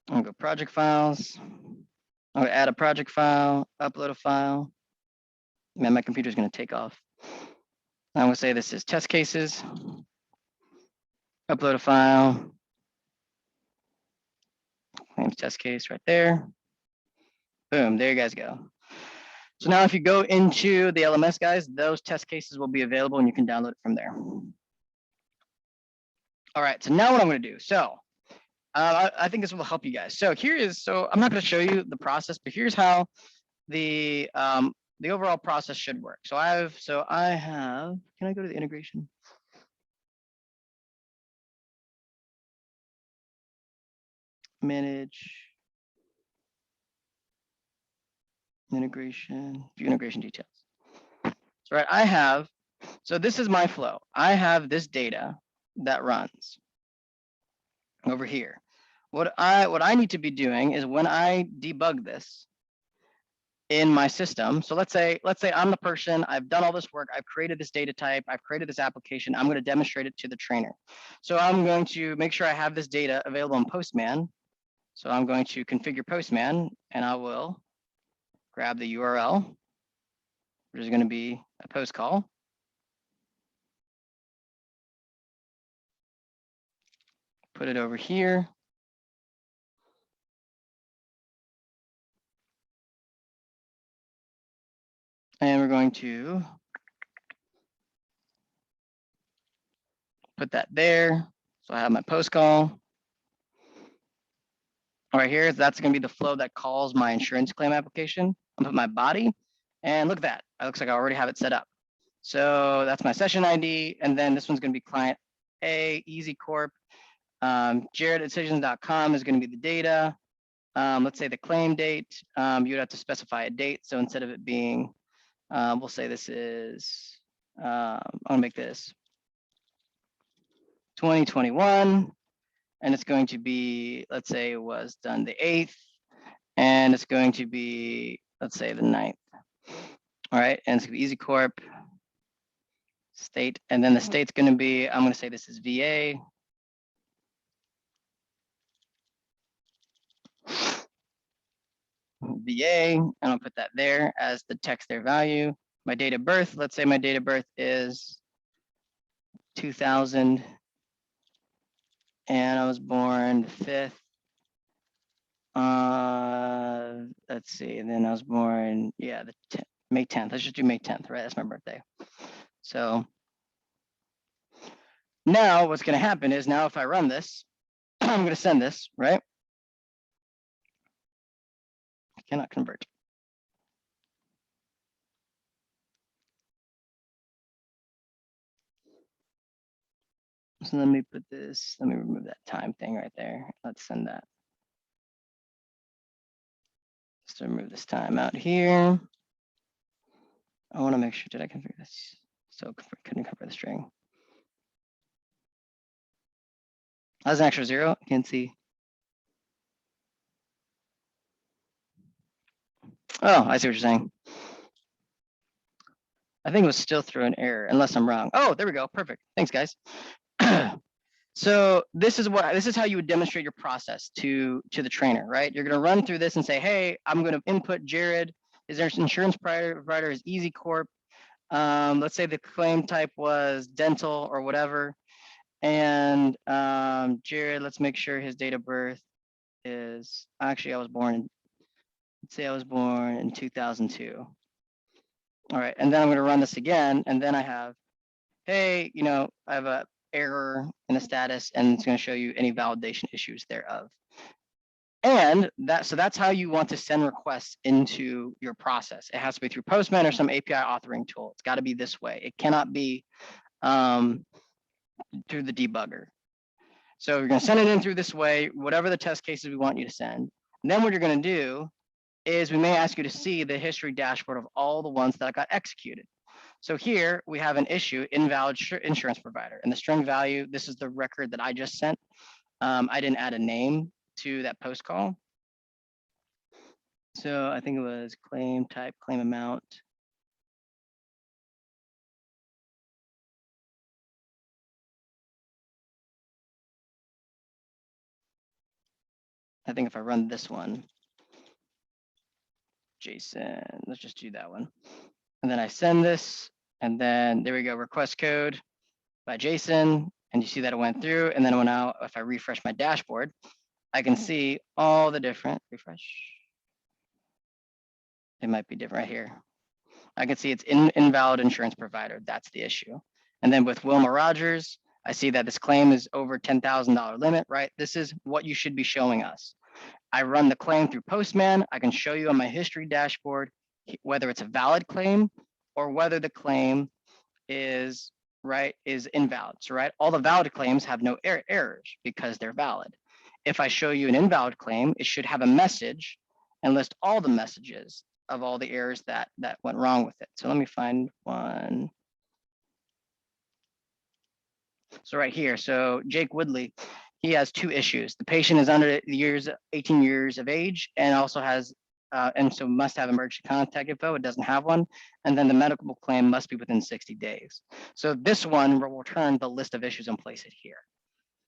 Speaker 1: I'm gonna go project files. I'm going to add a project file, upload a file. Man, my computer's going to take off. I'm going to say this is test cases. Upload a file. Claims test case right there. Boom, there you guys go. So now if you go into the LMS, guys, those test cases will be available and you can download it from there. All right, so now what I'm going to do. So I think this will help you guys. So I'm not going to show you the process, but here's how the overall process should work. So I have, can I go to the integration? Manage integration, view integration details. So right, so this is my flow. I have this data that runs over here. What I need to be doing is when I debug this in my system. So let's say I'm the person, I've done all this work, I've created this data type, I've created this application, I'm going to demonstrate it to the trainer. So I'm going to make sure I have this data available in Postman. So I'm going to configure Postman and I will grab the URL, which is going to be a post call. Put it over here. And we're going to put that there. So I have my post call. Right here, that's going to be the flow that calls my insurance claim application. I'll put my body, and look at that. It looks like I already have it set up. So that's my session ID, and then this one's going to be client A, Easy Corp. Jared@decisions.com is going to be the data. Let's say the claim date. You'd have to specify a date. So instead of it being, we'll say this is, I'm going to make this 2021, and it's going to be, let's say it was done the 8th, and it's going to be, let's say the 9th. All right, and it's going to be Easy Corp, state, and then the state's going to be, I'm going to say this is VA. VA, and I'll put that there as the text their value. My date of birth, let's say my date of birth is 2000, and I was born the 5th. Let's see, and then I was born, yeah, May 10th. Let's just do May 10th, right? That's my birthday. So now what's going to happen is now if I run this, I'm going to send this, right? I cannot convert. So let me put this, let me remove that time thing right there. Let's send that. Just remove this time out here. I want to make sure, did I configure this? So couldn't convert the string. That's an extra 0, I can't see. Oh, I see what you're saying. I think it was still through an error, unless I'm wrong. Oh, there we go, perfect. Thanks, guys. So this is how you would demonstrate your process to the trainer, right? You're going to run through this and say, hey, I'm going to input Jared. His insurance provider is Easy Corp. Let's say the claim type was dental or whatever. And Jared, let's make sure his date of birth is, actually I was born in 2002. All right, and then I'm going to run this again, and then I have, hey, I have a error in the status, and it's going to show you any validation issues thereof. And that's how you want to send requests into your process. It has to be through Postman or some API authoring tool. It's got to be this way. It cannot be through the debugger. So you're going to send it in through this way, whatever the test cases we want you to send. And then what you're going to do is we may ask you to see the history dashboard of all the ones that got executed. So here we have an issue, invalid insurance provider, and the string value, this is the record that I just sent. I didn't add a name to that post call. So I think it was claim type, claim amount. I think if I run this one, Jason. Let's just do that one. And then I send this, and then there we go, request code by Jason. And you see that it went through. And then now, if I refresh my dashboard, I can see all the different, refresh. It might be different right here. I can see it's invalid insurance provider. That's the issue. And then with Wilma Rogers, I see that this claim is over $10,000 limit, right? This is what you should be showing us. I run the claim through Postman. I can show you on my history dashboard whether it's a valid claim or whether the claim is invalid. So all the valid claims have no errors because they're valid. If I show you an invalid claim, it should have a message and list all the messages of all the errors that went wrong with it. So let me find one. So right here, so Jake Woodley, he has two issues. The patient is under 18 years of age and also has, and so must have emergency contact info. It doesn't have one. And then the medical claim must be within 60 days. So this one will return the list of issues and place it here.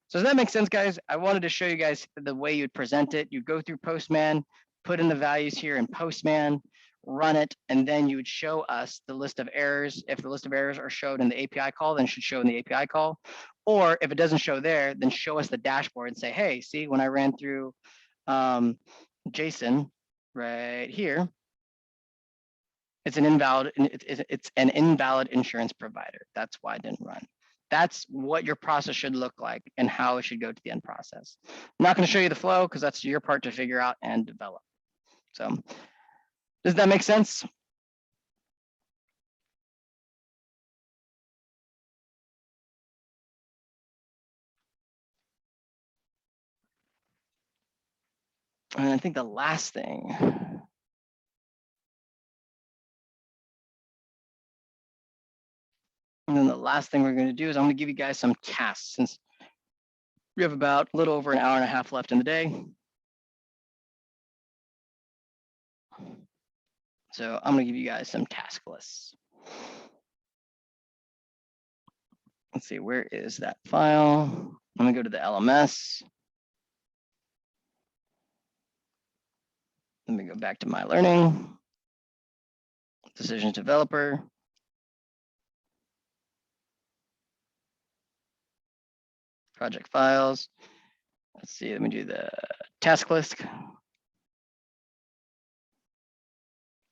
Speaker 1: So does that make sense, guys? I wanted to show you guys the way you'd present it. You'd go through Postman, put in the values here in Postman, run it, and then you would show us the list of errors. If the list of errors are showed in the API call, then it should show in the API call. Or if it doesn't show there, then show us the dashboard and say, hey, see, when I ran through Jason right here, it's an invalid insurance provider. That's why it didn't run. That's what your process should look like and how it should go to the end process. I'm not going to show you the flow because that's your part to figure out and develop. So does that make sense? And I think the last thing, and then the last thing we're going to do is I'm going to give you guys some tasks since we have about a little over an hour and a half left in the day. So I'm going to give you guys some task lists. Let's see, where is that file? I'm going to go to the LMS. Let me go back to my learning. Decisions developer. Project files. Let's see, let me do the task list.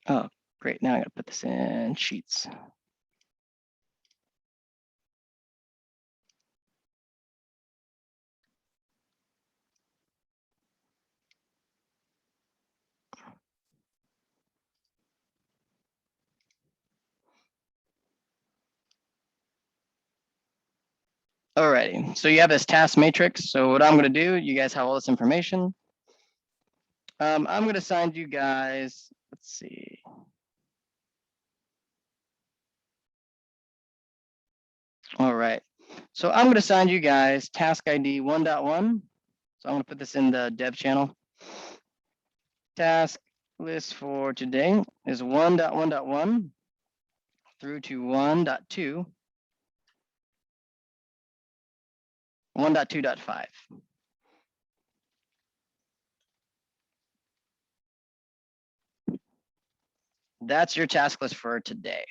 Speaker 1: Oh, great. Now I got to put this in Sheets. Alrighty, so you have this task matrix. So what I'm going to do, you guys have all this information. I'm going to assign you guys, let's see. All right, so I'm going to assign you guys task ID 1.1. So I'm going to put this in the dev channel. Task list for today is 1.1.1 through to 1.2, 1.2.5. That's your task list for today.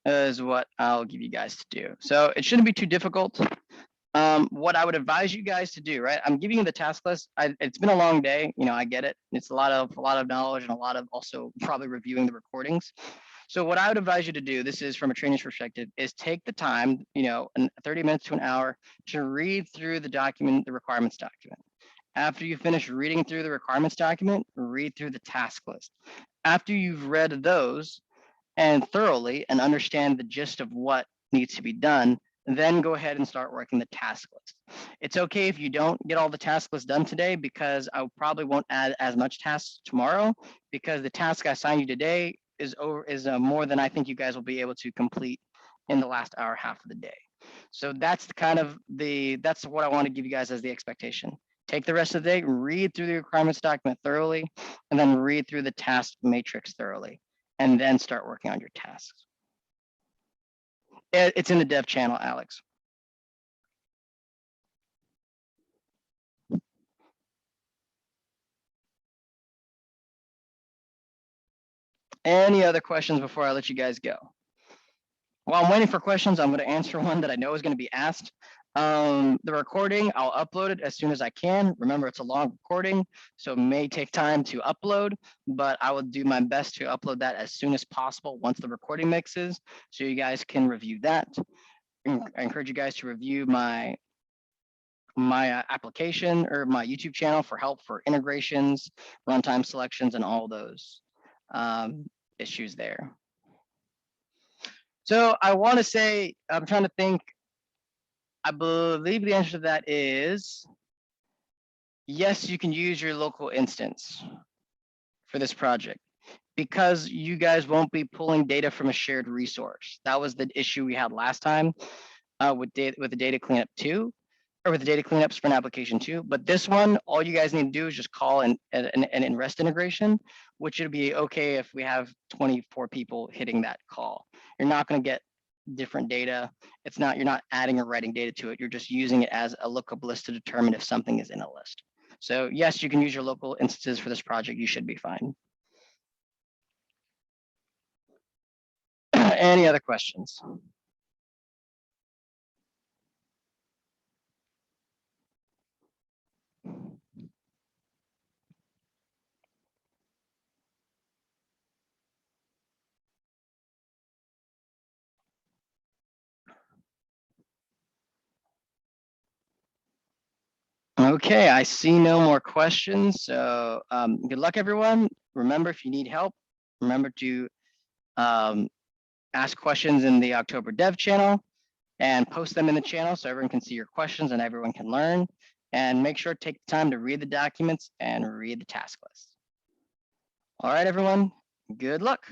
Speaker 1: Is what I'll give you guys to do. So it shouldn't be too difficult. What I would advise you guys to do, right? I'm giving you the task list. It's been a long day. You know, I get it. It's a lot of knowledge and a lot of also probably reviewing the recordings. So what I would advise you to do, this is from a trainer's perspective, is take the time, 30 minutes to an hour to read through the document, the requirements document. After you finish reading through the requirements document, read through the task list. After you've read those and thoroughly and understand the gist of what needs to be done, then go ahead and start working the task list. It's okay if you don't get all the task list done today because I probably won't add as much tasks tomorrow because the task I assigned you today is more than I think you guys will be able to complete in the last hour half of the day. So that's that's what I want to give you guys as the expectation. Take the rest of the day, read through the requirements document thoroughly, and then read through the task matrix thoroughly, and then start working on your tasks. It's in the dev channel, Alex. Any other questions before I let you guys go? While I'm waiting for questions, I'm going to answer one that I know is going to be asked. The recording, I'll upload it as soon as I can. Remember, it's a long recording, so it may take time to upload, but I will do my best to upload that as soon as possible once the recording mixes, so you guys can review that. I encourage you guys to review my application or my YouTube channel for help for integrations, runtime selections, and all those issues there. So I want to say, I'm trying to think, I believe the answer to that is yes, you can use your local instance for this project because you guys won't be pulling data from a shared resource. That was the issue we had last time with the data cleanup 2, or with the data cleanup sprint application 2. But this one, all you guys need to do is just call an REST integration, which would be okay if we have 24 people hitting that call. You're not going to get different data. It's not, you're not adding or writing data to it. You're just using it as a lookup list to determine if something is in a list. So yes, you can use your local instances for this project. You should be fine. Any other questions? Okay, I see no more questions. So good luck, everyone. Remember, if you need help, remember to ask questions in the October Dev channel and post them in the channel so everyone can see your questions and everyone can learn. And make sure to take the time to read the documents and read the task list. All right, everyone, good luck.